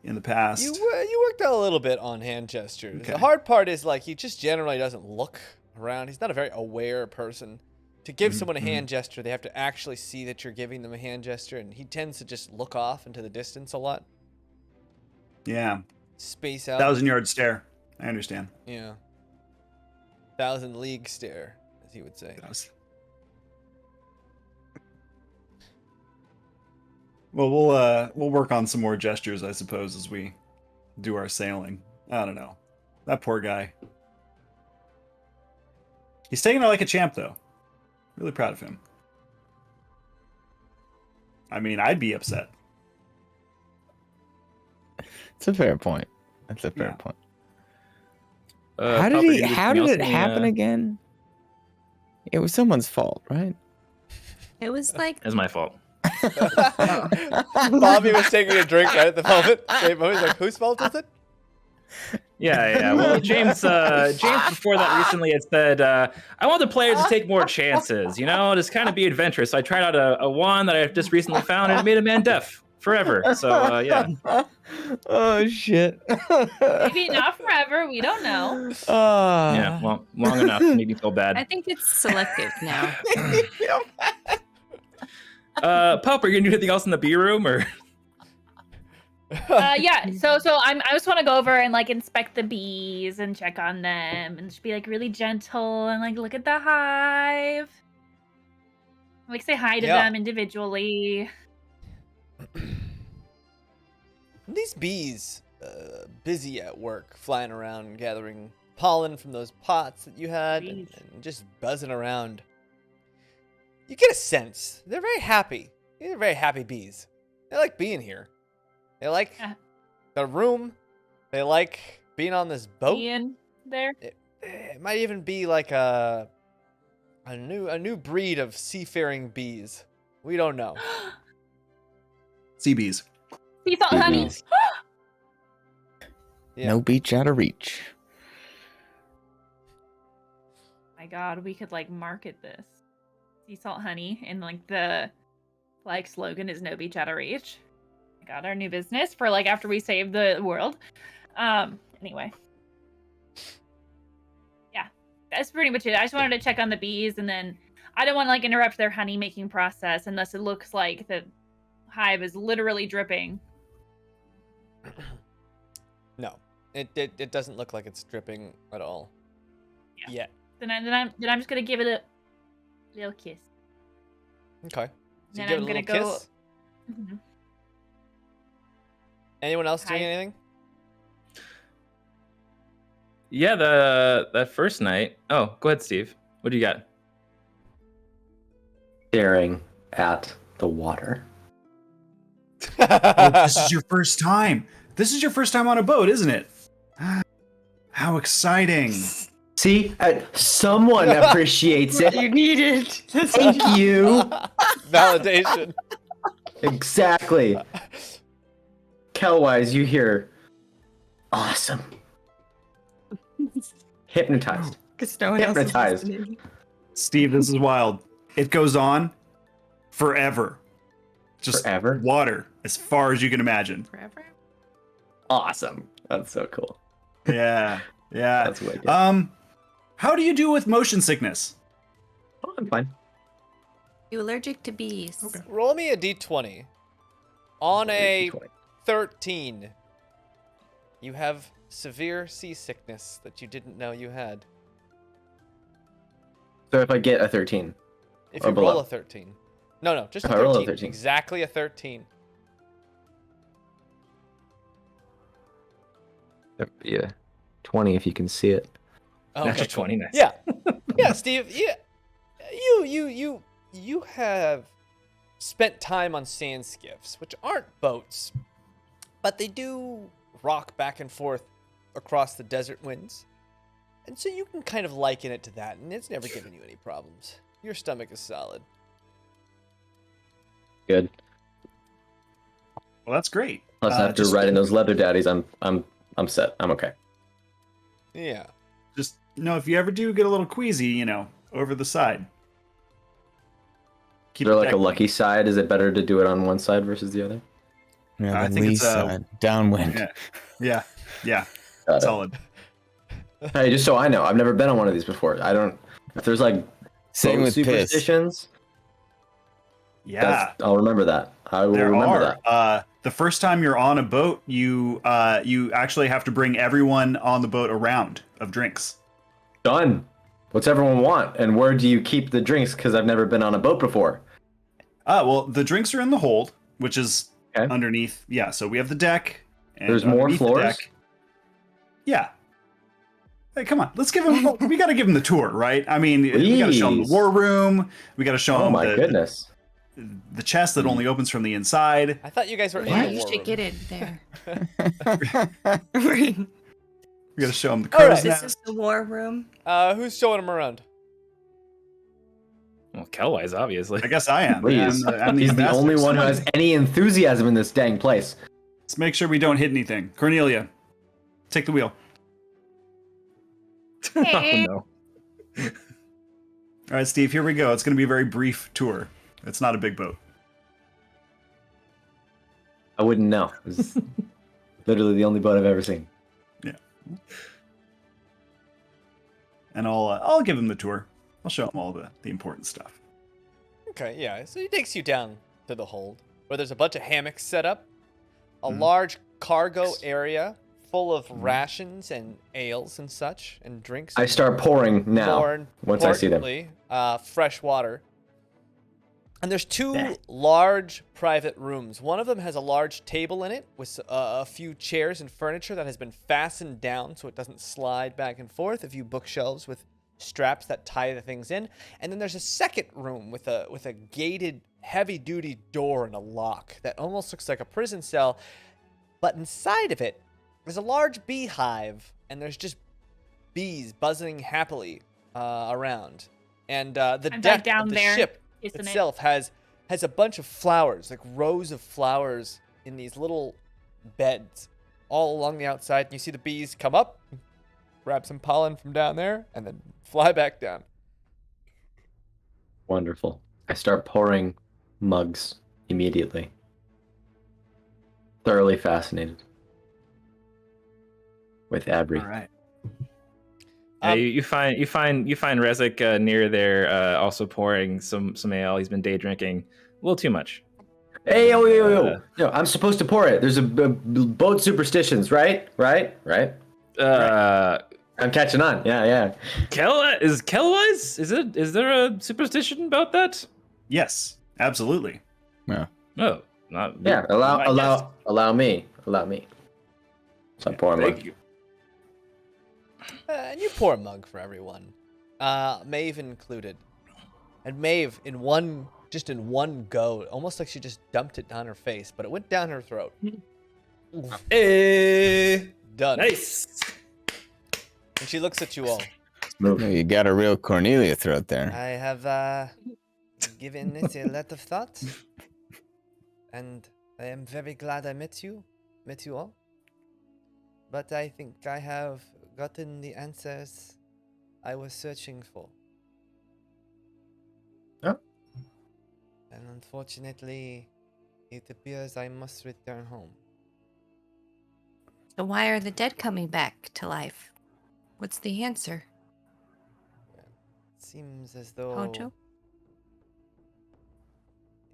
in the past. You worked out a little bit on hand gestures. Okay. The hard part is like he just generally doesn't look around. He's not a very aware person. To give someone a hand gesture, they have to actually see that you're giving them a hand gesture, and he tends to just look off into the distance a lot. Yeah. Space out. 1,000-yard stare. I understand. Yeah. 1,000 league stare, as he would say. That was- Well, we'll work on some more gestures, I suppose, as we do our sailing. I don't know. That poor guy. He's taking it like a champ, though. Really proud of him. I mean, I'd be upset. It's a fair point. That's a fair Yeah. point. How did it happen again? It was someone's fault, right? it was like It's my fault. Bobby was taking a drink right at the moment. He's like, whose fault is it? Yeah. Well, James before that recently had said, I want the players to take more chances, just kind of be adventurous. So I tried out a wand that I just recently found, and it made a man deaf forever. So, yeah. Oh shit. Maybe not forever. We don't know. Yeah, well, long enough. Made me feel I bad. think it's selective now. Pup, are you going to do anything else in the bee room, or? Yeah. So I just want to go over and like inspect the bees and check on them and just be like really gentle and like look at the hive. Like say hi to Yeah. them individually. These bees, busy at work, flying around, gathering pollen from those pots that you had, and just buzzing around. You get a sense they're very happy. They're very happy bees. They like being here. They like the room. They like being on this boat. Being there. It might even be like a new breed of seafaring bees. We don't know. Sea bees. Sea salt honey. Bees. Yeah. No beach out of reach. My God, we could like market this sea salt honey, and like the like slogan is "No beach out of reach." I got our new business for like after we save the world. Anyway, yeah, that's pretty much it. I just wanted to check on the bees, and then I don't want to like interrupt their honey making process unless it looks like the hive is literally dripping. No, it doesn't look like it's dripping at all. Yeah. Yet. Then I'm just gonna give it a little kiss. Okay. So Then you give I'm it a gonna little go. kiss. Mhm. Anyone else doing Hi. anything? Yeah, that first night. Oh, go ahead, Steve. What do you got? Staring at the water. Oh, this is your first time. This is your first time on a boat, isn't it? How exciting. See, someone appreciates it. You need it. Thank you. Validation. Exactly. Kelwise, you hear awesome. Hypnotized. Because no one else is Hypnotized. listening. Steve, this is wild. It goes on forever. Just Forever? water as far as you can imagine. Forever? Awesome. That's so cool. Yeah. Yeah. That's wicked. How do you do with motion sickness? Oh, I'm fine. You allergic to bees? Okay. Roll me a d20. On a 13, you have severe seasickness that you didn't know you had. So if I get a 13. If Or you below. roll a 13. No, just a If I roll a 13. 13. Exactly a 13. That'd be a 20 if you can see it. Okay, Natural cool. 20, nice. Yeah. Yeah, Steve, you have spent time on sand skiffs, which aren't boats, but they do rock back and forth across the desert winds. And so you can kind of liken it to that, and it's never given you any problems. Your stomach is solid. Good. Well, that's great. Plus, after just- riding those leather daddies, I'm set. I'm okay. Yeah. Just if you ever do get a little queasy, over the side. Is there like a checking. lucky side? Is it better to do it on one side versus the other? Yeah, I the think lee it's, side, downwind. Yeah. Yeah. Got it. Solid. Hey, just so I know, I've never been on one of these before. I don't. If there's like Same boat with piss. superstitions, Yeah. I'll remember that. I will There remember are. that. The first time you're on a boat, you actually have to bring everyone on the boat a round of drinks. Done. What's everyone want? And where do you keep the drinks? Because I've never been on a boat before. Well, the drinks are in the hold, which is Okay. underneath. Yeah, so we have the deck. And There's more underneath the floors? deck- yeah. Hey, come on. Let's give him. We got to give him the tour, right? I mean, we got to show him the Please. war room. We got to show Oh him my goodness. the chest that only opens from the inside. I thought you guys were in Yeah, the you war should room. get it there. We got to show him the All crow's right. This nest. is the war room. Who's showing them around? Well, Kelwise, obviously. I guess I am. Please. I'm He's the ambassador. only one who Someone- has any enthusiasm in this dang place. Let's make sure we don't hit anything. Cornelia, take the wheel. Oh, no. All right, Steve, here we go. It's going to be a very brief tour. It's not a big boat. I wouldn't know. It's literally the only boat I've ever seen. And I'll give him the tour. I'll show him all the important stuff. Okay, yeah. So he takes you down to the hold, where there's a bunch of hammocks set up, a Mhm. large cargo area full of rations and ales and such, and drinks. I and start pouring now. more once I see them. importantly, fresh water. And there's two large private rooms. One of them has a large table in it with a few chairs and furniture that has been fastened down so it doesn't slide back and forth. A few bookshelves with straps that tie the things in. And then there's a second room with a gated, heavy-duty door and a lock that almost looks like a prison cell. But inside of it, there's a large beehive, and there's just bees buzzing happily around. And the deck down of the there, ship isn't it? itself has a bunch of flowers, like rows of flowers in these little beds all along the outside. And you see the bees come up, grab some pollen from down there, and then fly back down. Wonderful. I start pouring mugs immediately. Thoroughly fascinated with Abri. All right. You find Rezik near there, also pouring some ale. He's been day drinking a little too much. Hey, yo. No, I'm supposed to pour it. There's a boat superstitions, right? I'm catching on. Yeah. Kel-wise? Is there a superstition about that? Yes, absolutely. Yeah. No, not. Yeah, allow me. So I pour a mug. Thank you. And you pour a mug for everyone, Maeve included. And Maeve, in one go, almost like she just dumped it down her face, but it went down her throat. Hey, Done. nice. And she looks at you all. Move. You got a real Cornelia throat there. I have given it a lot of thought, and I am very glad I met you all. But I think I have gotten the answers I was searching for. Oh. And unfortunately, it appears I must return home. So why are the dead coming back to life? What's the answer? It seems as though Honcho?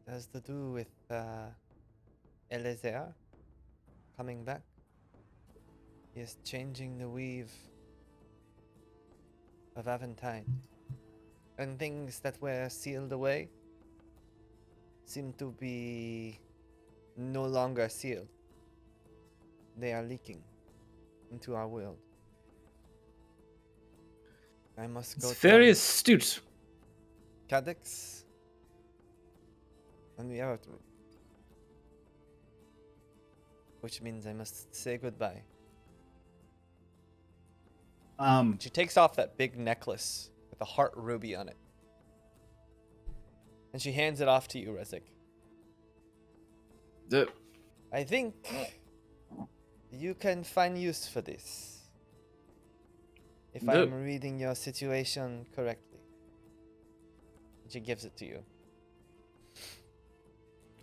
it has to do with Eleazar coming back. He is changing the weave of Aventide. And things that were sealed away seem to be no longer sealed. They are leaking into our world. I must go It's very to astute. Cadix and the Ellabryn. Which means I must say goodbye. She takes off that big necklace with a heart ruby on it. And she hands it off to you, Rezik. I think you can find use for this. If I'm reading your situation correctly. She gives it to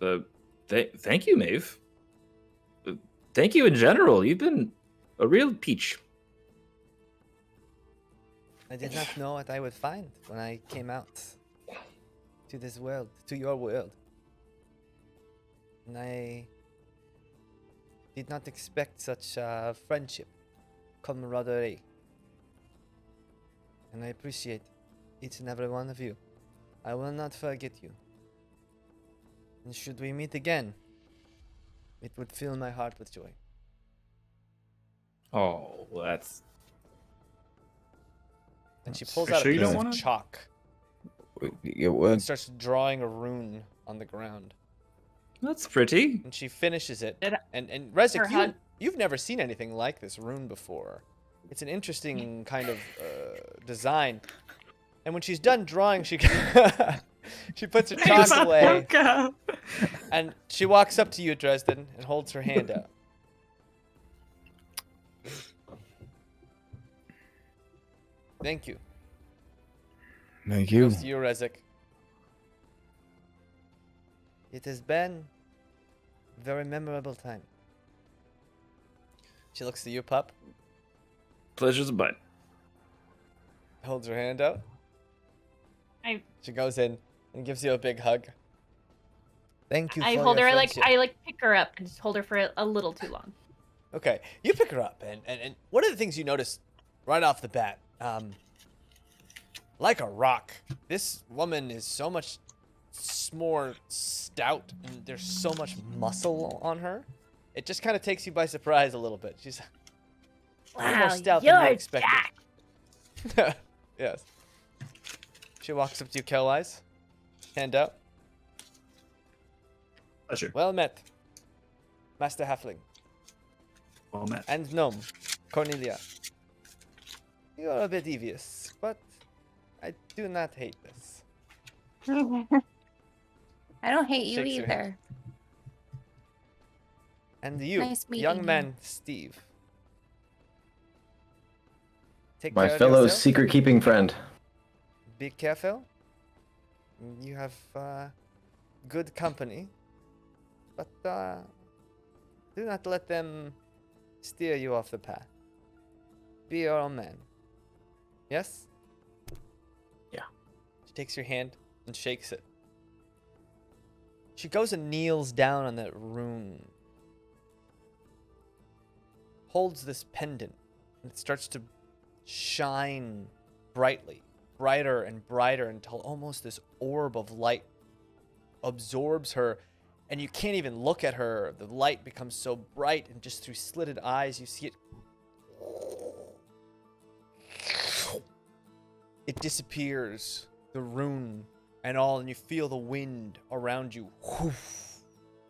you. Thank you, Maeve. Thank you in general. You've been a real peach. I did not know what I would find when I came out to this world, to your world. And I did not expect such friendship, camaraderie. And I appreciate each and every one of you. I will not forget you. And should we meet again, it would fill my heart with joy. Oh, well, that's. And she pulls Are you out a sure you piece don't of wanna? chalk It and was. starts drawing a rune on the ground. That's pretty. And she finishes it. Did And Rezik, her hug- you've never seen anything like this rune before. It's an interesting kind of design. And when she's done drawing, she she puts her chalk away. And she walks up to you, Dresden, and holds her hand out. Thank you. Thank you. Goes to you, Rezik. It has been a very memorable time. She looks to you, pup. Pleasure's a bite. Holds her hand out. She goes in and gives you a big hug. Thank you. I for hold your her friendship. I pick her up and just hold her for a little too long. Okay, you pick her up, and one of the things you notice right off the bat, like a rock, this woman is so much more stout, and there's so much muscle on her. It just kind of takes you by surprise a little bit. She's a little more Wow, stout than you you're expected. jacked. Yes. She walks up to you, Kellwise. Hand out. Pleasure. Well met, Master Halfling. Well met. And Gnome, Cornelia. You are a bit devious, but I do not hate this. I don't hate you Shakes your hand. either. And you, Nice meeting young you. man, Steve. Take My care of fellow yourself. secret-keeping friend. Be careful. You have good company, but do not let them steer you off the path. Be your own man. Yes? Yeah. She takes your hand and shakes it. She goes and kneels down on that rune. Holds this pendant, and it starts to shine brightly, brighter and brighter, until almost this orb of light absorbs her, and you can't even look at her. The light becomes so bright, and just through slitted eyes, you see it. It disappears, the rune and all, and you feel the wind around you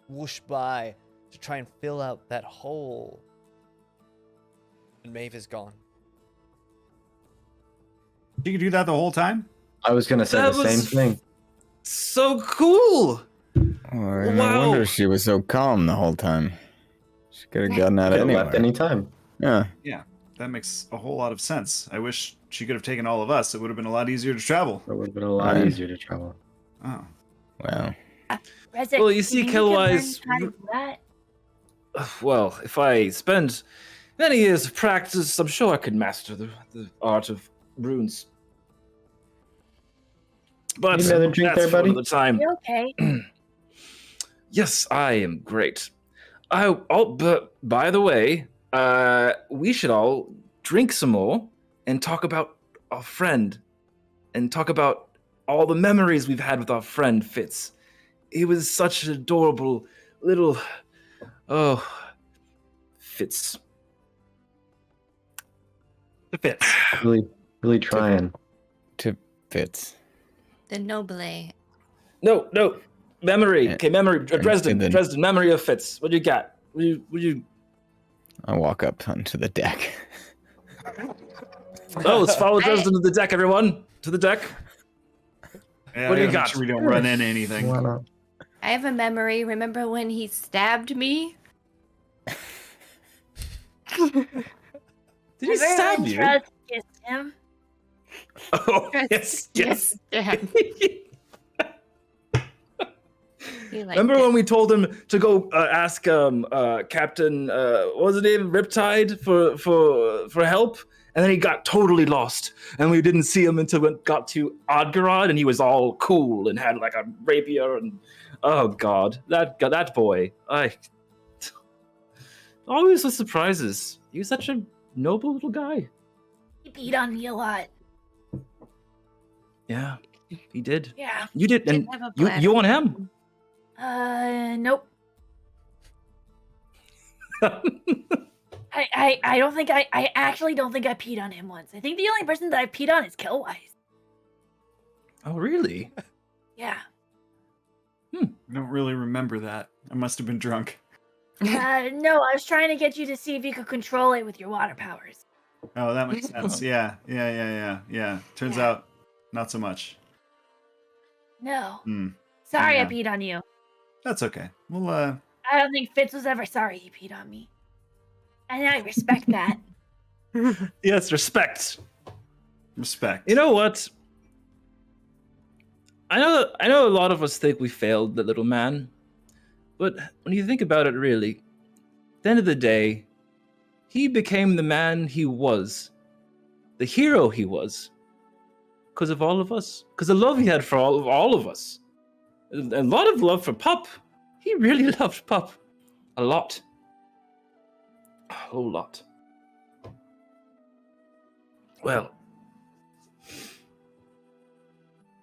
whoosh by to try and fill out that hole. And Maeve is gone. You could do that the whole time? I was gonna say That the same was thing. So cool. No Wow. wonder she was so calm the whole time. She could have gotten out Could have anywhere. left any time. Yeah. Yeah, that makes a whole lot of sense. I wish she could have taken all of us. It would have been a lot easier to travel. It would have been a lot Right. easier to travel. Oh. Well. Rezek, Well, you see, think could learn Kellwise- how to do that? Well, if I spend many years of practice, I'm sure I could master the art of runes. But Need another drink that's there, for buddy? another time. You okay? Yes, I am great. But by the way, we should all drink some more and talk about our friend, and talk about all the memories we've had with our friend Fitz. He was such an adorable little, Fitz. It fits. Really trying. To Fitz. The noble. No, memory. Yeah. Okay, memory. Dresden, then- Dresden, memory of Fitz. What do you got? What do you? I walk up onto the deck. Oh, let's follow Dresden to the deck, everyone. To the deck. Yeah, What do you I gotta make got? sure we don't run into anything. Why not? I have a memory. Remember when he stabbed me? Did he stab you? Trust kissed him. Oh, yes. Yeah. He liked Remember it. when we told him to go ask Captain what was his name, Riptide, for help, and then he got totally lost, and we didn't see him until we got to Odgarod, and he was all cool and had like a rapier, and oh god, that boy, I always with surprises. He was such a noble little guy. He beat on me a lot. Yeah, he did. Yeah. You did, and Didn't have a you bladder. on him. Nope. I don't think I actually don't think I peed on him once. I think the only person that I peed on is Kellwise. Oh, really? Yeah. I don't really remember that. I must have been drunk. No, I was trying to get you to see if you could control it with your water powers. Oh, that makes sense. Yeah. Turns Yeah. out, not so much. No. Hmm. Sorry Yeah. I peed on you. That's okay. Well, I don't think Fitz was ever sorry he peed on me. And I respect that. Yes, respect. respect. You know what? I know a lot of us think we failed the little man, but when you think about it really, at the end of the day, he became the man he was, the hero he was, because of all of us, because the love he had for all of us. A lot of love for Pup. He really loved Pup. A lot. A whole lot. Well,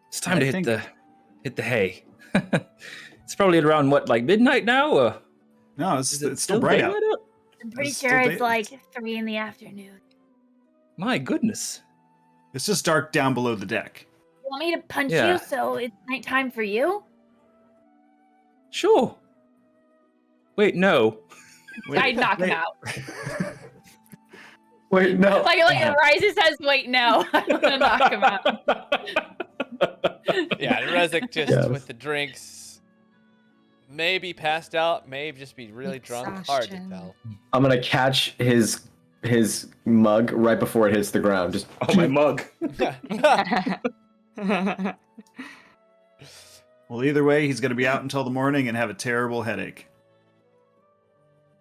it's time I to think- hit the hay. It's probably around what, like midnight now? No, Is it's still bright out. daylight out? I'm pretty It's sure still it's daylight. like 3 in the afternoon. My goodness. It's just dark down below the deck. You want me to punch Yeah. you so it's nighttime for you? Sure. Wait, no. I'd knock him wait. out. Wait, no. Like Ryza says, wait, no. I'm gonna knock him out. Yeah, and Rezik just Yes. with the drinks, maybe passed out, maybe just be really drunk. Hard to Exhaustion. tell. I'm gonna catch his mug right before it hits the ground. Just Oh, my mug. Well, either way, he's going to be out until the morning and have a terrible headache.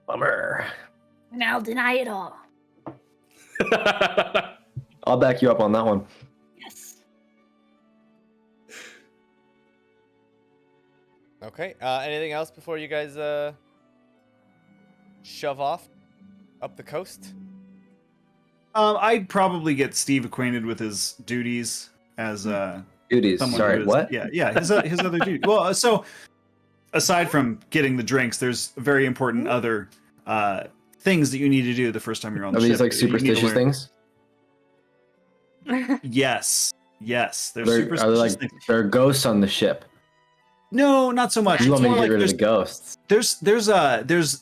bummer. And I'll deny it all. I'll back you up on that one. Yes. Okay. Anything else before you guys shove off up the coast? I'd probably get Steve acquainted with his duties as Duties. someone Sorry, who is, what? Yeah, his other duty. Well, so aside from getting the drinks, there's very important other things that you need to do the first time you're on the Are ship. these like that you need to superstitious learn. things? Yes. There's Are they superstitious like things. there are ghosts on the ship? No, not so much. You It's want me to more get like rid of the ghosts? there's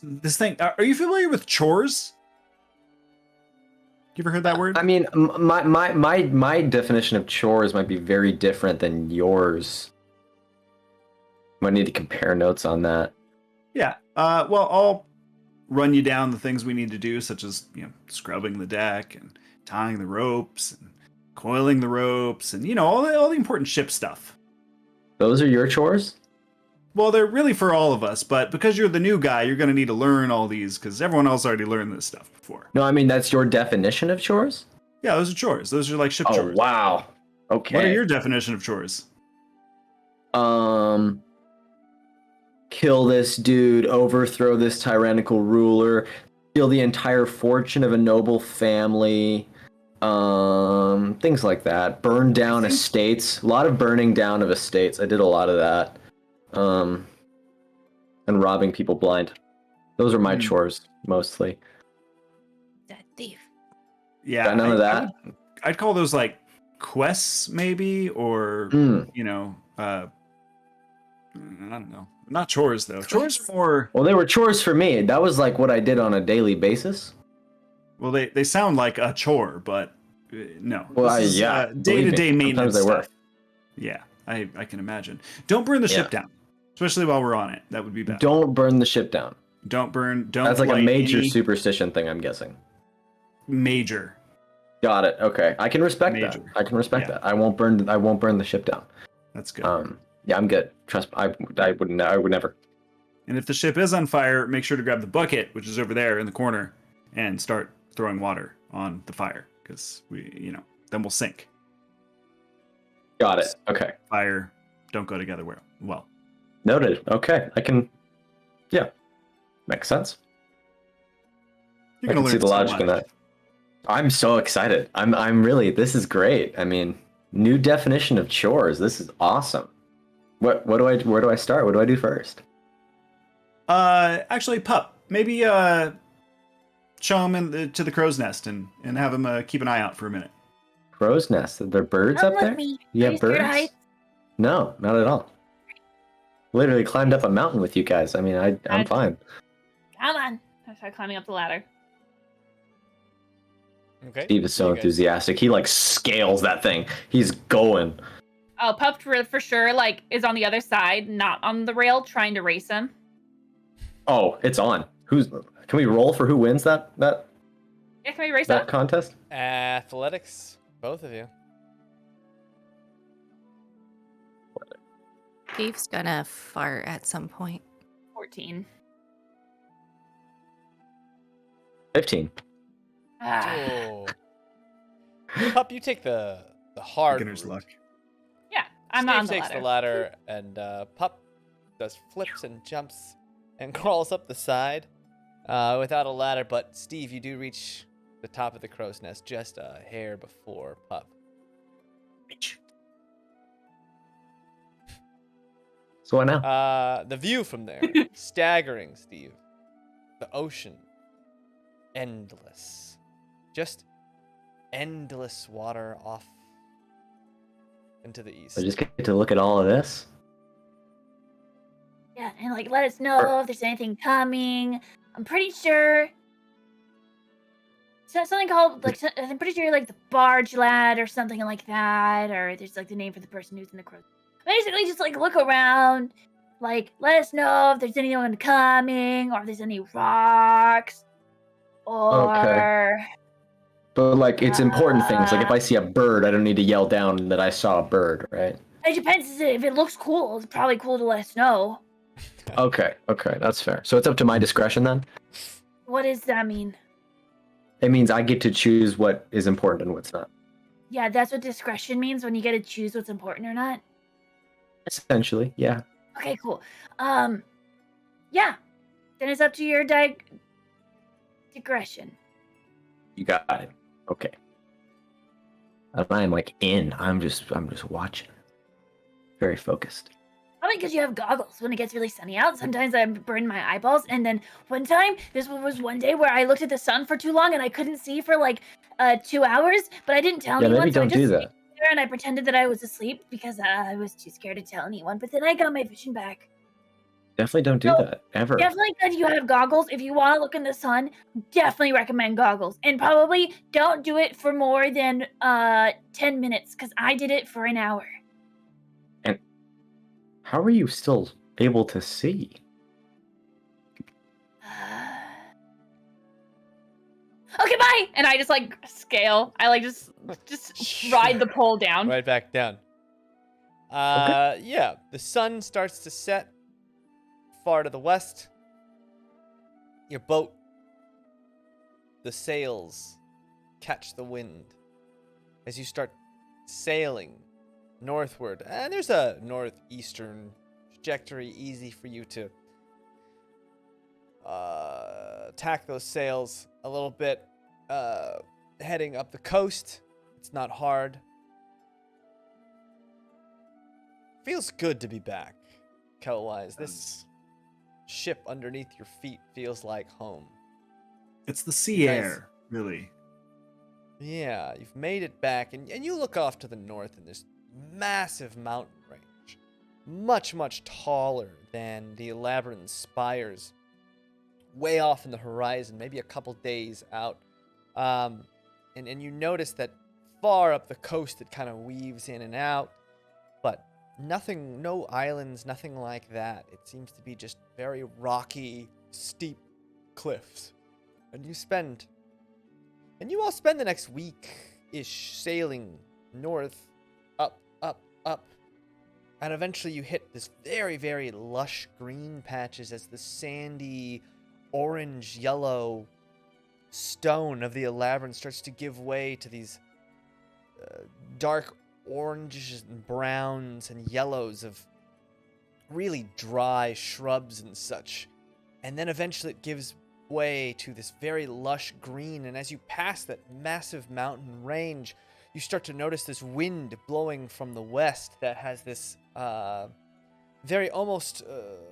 this thing. Are you familiar with chores? You ever heard that word? I mean, my definition of chores might be very different than yours. Might need to compare notes on that. Yeah. Well, I'll run you down the things we need to do, such as scrubbing the deck and tying the ropes and coiling the ropes and all the important ship stuff. Those are your chores? Well, they're really for all of us, but because you're the new guy, you're going to need to learn all these because everyone else already learned this stuff before. No, I mean that's your definition of chores? Yeah, those are chores. Those are like ship Oh chores. wow. Okay. What are your definition of chores? Kill this dude, overthrow this tyrannical ruler, steal the entire fortune of a noble family, things like that. Burn down estates. A lot of burning down of estates. I did a lot of that. And robbing people blind. Those are my chores mostly. That thief. Yeah, Got none of that. I'd call those like quests, maybe, or Mm. I don't know. Not chores though. Chores are more. Well, they were chores for me. That was like what I did on a daily basis. Well, they sound like a chore, but no. Well, This is, yeah, day-to-day believe me, maintenance sometimes they were. stuff. Yeah, I can imagine. Don't burn the ship down, especially while we're on it. That would be bad. Don't burn the ship down. Don't burn. Don't. That's like a light major any- superstition thing, I'm guessing. Major. Got it. Okay, I can respect that. Major. I can respect Yeah. that. I won't burn the ship down. That's good. Yeah, I'm good. Trust. I would never. And if the ship is on fire, make sure to grab the bucket, which is over there in the corner, and start throwing water on the fire, because then we'll sink. Got it. Okay. Fire don't go together well. Noted. Okay, I can. Yeah, makes sense. You're I gonna can see learn the so logic in much. that. I'm so excited. I'm really. This is great. I mean, new definition of chores. This is awesome. Where do I start? What do I do first? Actually, Pup, maybe show him to the crow's nest and have him keep an eye out for a minute. Crow's nest. Are there birds Come up there? with me. You Are have scared of birds? heights? No, not at all. Literally climbed up a mountain with you guys. I mean, I'm fine. Come on. I start climbing up the ladder. Okay. Steve is so You guys- enthusiastic. He like scales that thing. He's going. Oh, Pup for sure, like, is on the other side, not on the rail, trying to race him. Oh, it's on. Can we roll for who wins that Yeah, can we race up? contest? Athletics, both of you. Steve's gonna fart at some point. 14. 15. Ah. Oh. Pup, you take the hard Beginner's route. luck. Yeah, I'm Steve not on the takes ladder. the ladder, and Pup does flips and jumps and crawls up the side without a ladder. But Steve, you do reach the top of the crow's nest just a hair before Pup. So what now? The view from there, staggering, Steve. The ocean, endless. Just endless water off into the east. I just get to look at all of this. Yeah, and like let us know if there's anything coming. I'm pretty sure something called like I'm pretty sure like the barge lad or something like that, or there's like the name for the person who's in the crew. Basically, just like look around, like let us know if there's anyone coming, or if there's any rocks, or But like, it's important things. Like if I see a bird, I don't need to yell down that I saw a bird, right? it depends. If it looks cool, it's probably cool to let us know. Okay, that's fair. So it's up to my discretion then? What does that mean? It means I get to choose what is important and what's not. Yeah, that's what discretion means, when you get to choose what's important or not. Essentially, yeah. Okay, cool. Yeah. Then it's up to your digression. You got it. Okay. And I am like in. I'm just watching. Very focused. Probably because you have goggles when it gets really sunny out. Sometimes I burn my eyeballs. And then one time, this was one day where I looked at the sun for too long and I couldn't see for like 2 hours, but I didn't tell Yeah, anyone. maybe don't so I do just that. stayed there and I pretended that I was asleep because I was too scared to tell anyone. But then I got my vision back. Definitely don't do No, that ever. Definitely good you have goggles. If you want to look in the sun, definitely recommend goggles. And probably don't do it for more than 10 minutes because I did it for an hour. And how are you still able to see? Okay, bye. And I just like scale. I like just ride the pole down. Right back down. Yeah, the sun starts to set far to the west. Your boat, the sails catch the wind as you start sailing northward. And there's a northeastern trajectory, easy for you to tack those sails a little bit, heading up the coast. It's not hard. Feels good to be back, Kel-wise. This ship underneath your feet feels like home. It's the sea Nice. air, really. Yeah, you've made it back, and you look off to the north in this massive mountain range. Much, much taller than the Ellabryn spires. Way off in the horizon, maybe a couple days out. And you notice that far up the coast it kind of weaves in and out, but nothing, no islands, nothing like that. It seems to be just very rocky, steep cliffs. And you all spend the next week-ish sailing north, up, and eventually you hit this very, very lush green patches as the sandy, orange-yellow stone of the Ellabryn starts to give way to these dark oranges and browns and yellows of really dry shrubs and such. And then eventually it gives way to this very lush green, and as you pass that massive mountain range, you start to notice this wind blowing from the west that has this very almost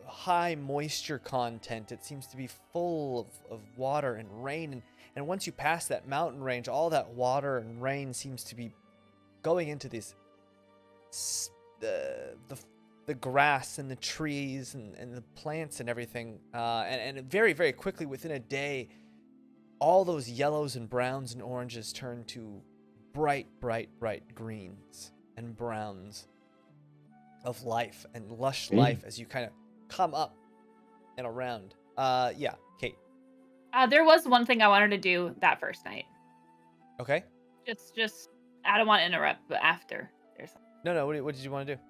high moisture content. It seems to be full of water and rain, and once you pass that mountain range, all that water and rain seems to be going into this the grass and the trees and the plants and everything, and very, very quickly, within a day, all those yellows and browns and oranges turn to bright, bright, bright greens and browns of life and lush life as you kind of come up and around. Yeah, Kate. There was one thing I wanted to do that first night. Okay. Just I don't want to interrupt, but after there's No. What did you want to do?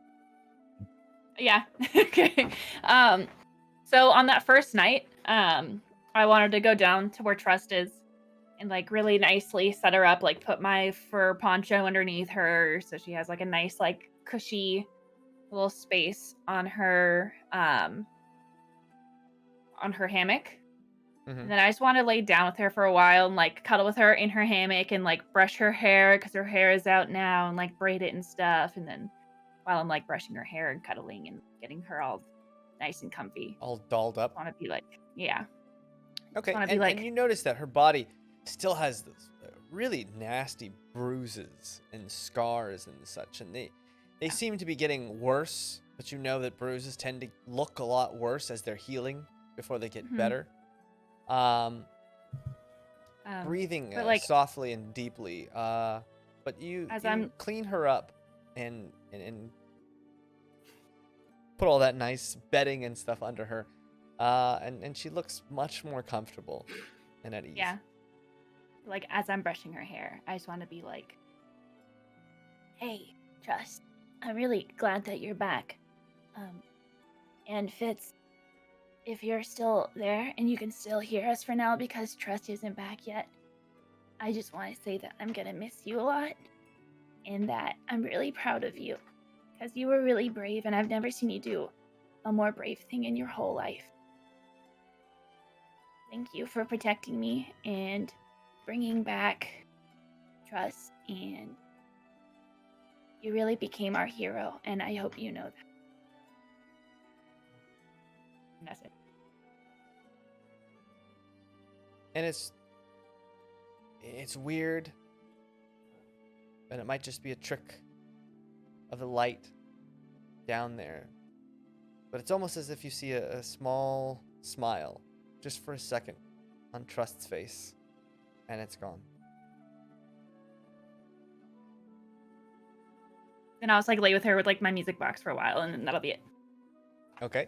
yeah. Okay. So on that first night, I wanted to go down to where Trust is and like really nicely set her up, like put my fur poncho underneath her so she has like a nice like cushy little space on her hammock. Mm-hmm. And then I just want to lay down with her for a while and like cuddle with her in her hammock and like brush her hair because her hair is out now and like braid it and stuff, and then while I'm like brushing her hair and cuddling and getting her all nice and comfy. All dolled up. I want to be like, yeah. Okay, wanna be and, like- and you notice that her body still has those really nasty bruises and scars and such, and they seem to be getting worse, but you know that bruises tend to look a lot worse as they're healing before they get Mhm. better. Breathing but, like- softly and deeply, but you As you I'm- clean her up and put all that nice bedding and stuff under her, and she looks much more comfortable and at ease. Yeah. Like, as I'm brushing her hair, I just want to be like, hey, Trust, I'm really glad that you're back. And Fitz, if you're still there and you can still hear us for now because Trust isn't back yet, I just want to say that I'm going to miss you a lot and that I'm really proud of you because you were really brave and I've never seen you do a more brave thing in your whole life. Thank you for protecting me and bringing back Trust, and you really became our hero, and I hope you know that. And that's it. And it's weird, and it might just be a trick of the light down there, but it's almost as if you see a small smile just for a second on Trust's face, and it's gone. Then I'll just like lay with her with like my music box for a while, and then that'll be it. Okay.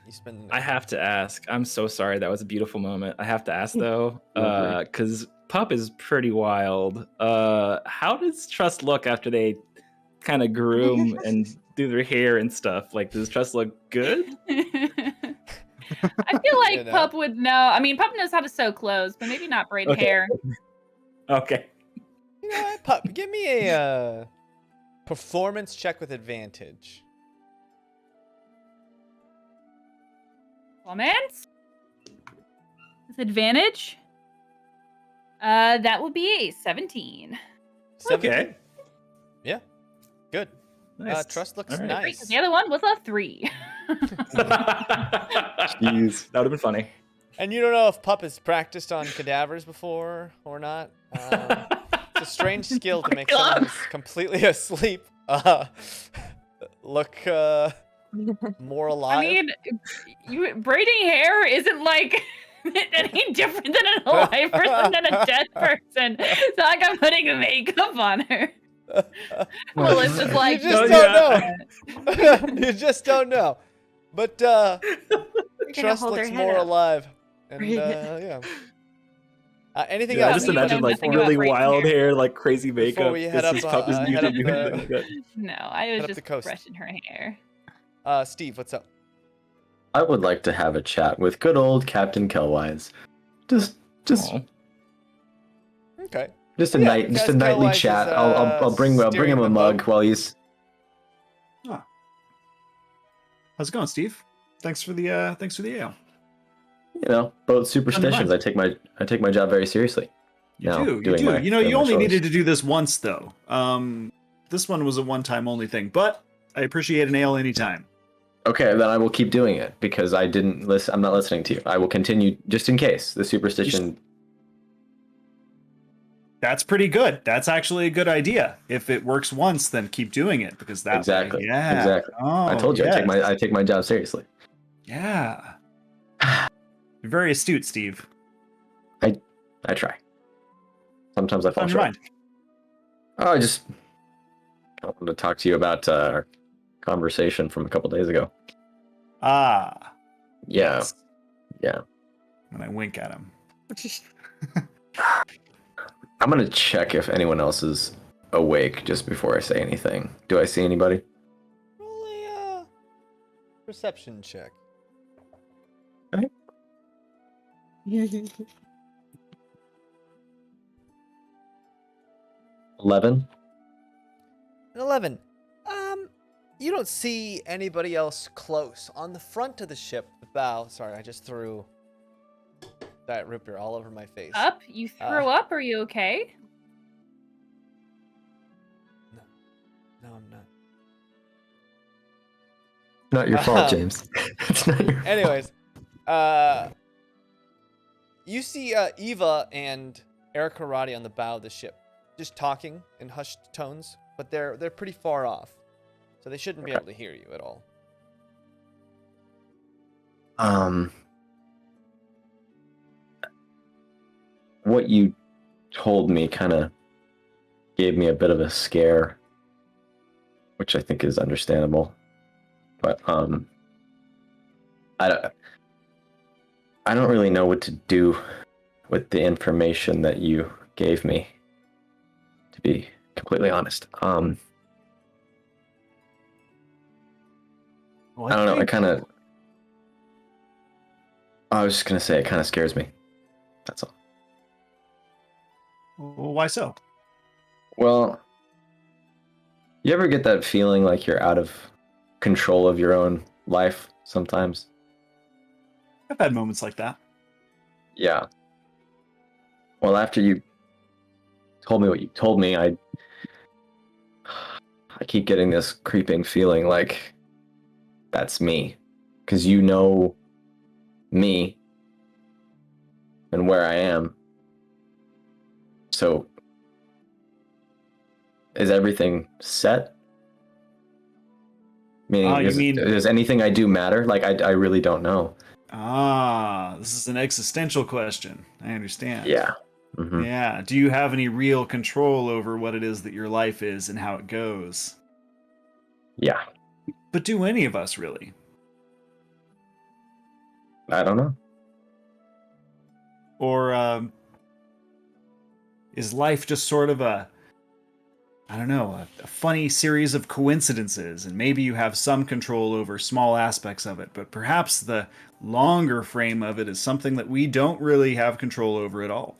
You spend. I have to ask. I'm so sorry. That was a beautiful moment. I have to ask though, Lovely. because Pup is pretty wild. How does Trust look after they kind of groom and do their hair and stuff? Like, does Trust look good? I feel like You know. Pup would know. I mean, Pup knows how to sew clothes, but maybe not braid Okay. hair. Okay. You know what, Pup? Give me a performance check with advantage. Comments? With advantage? That would be a 17. 17. Okay. Yeah. Good. Nice. Trust looks All right. Great, nice. 'cause the other one was a 3. Jeez, that would have been funny. And you don't know if Pup has practiced on cadavers before or not. It's a strange skill to make someone who's completely asleep look more alive. I mean, braiding hair isn't like any different than an alive person than a dead person. It's not like I'm putting makeup on her. Melissa's you like, just don't know. You just don't know. But Trust hold her looks head more up. alive. And yeah. Anything Yeah, I else? just you know, imagine like nothing about really braiding wild hair. hair, like crazy makeup. we head This is up, Pup is head usually up doing the- something like that. no, I Head was up the just coast. brushing her hair. Steve, what's up? I would like to have a chat with good old Captain Kelwise. Just Aw. Okay. Just a Yeah, night, just a guys, nightly Kelwise is, chat. I'll bring steering him the a mug boat. while he's. How's it going, Steve? Thanks for the ale. You know, boat superstitions. I take my job very seriously. You No, do. doing my- You know, doing you my only chores. needed to do this once, though. This one was a one-time only thing, but I appreciate an ale anytime. Okay, then I will keep doing it because I didn't listen. I'm not listening to you. I will continue just in case the superstition. That's pretty good. That's actually a good idea. If it works once, then keep doing it because that Exactly. way, yeah. Exactly. Oh, I told you yes. I take my job seriously. Yeah. You're very astute, Steve. I try. Sometimes I fall On your short. mind. Oh, I just wanted to talk to you about our conversation from a couple days ago. Ah. Yeah. Yes. Yeah. When I wink at him. I'm gonna check if anyone else is awake just before I say anything. Do I see anybody? Roll a perception check. 11. An 11. You don't see anybody else close. On the front of the ship, the bow. Sorry, I just threw that root beer all over my face. Up? You threw up? Are you okay? No, I'm not. Not your fault, James. It's not your fault. Anyways, you see Eva and Eric Karate on the bow of the ship, just talking in hushed tones, but they're pretty far off, so they shouldn't be able to hear you at all. What you told me kind of gave me a bit of a scare, which I think is understandable. But I don't really know what to do with the information that you gave me, to be completely honest. Well, I don't know. think- I was just gonna say it kind of scares me. That's all. Well, why so? Well, you ever get that feeling like you're out of control of your own life sometimes? I've had moments like that. Yeah. Well, after you told me what you told me, I keep getting this creeping feeling like that's me. Because you know me and where I am. So, is everything set? Meaning, does anything I do matter? Like, I really don't know. This is an existential question. I understand. Yeah. Mm-hmm. Yeah. Do you have any real control over what it is that your life is and how it goes? Yeah. But do any of us really? I don't know. Or is life just sort of a funny series of coincidences, and maybe you have some control over small aspects of it, but perhaps the longer frame of it is something that we don't really have control over at all.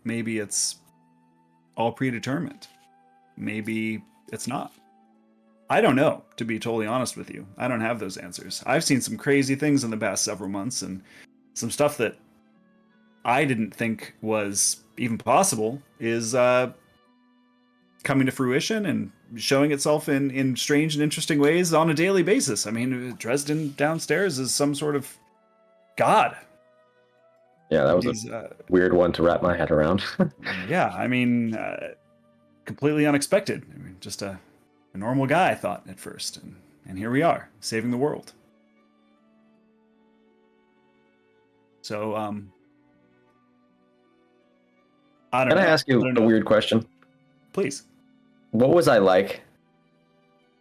Maybe it's all predetermined. Maybe it's not. I don't know, to be totally honest with you. I don't have those answers. I've seen some crazy things in the past several months, and some stuff that I didn't think was even possible is coming to fruition and showing itself in strange and interesting ways on a daily basis. I mean, Dresden downstairs is some sort of god. Yeah, that was a weird one to wrap my head around. Yeah, I mean, completely unexpected. I mean, just a normal guy, I thought at first, and here we are, saving the world. So, I don't know. Can I ask you a weird question? Please. What was I like?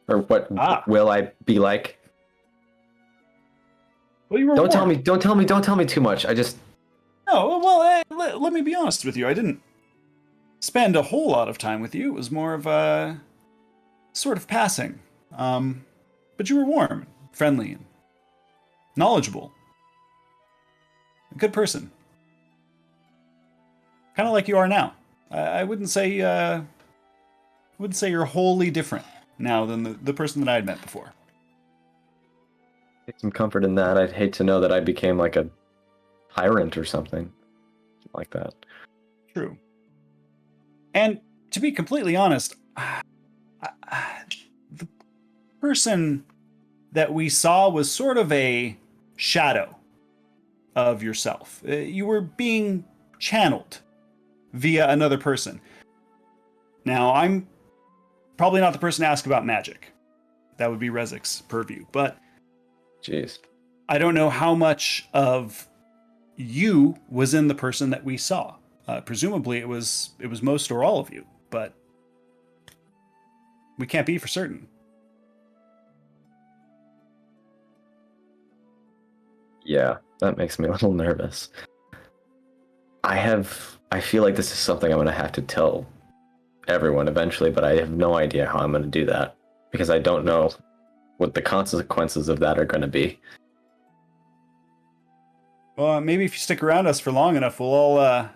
Or what will I be like? Well, you were Don't tell me too much. I just... No, well, let me be honest with you. I didn't spend a whole lot of time with you. It was more of a sort of passing. But you were warm, friendly, and knowledgeable. A good person. Kind of like you are now. I wouldn't say you're wholly different now than the person that I had met before. Take some comfort in that. I'd hate to know that I became like a tyrant or something like that. True. And to be completely honest, the person that we saw was sort of a shadow of yourself. You were being channeled via another person. Now, I'm probably not the person to ask about magic. That would be Rezik's purview. But jeez, I don't know how much of you was in the person that we saw. Presumably, it was most or all of you, but we can't be for certain. Yeah, that makes me a little nervous. I feel like this is something I'm going to have to tell everyone eventually, but I have no idea how I'm going to do that because I don't know what the consequences of that are going to be. Well, maybe if you stick around us for long enough, we'll all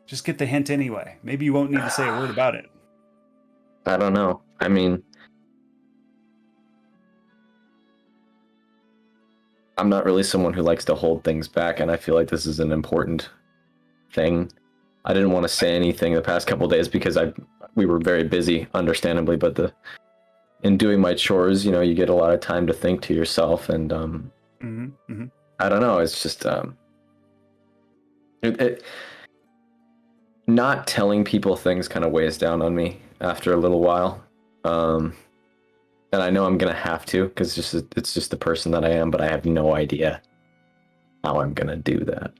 just get the hint anyway. Maybe you won't need to say a word about it. I don't know. I mean, I'm not really someone who likes to hold things back, and I feel like this is an important thing. I didn't want to say anything the past couple of days because we were very busy, understandably, but in doing my chores, you get a lot of time to think to yourself, and I don't know. It's just not telling people things kind of weighs down on me after a little while, and I know I'm gonna have to because it's just the person that I am, but I have no idea how I'm gonna do that.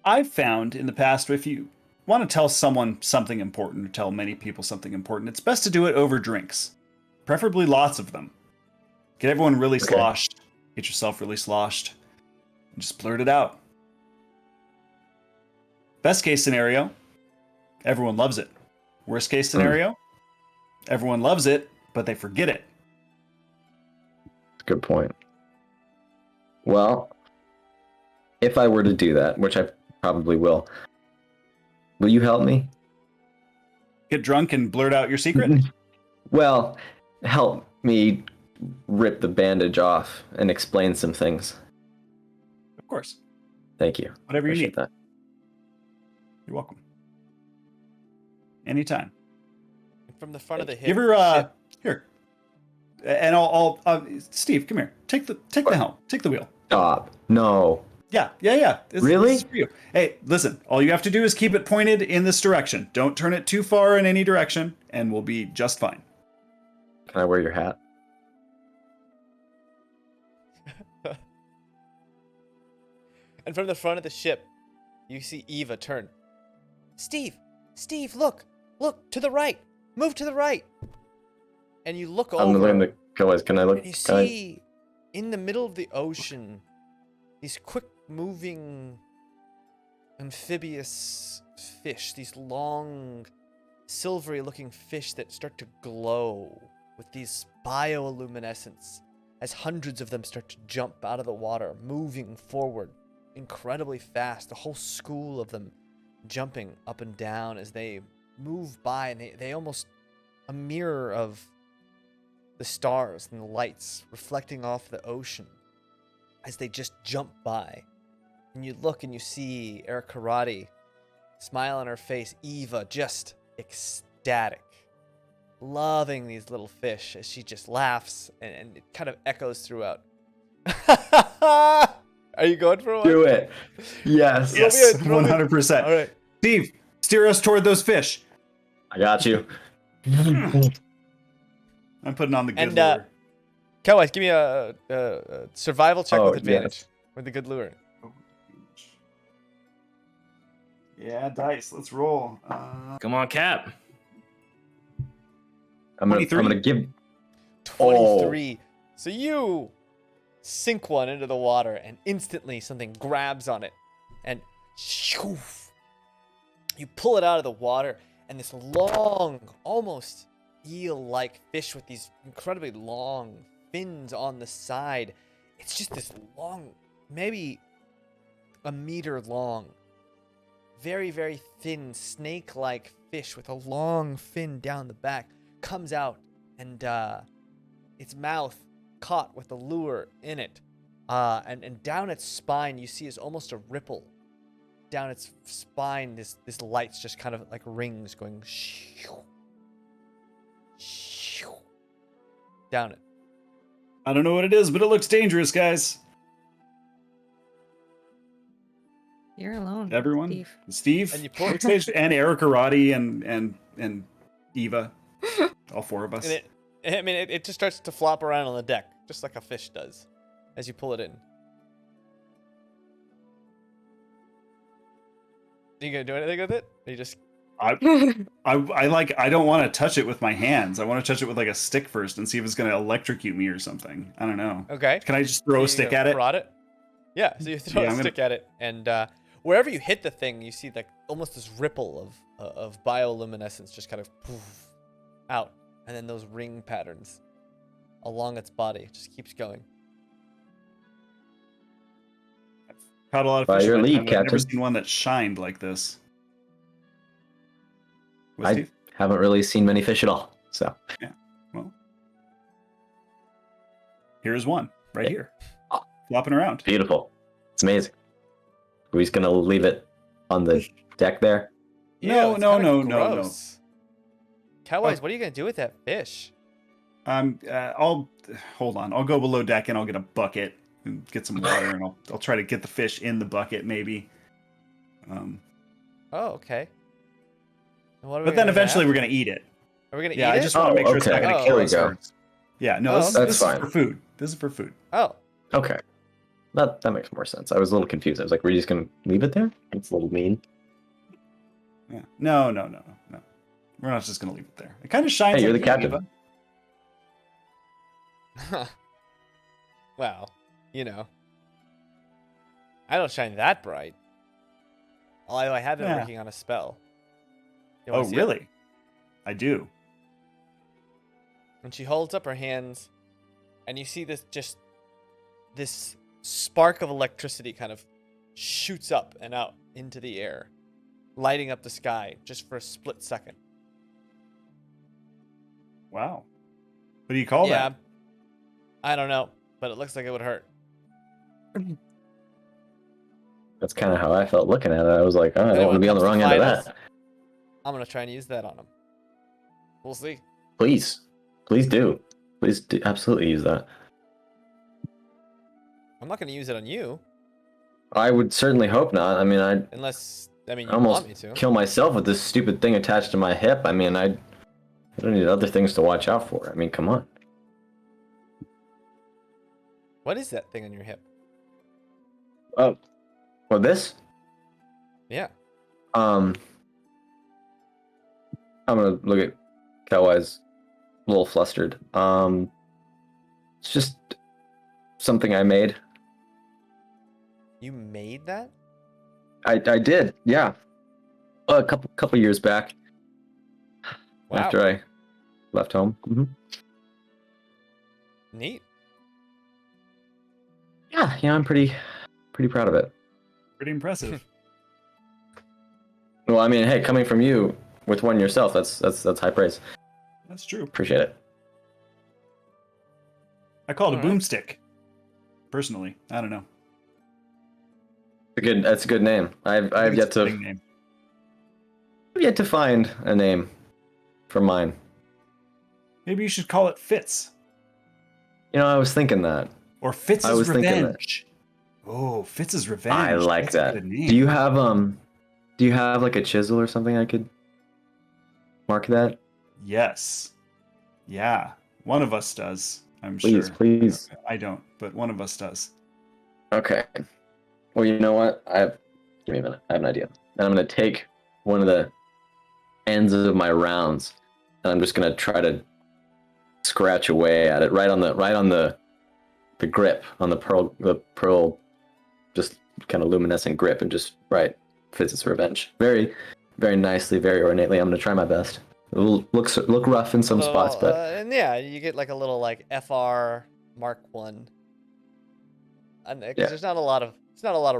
I've found in the past, if you want to tell someone something important or tell many people something important, it's best to do it over drinks, preferably lots of them. Get everyone really sloshed, get yourself really sloshed, and just blurt it out. Best case scenario, everyone loves it. Worst case scenario, everyone loves it, but they forget it. Good point. Well, if I were to do that, which I probably will you help me? Get drunk and blurt out your secret? Well, help me rip the bandage off and explain some things. Of course. Thank you. Whatever you Appreciate need. that. You're welcome. Anytime. From the front of the hip. Give her here. And I'll Steve, come here. Take the helm. Take the wheel. Stop. No. Yeah. Really? This is for you. Hey, listen. All you have to do is keep it pointed in this direction. Don't turn it too far in any direction, and we'll be just fine. Can I wear your hat? And from the front of the ship, you see Eva turn. Steve, look to the right. Move to the right. And you look over. I'm looking the guys. Can I look? And you see in the middle of the ocean these quick-moving amphibious fish, these long, silvery-looking fish that start to glow with these bioluminescence as hundreds of them start to jump out of the water, moving forward incredibly fast. The whole school of them jumping up and down as they move by, and they almost a mirror of the stars and the lights reflecting off the ocean as they just jump by. And you look and you see Eric Karate, smile on her face, Eva just ecstatic, loving these little fish as she just laughs, and it kind of echoes throughout. Are you going for one? Do it. Yes. Yes, 100%. All right. Steve, steer us toward those fish. I got you. I'm putting on the good And, lure. Kelwise, give me a survival check with advantage. Yes. With the good lure. Yeah, dice. Let's roll. Come on, Cap. I'm gonna give 23. So you sink one into the water, and instantly something grabs on it, and shoof, you pull it out of the water, and this long, almost eel-like fish with these incredibly long fins on the side. It's just this long, maybe a meter long, very, very thin, snake-like fish with a long fin down the back comes out, and its mouth caught with the lure in it, and down its spine you see is almost a ripple. Down its spine, this light's just kind of like rings going shoo, shoo, down it. I don't know what it is, but it looks dangerous, guys. You're alone. Everyone? Steve. And you pull and Eric Karate and Eva. All four of us. And it just starts to flop around on the deck, just like a fish does, as you pull it in. Are you gonna do anything with it? Or you just I don't want to touch it with my hands. I want to touch it with like a stick first and see if it's gonna electrocute me or something. I don't know. okay? Can I just throw a stick at it? Prod it? Yeah. So you throw a stick at it, and wherever you hit the thing, you see like almost this ripple of bioluminescence just kind of poof, out, and then those ring patterns along its body just keeps going. Caught a lot of By fish. your in my lead, time, but I've never Captain. seen one that shined like this. What, I Steve? haven't really seen many fish at all. So Well, here's one right Yeah. here, flopping around. beautiful. It's amazing. We're just gonna leave it on the deck there. No, Ew, it's no, kinda no, no, no. gross. Cowboys, what are you gonna do with that fish? I'll hold on. I'll go below deck and I'll get a bucket and get some water, and I'll try to get the fish in the bucket, maybe. Oh, okay. And what are we But then gonna eventually have? we're gonna eat it. Are we gonna Yeah, eat I it? just want to make sure it's not okay. gonna Oh, kill there us we go. first. Yeah, no, Oh, this, okay. this That's is for food. This is for food. Oh, Okay. That makes more sense. I was a little confused. I was like, we're just gonna leave it there? It's a little mean. Yeah. No. We're not just gonna leave it there. It kind of shines. Hey, you're like the captain. Eva. well, you know, I don't shine that bright. Although I have been Yeah. working on a spell. You Oh, wanna see it? really? I do. And she holds up her hands, and you see this spark of electricity kind of shoots up and out into the air, lighting up the sky just for a split second. Wow. What do you call that? I don't know, but it looks like it would hurt. That's kind of how I felt looking at it. I was like, oh, I Then don't want to when be it on the comes to wrong end of finals, that. I'm gonna try and use that on him. We'll see. Please. Please do. Please do absolutely use that. I'm not gonna use it on you I would certainly hope not. I mean, I unless you almost want me to. kill myself with this stupid thing attached to my hip. I mean, I don't need other things to watch out for. I mean, come on. What is that thing on your hip? Oh, well, this? Yeah. I'm gonna look at Coweyes a little flustered. It's just something I made. You made that? I did, yeah. A couple years back. Wow. After I left home. Neat. Yeah, I'm pretty proud of it. Pretty impressive. Well, I mean, hey, coming from you with one yourself, that's high praise. That's true. Appreciate it. I call it a Alright. boomstick. Personally, I don't know. That's a good name. I've I think yet it's a to fitting name. find a name for mine. Maybe you should call it Fitz. I was thinking that. Or I Fitz's was thinking that. Revenge. Oh, Fitz's Revenge. I like That's a that. good name. Do you have like a chisel or something I could mark that? Yes. Yeah. One of us does, I'm Please, sure. please. I don't, but one of us does. Okay. Well, you know what? Give me a minute. I have an idea. And I'm gonna take one of the ends of my rounds, and I'm just gonna try to scratch away at it right on the grip on the pearl, just kind of luminescent grip, and just right fits its revenge. Very, very nicely, very ornately. I'm gonna try my best. It'll look rough in some spots, but and yeah, you get like a little like FR Mark 1. And Yeah. there's not a lot of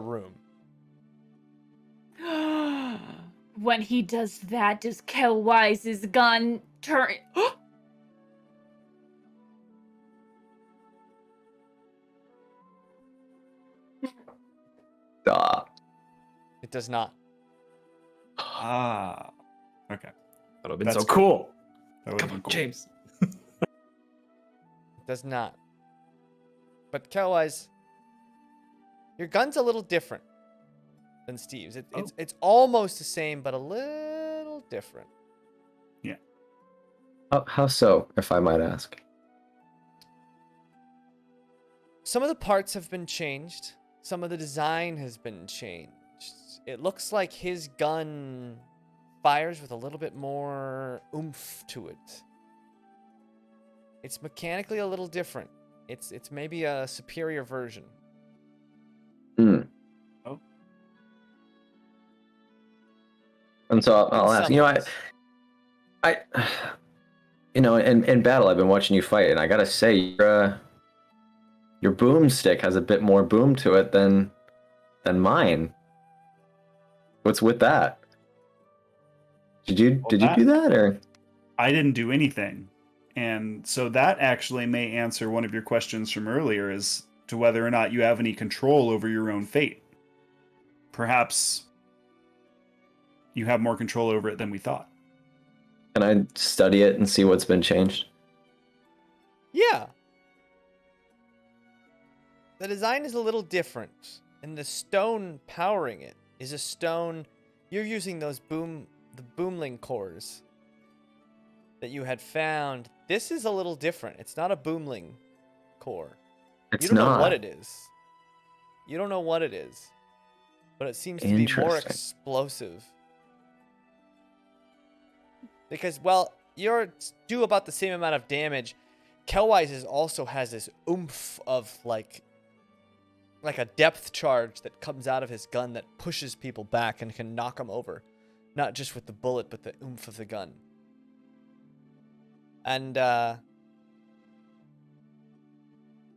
room. When he does that, does Kelwise's gun turn? It does not. Ah. Okay. That would have been That's so cool. That would Come have on, been cool. James. It does not. But Kelwise, your gun's a little different than Steve's. It's almost the same, but a little different. how so, if I might ask? Some of the parts have been changed. Some of the design has been changed. It looks like his gun fires with a little bit more oomph to it. It's mechanically a little different. It's maybe a superior version. Hmm. Oh. And so I'll In ask. some ways. I in battle, I've been watching you fight, and I gotta say, your boomstick has a bit more boom to it than mine. What's with that? Did you do that, or? I didn't do anything. And so that actually may answer one of your questions from earlier as to whether or not you have any control over your own fate. Perhaps you have more control over it than we thought. Can I study it and see what's been changed? Yeah. The design is a little different, and the stone powering it is a stone. You're using the boomling cores that you had found. This is a little different. It's not a boomling core. It's You don't know what not. it is. You don't know what it is, but it seems to be more Interesting. explosive. Because, well, you're do about the same amount of damage. Kelwise also has this oomph of like a depth charge that comes out of his gun that pushes people back and can knock them over. Not just with the bullet, but the oomph of the gun. And,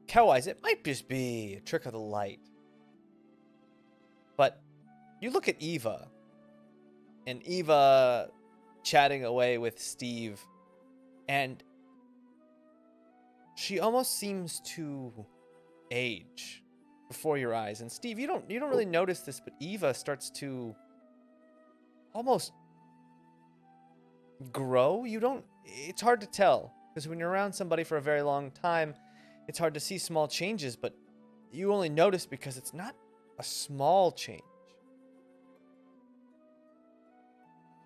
Kelwise, it might just be a trick of the light. But you look at Eva, and Eva chatting away with Steve, and she almost seems to age before your eyes. And Steve, you don't really notice this, but Eva starts to almost grow. It's hard to tell, because when you're around somebody for a very long time, it's hard to see small changes, but you only notice because it's not a small change.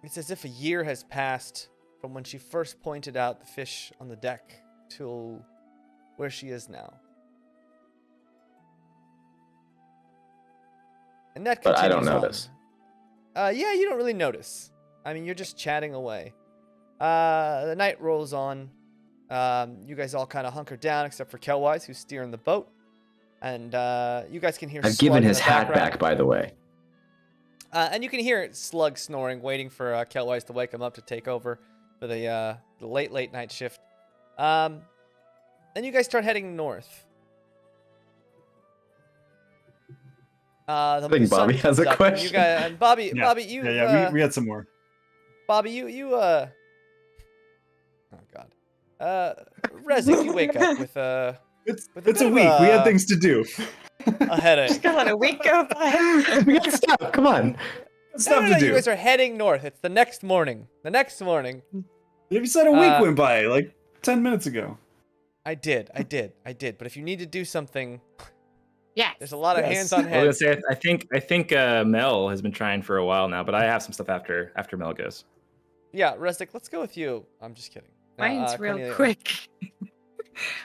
It's as if a year has passed from when she first pointed out the fish on the deck till where she is now. And that But I don't continues on. notice. Yeah, you don't really notice. I mean, you're just chatting away. The night rolls on. You guys all kind of hunker down, except for Kelwise, who's steering the boat. And you guys can hear I've Slug given in his the hat background. back, by the way. And you can hear Slug snoring, waiting for Kelwise to wake him up to take over for the late night shift. Then you guys start heading north. I think Bobby has a You question. guys, and Bobby, Yeah. Bobby, you, we had some more. Bobby, oh God, Rezik, you wake up with It's With a it's bit a of week. We had a- things to do. a headache. Just let a week go by. We got stuff. Come on. Stuff No, to you do. guys are heading north. It's the next morning. You said a week Uh, went by like 10 minutes ago. I did. But if you need to do something, Yes. there's a lot of Yes. hands on I was head. gonna say I think Mel has been trying for a while now, but I have some stuff after Mel goes. Yeah, Rezik, let's go with you. I'm just kidding. Mine's real Cornelia. quick.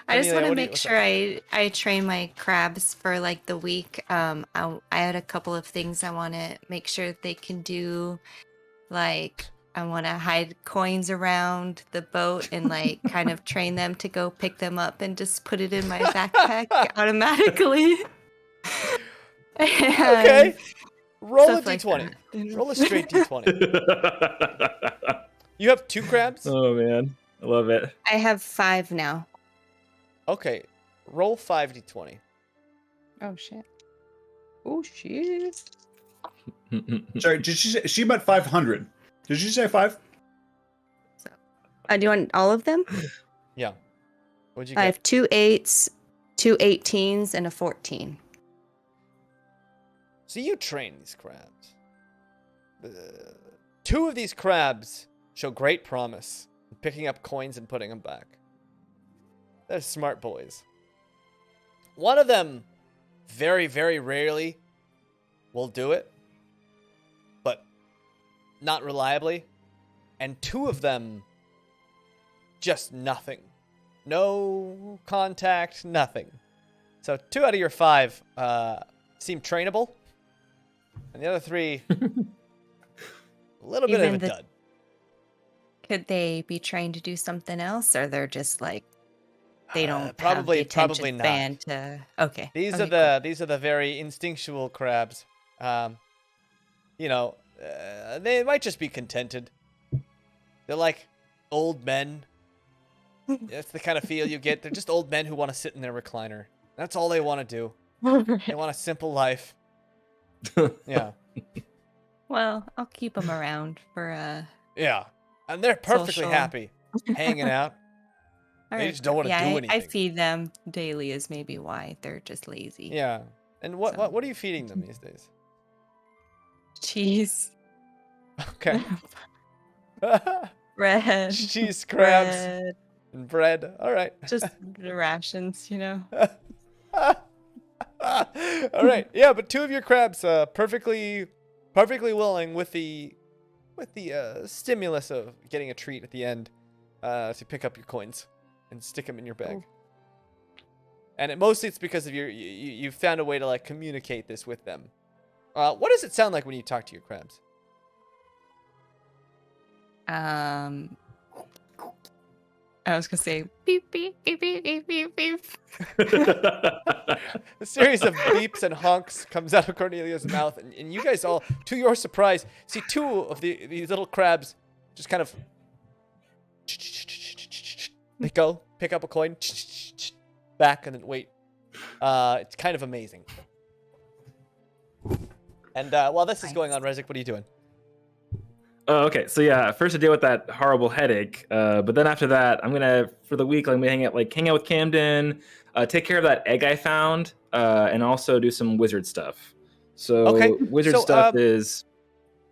I just Cornelia, want to what do you- make what's sure I train my crabs for like the week. I had a couple of things I want to make sure that they can do. Like I want to hide coins around the boat and like kind of train them to go pick them up and just put it in my backpack automatically. Okay. Roll a stuff like d20. that. Roll a straight d20. You have 2 crabs? Oh man, I love it. I have 5 now. Okay. Roll 5d20. Oh shit. Oh shit. Sorry, she meant 500. Did you say 5? Do you want all of them? Yeah. What'd you I get? have 2 8s, 2 18s, and a 14. So you train these crabs. 2 of these crabs show great promise in picking up coins and putting them back. They're smart boys. One of them, very, very rarely, will do it, but not reliably. And 2 of them, just nothing. No contact, nothing. So 2 out of your 5 seem trainable. And the other 3, a little bit of Even a the- dud. Could they be trained to do something else, or they're just like they don't Probably- have the probably attention not. span to? Okay. These okay, are the very instinctual crabs. You know, they might just be contented. They're like old men. That's the kind of feel you get. They're just old men who want to sit in their recliner. That's all they want to do. cool. They want a simple life. Yeah, Well, I'll keep them around for yeah, and they're perfectly Social. happy, hanging out. They alright, just don't wanna yeah, do I anything. feed them daily is maybe why they're just lazy. Yeah, and what So- what are you feeding them these days? Cheese. Okay. Bread. cheese crabs Bread. and bread. All right. Just the rations, you know. All right. Yeah, but two of your crabs perfectly willing with the stimulus of getting a treat at the end to pick up your coins and stick them in your bag. Cool. And mostly it's because of you found a way to like communicate this with them. What does it sound like when you talk to your crabs? I was gonna say beep beep beep beep beep beep beep. A series of beeps and honks comes out of Cornelia's mouth, and you guys all, to your surprise, see two of these little crabs just kind of they go pick up a coin, back, and then wait. It's kind of amazing. And while this is going on, Rezik, what are you doing? Oh, okay. So yeah, first to deal with that horrible headache, but then after that, I'm gonna for the week I'm gonna hang out with Camden, take care of that egg I found, and also do some wizard stuff. So Okay, wizard so, stuff is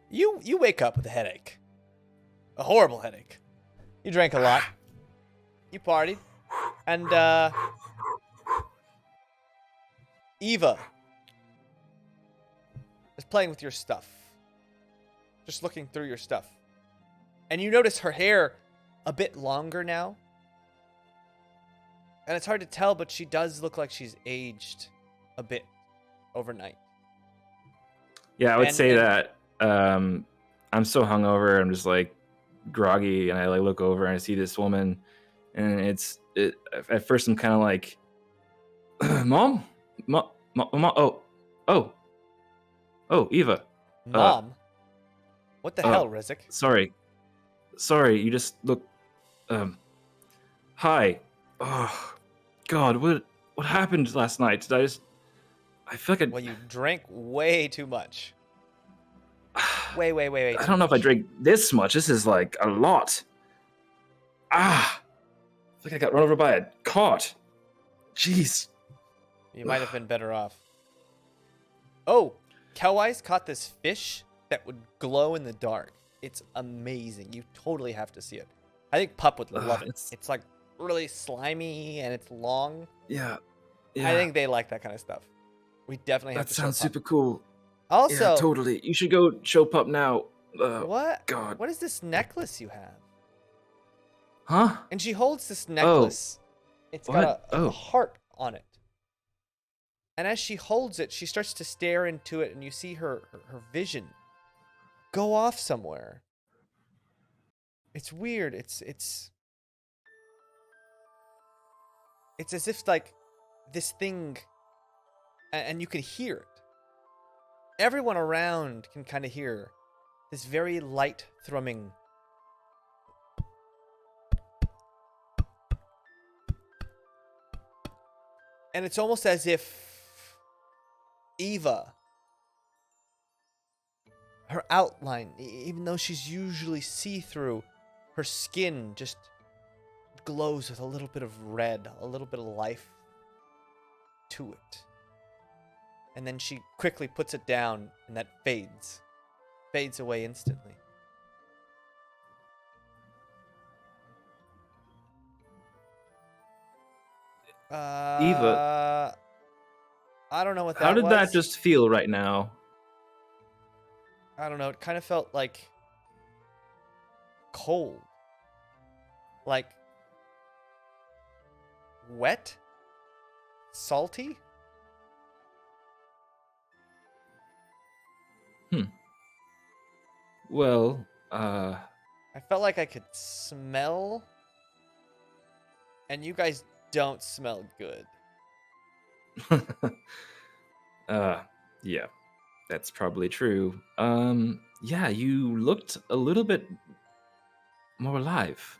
You wake up with a headache, a horrible headache. You drank a lot, you partied, and Eva is playing with your stuff. Just looking through your stuff. And you notice her hair a bit longer now. And it's hard to tell, but she does look like she's aged a bit overnight. yeah. I would say that I'm so hungover. I'm just like groggy, and I like look over and I see this woman, and at first I'm kind of like, mom, oh, Eva. Mom? What the hell, Rezik? Sorry, you just look, hi. Oh, God, what happened last night? I feel like Well, you drank way too much. Way I don't know if I drank this much. This is like a lot. I feel like I got run over by a cart. Jeez. You might have been better off. Oh, Coweyes caught this fish that would glow in the dark. It's amazing. You totally have to see it. I think Pup would love it. It's like really slimy and it's long. Yeah. I think they like that kind of stuff. We definitely have that to show sounds Pup. super cool. Also, Yeah, totally. You should go show Pup now. what? God. What is this necklace you have? Huh? And she holds this necklace. It's got What? a heart on it. And as she holds it, she starts to stare into it, and you see her vision go off somewhere. It's weird. It's as if like this thing, and you can hear it. Everyone around can kind of hear this very light thrumming. And it's almost as if Eva, her outline, even though she's usually see-through, her skin just glows with a little bit of red, a little bit of life to it. And then she quickly puts it down, and that fades away instantly. Eva, I don't know what that how did was. that just feel right now? I don't know. It kind of felt like cold. Like wet? Salty? Well, I felt like I could smell. And you guys don't smell good. yeah, that's probably true. Yeah, you looked a little bit more alive.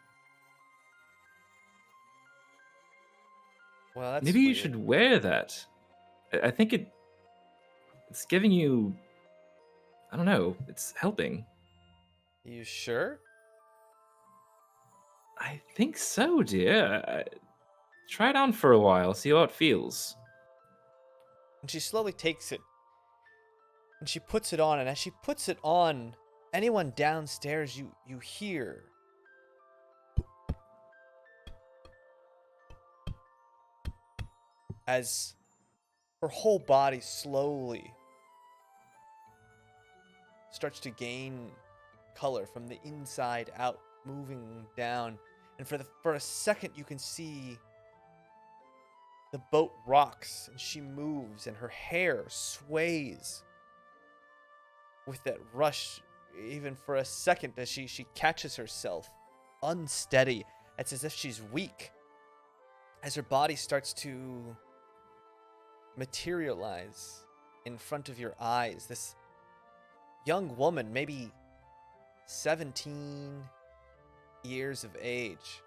Well, that's Maybe you weird. should wear that. I think it's giving you, I don't know, it's helping. You sure? I think so, dear. Try it on for a while, see how it feels. And she slowly takes it. And she puts it on. And as she puts it on, anyone downstairs, you hear as her whole body slowly starts to gain color from the inside out, moving down. And for a second, you can see the boat rocks and she moves and her hair sways with that rush. Even for a second, as she catches herself unsteady. It's as if she's weak. As her body starts to materialize in front of your eyes, this young woman, maybe 17 years of age,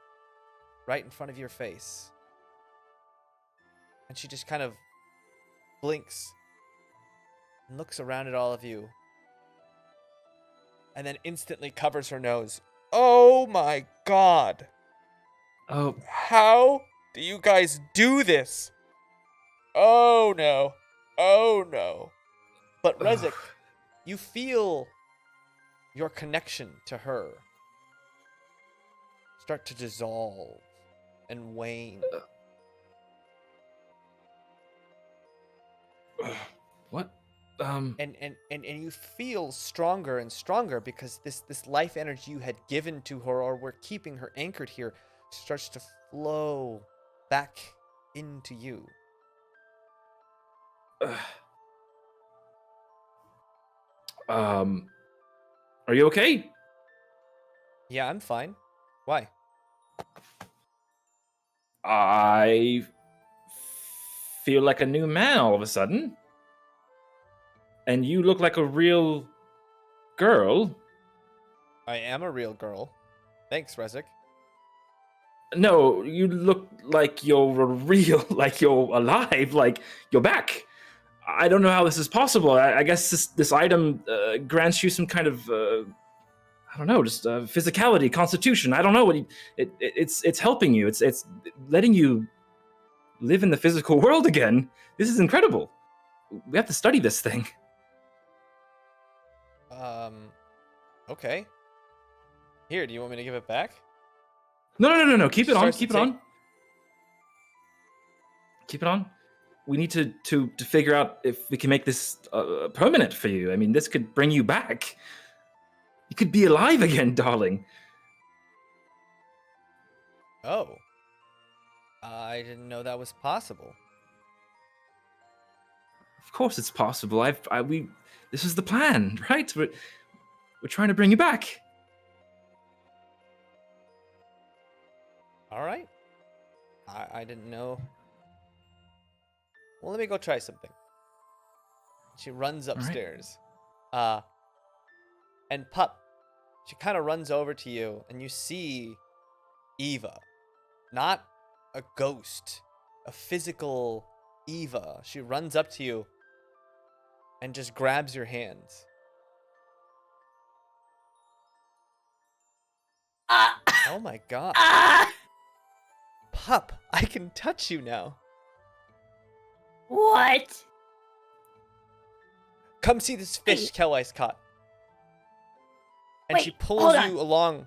right in front of your face. And she just kind of blinks and looks around at all of you. And then instantly covers her nose. Oh my god. Oh, How do you guys do this? Oh no. Oh no. But Rezik, you feel your connection to her start to dissolve and wane. what? And you feel stronger and stronger because this life energy you had given to her, or were keeping her anchored here, starts to flow back into you. Are you okay? Yeah, I'm fine. Why? I feel like a new man all of a sudden. And you look like a real girl. I am a real girl. Thanks, Rezik. No, you look like you're a real, like you're alive, like you're back. I don't know how this is possible. I guess this item grants you some kind of, I don't know, just physicality, constitution. I don't know what it's helping you. It's letting you live in the physical world again. This is incredible. We have to study this thing. Okay. Here, do you want me to give it back? No. Keep it on. Starts to Keep it take- on. Keep it on. We need to figure out if we can make this permanent for you. I mean, this could bring you back. You could be alive again, darling. Oh. I didn't know that was possible. Of course, it's possible. This is the plan, right? We're trying to bring you back. All right. I didn't know. Well, let me go try something. She runs right. upstairs. And Pup, she kind of runs over to you, and you see Eva. Not a ghost, a physical Eva. She runs up to you and just grabs your hands. Oh my god. Pup, I can touch you now. What? Come see this fish Kelwise caught. And she Wait, pulls hold on. you along.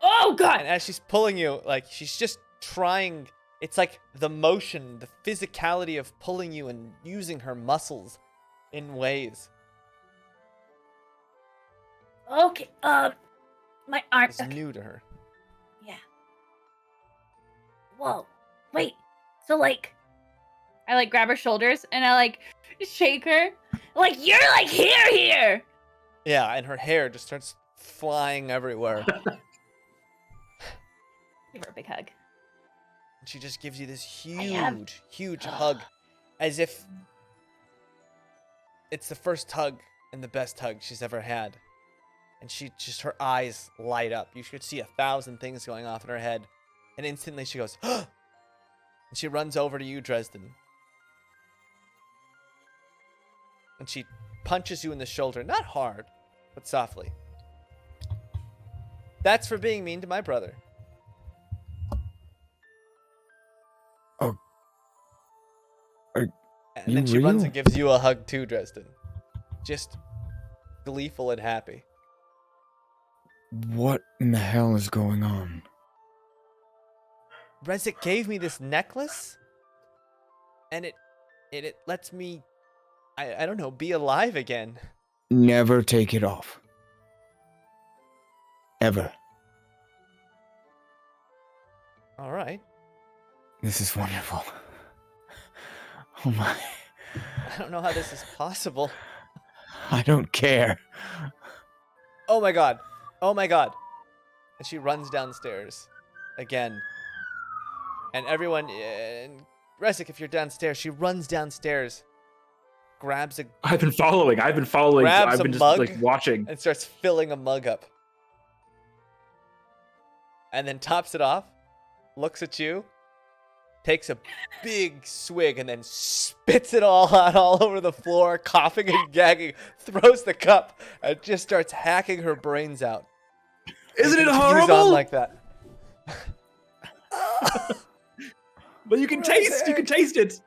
Oh god! And as she's pulling you, like, she's just trying. It's like the motion, the physicality of pulling you and using her muscles in ways. Okay, my arm. It's new to her. Yeah. Whoa. Wait. So like, I like grab her shoulders and I like shake her. Like, you're like here. Yeah, and her hair just starts flying everywhere. Give her a big hug. And she just gives you this I have- huge hug. As if it's the first hug and the best hug she's ever had. And her eyes light up. You could see 1,000 things going off in her head. And instantly she goes, and she runs over to you, Dresden. And she punches you in the shoulder. Not hard, but softly. That's for being mean to my brother. Oh. Are And then you she runs real? and gives you a hug too, Dresden. Just gleeful and happy. What in the hell is going on? Rezik gave me this necklace, and it lets me, I don't know, be alive again. Never take it off. Ever. All right. This is wonderful. Oh my. I don't know how this is possible. I don't care. Oh my god. Oh my god. And she runs downstairs again. And everyone, Resik, if you're downstairs, she runs downstairs, grabs a I've been following. Grabs I've a been just mug like watching. and starts filling a mug up. And then tops it off, looks at you, takes a big swig, and then spits it all out all over the floor, coughing and gagging, throws the cup, and just starts hacking her brains out. Isn't it Continues horrible? on like that. But you can taste it.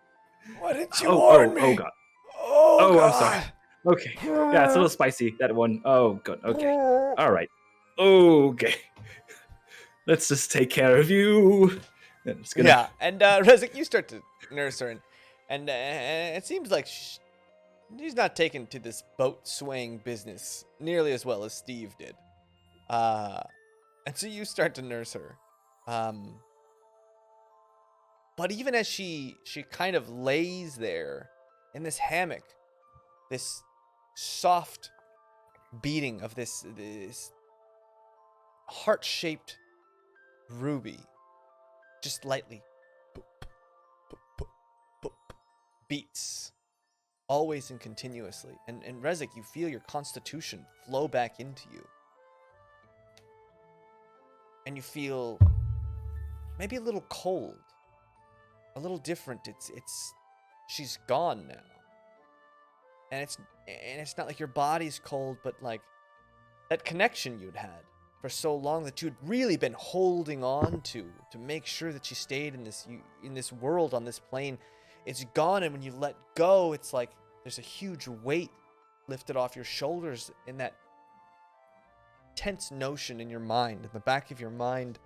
Why didn't you Oh, warn oh, me? oh god. Oh, Oh, I'm God. sorry. Okay. Yeah, it's a little spicy, that one. Oh, good. Okay. All right. Okay. Let's just take care of you. I'm just gonna... Yeah, and Resik, you start to nurse her, and it seems like she's not taken to this boat swaying business nearly as well as Steve did. And so you start to nurse her. But even as she kind of lays there in this hammock, this soft beating of this heart-shaped ruby just lightly boop, boop, boop, boop, beats, always and continuously. And Resik, you feel your constitution flow back into you. And you feel maybe a little cold, a little different. She's gone now. And it's not like your body's cold, but like that connection you'd had for so long that you'd really been holding on to make sure that she stayed in this world, on this plane, it's gone. And when you let go, it's like there's a huge weight lifted off your shoulders, in that tense notion in your mind, in the back of your mind,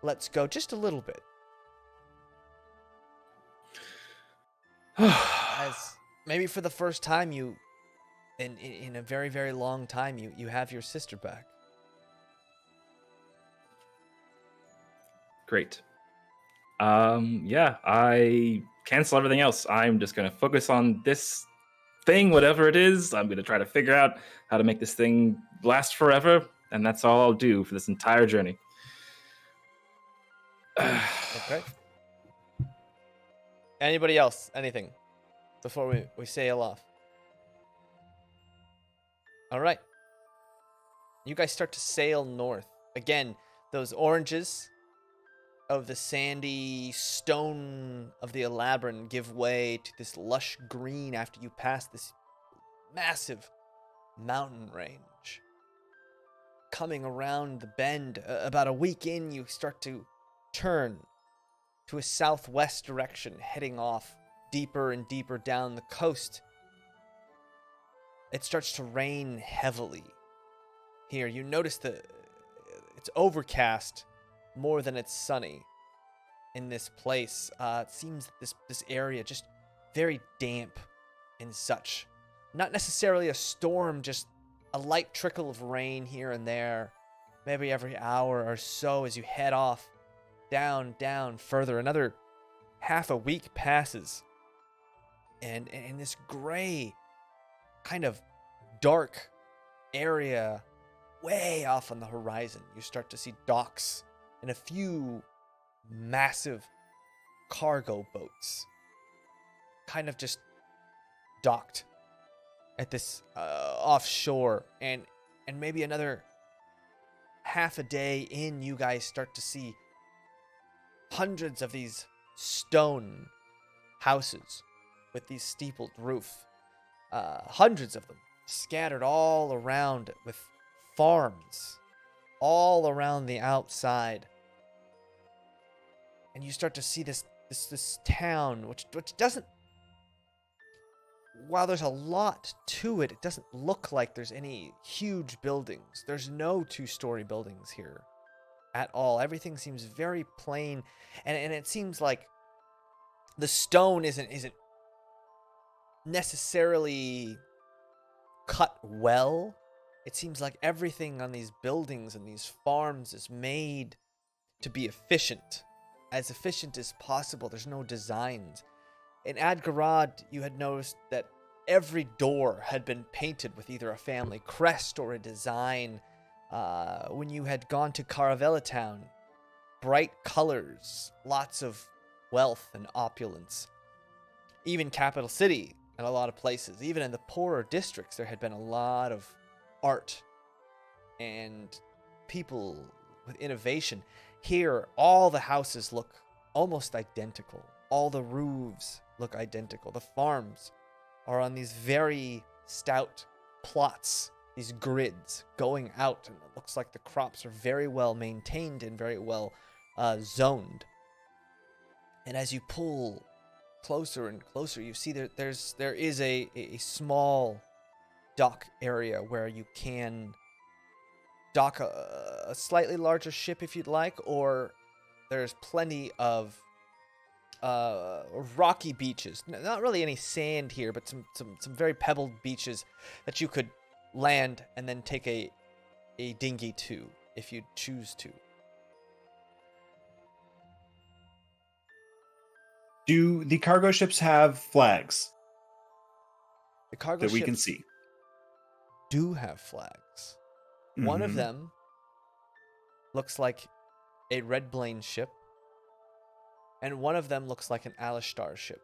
lets go just a little bit. As maybe for the first time in a very, very long time, you have your sister back. Great. Yeah, I cancel everything else. I'm just gonna focus on this thing, whatever it is. I'm gonna try to figure out how to make this thing last forever, and that's all I'll do for this entire journey. Okay. Anybody else? Anything? Before we sail off. All right. You guys start to sail north. Again, those oranges of the sandy stone of the Ellabryn give way to this lush green after you pass this massive mountain range. Coming around the bend, about a week in, you start to turn to a southwest direction, heading off deeper and deeper down the coast. It starts to rain heavily here. You notice it's overcast more than it's sunny in this place. It seems this area just very damp and such. Not necessarily a storm, just a light trickle of rain here and there, maybe every hour or so as you head off down further. Another half a week passes, and in this gray, kind of dark area way off on the horizon, you start to see docks and a few massive cargo boats kind of just docked at this offshore, and maybe another half a day in, you guys start to see hundreds of these stone houses with these steepled roof, hundreds of them scattered all around, with farms all around the outside. And you start to see this town, which doesn't, while there's a lot to it, it doesn't look like there's any huge buildings. There's no 2-story buildings here at all. Everything seems very plain, and it seems like the stone isn't necessarily cut well. It seems like everything on these buildings and these farms is made to be efficient as possible. There's no designs. In Adgarad, you had noticed that every door had been painted with either a family crest or a design. When you had gone to Caravella Town, bright colors, lots of wealth and opulence. Even Capital City, and a lot of places, even in the poorer districts, there had been a lot of art and people with innovation. Here, all the houses look almost identical. All the roofs look identical. The farms are on these very stout plots, these grids going out, and it looks like the crops are very well maintained and very well zoned. And as you pull closer and closer, you see there is a small dock area where you can dock a slightly larger ship if you'd like, or there's plenty of rocky beaches. Not really any sand here, but some very pebbled beaches that you could land and then take a dinghy to if you choose to. Do the cargo ships have flags The cargo that we ships can see? do have flags. One of Mhm. them looks like a Red Blaine ship, and one of them looks like an Alistar ship.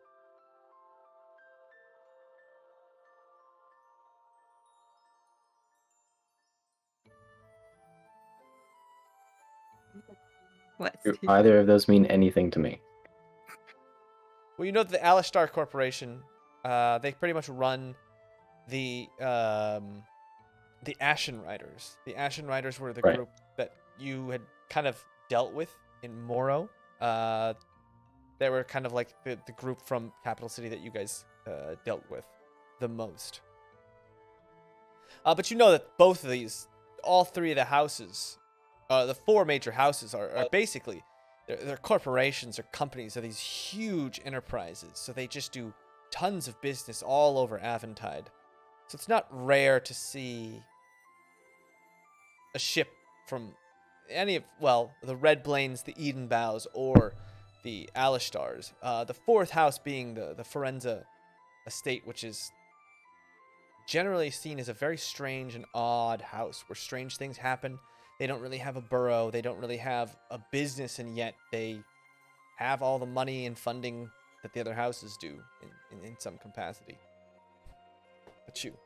What? Do either of those mean anything to me? Well, you know that the Alistar Corporation, they pretty much run the Ashen Riders. The Ashen Riders were the Right. group that you had kind of dealt with in Morrow. They were kind of like the group from Capital City that you guys dealt with the most. But you know that both of these, all three of the houses, the four major houses are basically, they're corporations or companies of these huge enterprises. So they just do tons of business all over Aventide. So it's not rare to see a ship from any of, well, the Red Blaines, the Eden Bows, or the Alistars. The fourth house being the Forenza estate, which is generally seen as a very strange and odd house where strange things happen. They don't really have a borough. They don't really have a business, and yet they have all the money and funding that the other houses do in some capacity. But you.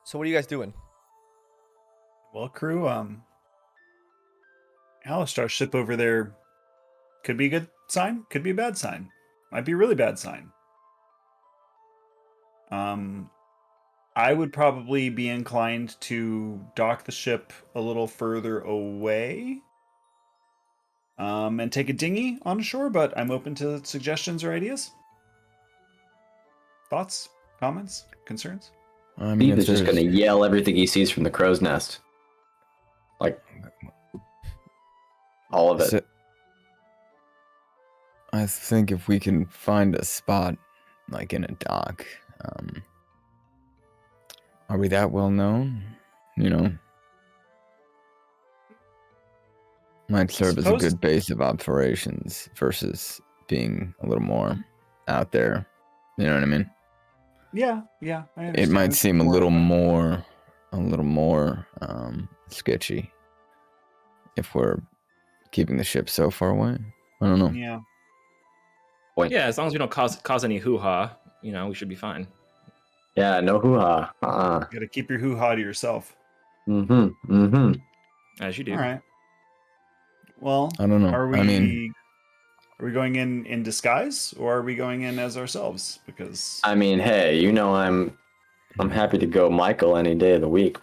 So what are you guys doing? Well, crew, Alistar's ship over there could be a good sign, could be a bad sign. Might be a really bad sign. I would probably be inclined to dock the ship a little further away. And take a dinghy on shore, but I'm open to suggestions or ideas. Thoughts, comments, concerns? I mean, Steve if is just there's- going to yell everything he sees from the crow's nest. Like, all of it. So- I think if we can find a spot, like in a dock, are we that well known? You know, might serve as a Suppose- good base of operations versus being a little more out there. You know what I mean? Yeah, I It understand. might It's seem a more little of more sketchy if we're keeping the ship so far away. I don't know. Yeah. Point. Yeah, as long as we don't cause any hoo-ha, we should be fine. Yeah, no hoo-ha. You gotta keep your hoo-ha to yourself. As you do. All right. Well, I don't know. Are we? I mean, are we going in disguise, or are we going in as ourselves? Because I mean, hey, you know I'm happy to go Michael any day of the week.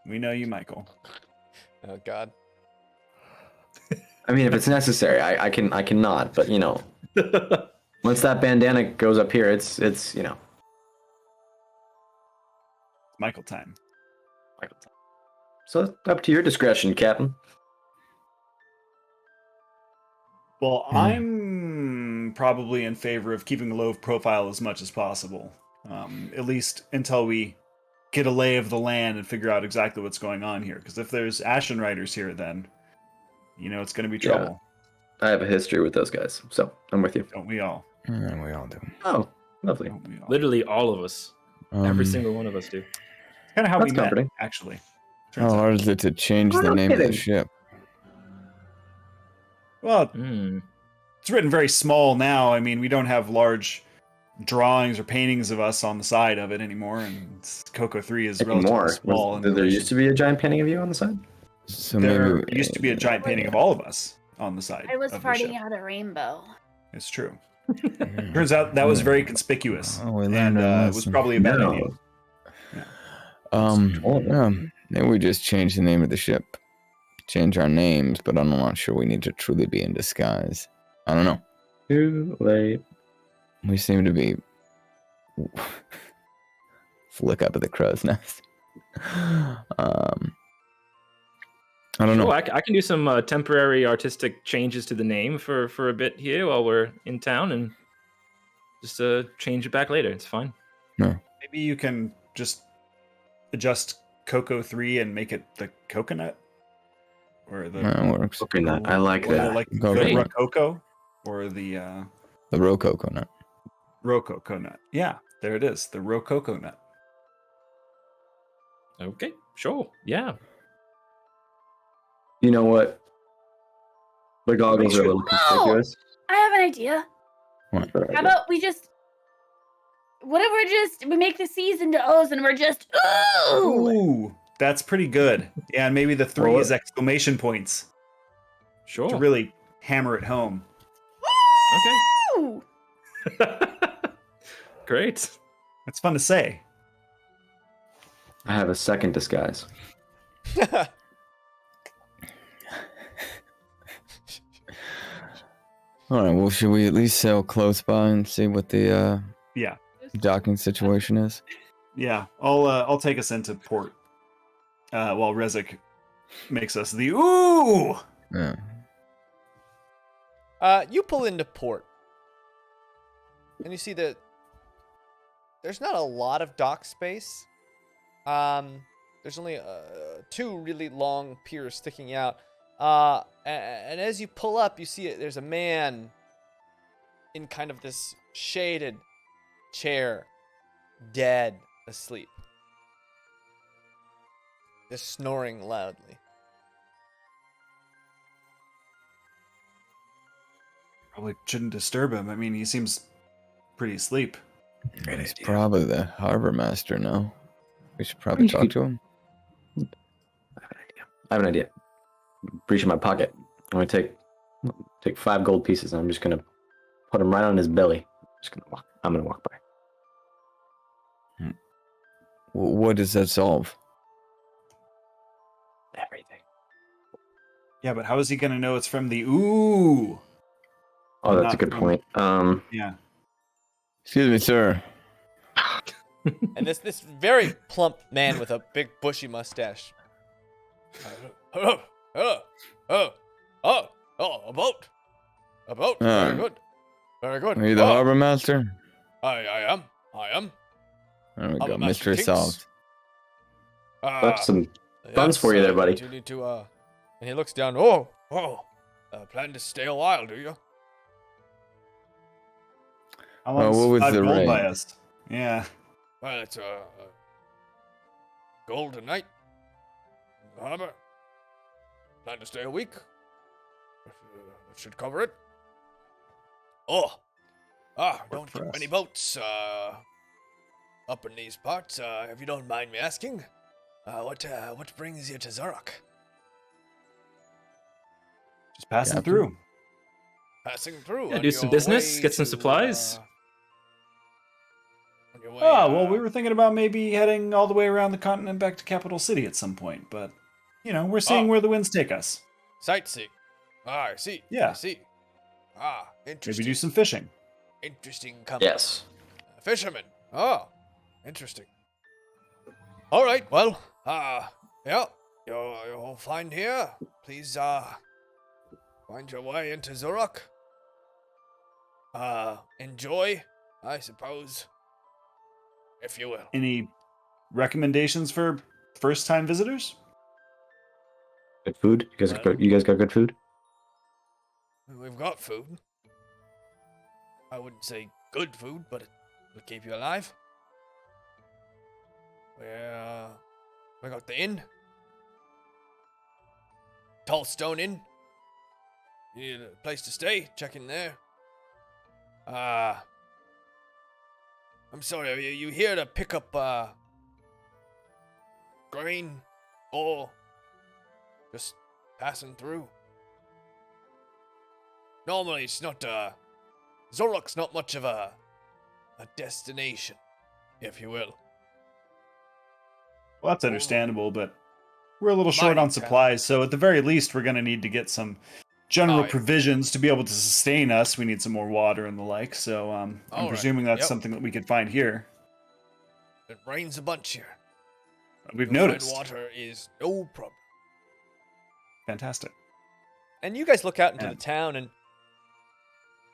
we know you, Michael. Oh God. I mean, if it's necessary, I can not, but once that bandana goes up here, it's Michael time. Michael time. So up to your discretion, Captain. Well, I'm probably in favor of keeping a low profile as much as possible, at least until we get a lay of the land and figure out exactly what's going on here. Because if there's Ashen Riders here, then it's going to be Yeah. trouble. I have a history with those guys, so I'm with you. Don't we all? Yeah, we all do. Oh, lovely. Don't we all? Literally all of us. Every Um, single one of us do. It's kind of how we That's met, comforting. actually. How Turns out. hard is it to change Oh, the no name of the kidding. ship? Well, Hmm. it's written very small now. I mean, we don't have large drawings or paintings of us on the side of it anymore, and Coco 3 is relatively Anymore. small. in There relation. used to be a giant painting of you on the side? So There maybe used to be a giant painting of all of us on the side. I was of the ship. farting out a rainbow. It's true. Turns out that was very conspicuous, Oh, we and learned our it was lesson. probably a bad No. idea. Maybe we just change the name of the ship. Change our names, but I'm not sure we need to truly be in disguise. I don't know. Too late. We seem to be flick up at the crow's nest. I don't know. Sure, I can do some temporary artistic changes to the name for a bit here while we're in town, and just change it back later. It's fine. Maybe you can just adjust Coco 3 and make it the coconut, or the That works. Coconut. I like or the, that. like Go the for it. Rococo, or the The Rococo nut. Rococo nut. Yeah, there it is, the Rococo nut. Okay, sure. Yeah. You know what? The goggles are a little No! conspicuous. I have an idea. What? but How about what if we make the C's into O's and we're just ooh? Ooh, that's pretty good. Yeah, and maybe the 3 Well, is exclamation points Sure. to really hammer it home. Ooh! Okay. Great. It's fun to say. I have a second disguise. All right. Well, should we at least sail close by and see what the Yeah, docking situation is? yeah. I'll take us into port while Rezik makes us the ooh. Yeah. You pull into port, and you see that there's not a lot of dock space. There's only 2 really long piers sticking out. And as you pull up, you see there's a man in kind of this shaded chair, dead asleep, just snoring loudly. Probably shouldn't disturb him. I mean, he seems pretty asleep. He's probably the harbor master now. We should probably talk to him. I have an idea. Reach in my pocket. I'm gonna take 5 gold pieces, and I'm just gonna put them right on his belly. I'm gonna walk by. What does that solve? Everything. Yeah, but how is he gonna know it's from the ooh? Oh, that's a Not good from- point. Yeah. Excuse me, sir. And this very plump man with a big bushy mustache. A boat. A boat. Very good. Very good. Are you the harbor master? I am. There we Harbor go. Master Mystery Kinks. solved. That's some funds for you there, buddy. You need to, and he looks down. Plan to stay a while, do you? How Oh, long's what was 5 the gold rate? by us? Yeah. Well, it's gold a night. In the harbor. Plan to stay a week. That should cover it. Don't for get us. many boats up in these parts. If you don't mind me asking, what brings you to Zarok? Just passing Captain. through. Passing through. Yeah, on do some your business, way get some to, supplies. On your way, Oh, well, we were thinking about maybe heading all the way around the continent back to Capital City at some point, but, we're seeing Oh. where the winds take us. sightseeing. I see. Yeah. I see. Interesting. Maybe do some fishing. Interesting company. Yes. Fisherman. Oh, interesting. All right. Well, yeah. You'll find here. Please, Find your way into Zurich. Enjoy, I suppose, if you will. Any recommendations for first-time visitors? Good food. You guys got good food. We've got food. I wouldn't say good food, but it will keep you alive. We got the inn. Tall Stone Inn. You need a place to stay? Check in there. I'm sorry, are you here to pick up, grain? Or just passing through? Normally it's not, Zurich's not much of a destination, if you will. Well, that's understandable, but we're a little short Mining on supplies, so at the very least, we're going to need to get some general provisions to be able to sustain us. We need some more water and the like, so I'm presuming that's something that we could find here. It rains a bunch here. We've noticed. Water is no problem. Fantastic. And you guys look out into the town, and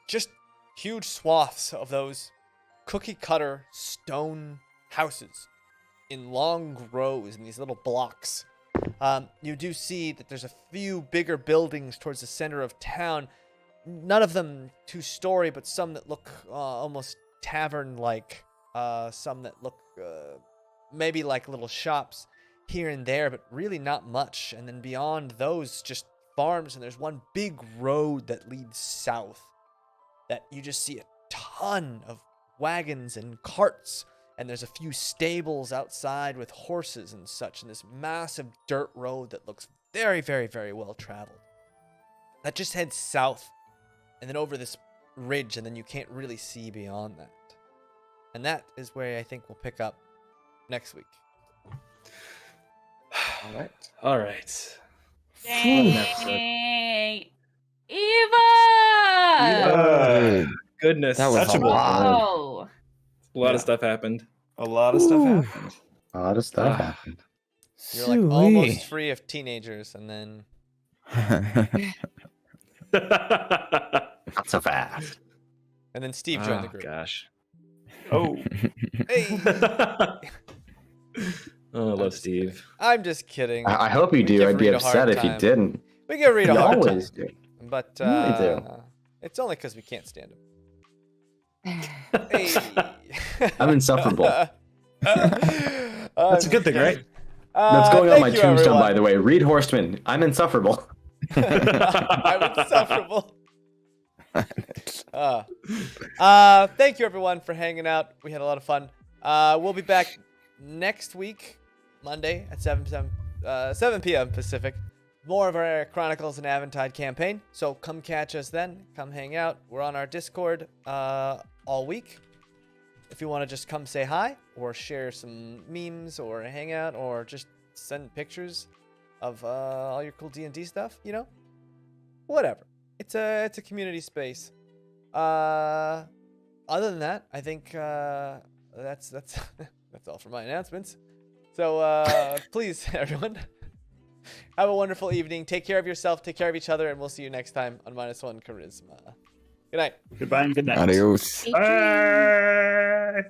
just huge swaths of those cookie cutter stone houses in long rows in these little blocks. You do see that there's a few bigger buildings towards the center of town. None of them two-story, but some that look almost tavern-like. Some that look maybe like little shops here and there, but really not much. And then beyond those, just farms, and there's one big road that leads south that you just see a ton of wagons and carts, and there's a few stables outside with horses and such, and this massive dirt road that looks very, very, very well traveled. That just heads south and then over this ridge, and then you can't really see beyond that. And that is where I think we'll pick up next week. All right. Dang. Eva! Goodness. That was Such a Oh. a lot of stuff happened. A lot of stuff happened. A lot of stuff happened. You're like almost free of teenagers, and then Not so fast. and then Steve joined the group. Gosh. Oh, Hey, Oh, I love Steve. I'm just kidding. I hope you We do. give I'd be Reed a hard upset if you time. didn't. We get Reed a You hard always time, do. but You really do. it's only because we can't stand him. Hey. I'm insufferable. that's a good thing, right? That's going on my thank you, tombstone, everyone. by the way. Reed Horstman. I'm insufferable. I'm insufferable. Thank you everyone for hanging out. We had a lot of fun. We'll be back next week, Monday at 7 p.m. Pacific. More of our Chronicles and Aventide campaign. So come catch us then. Come hang out. We're on our Discord all week. If you want to just come say hi or share some memes or hang out or just send pictures of all your cool D&D stuff, you know, whatever. It's a community space. Other than that, I think that's that's all for my announcements. So please, everyone, have a wonderful evening. Take care of yourself. Take care of each other, and we'll see you next time on -1 Charisma. Good night. Goodbye and good night. Adios. Bye.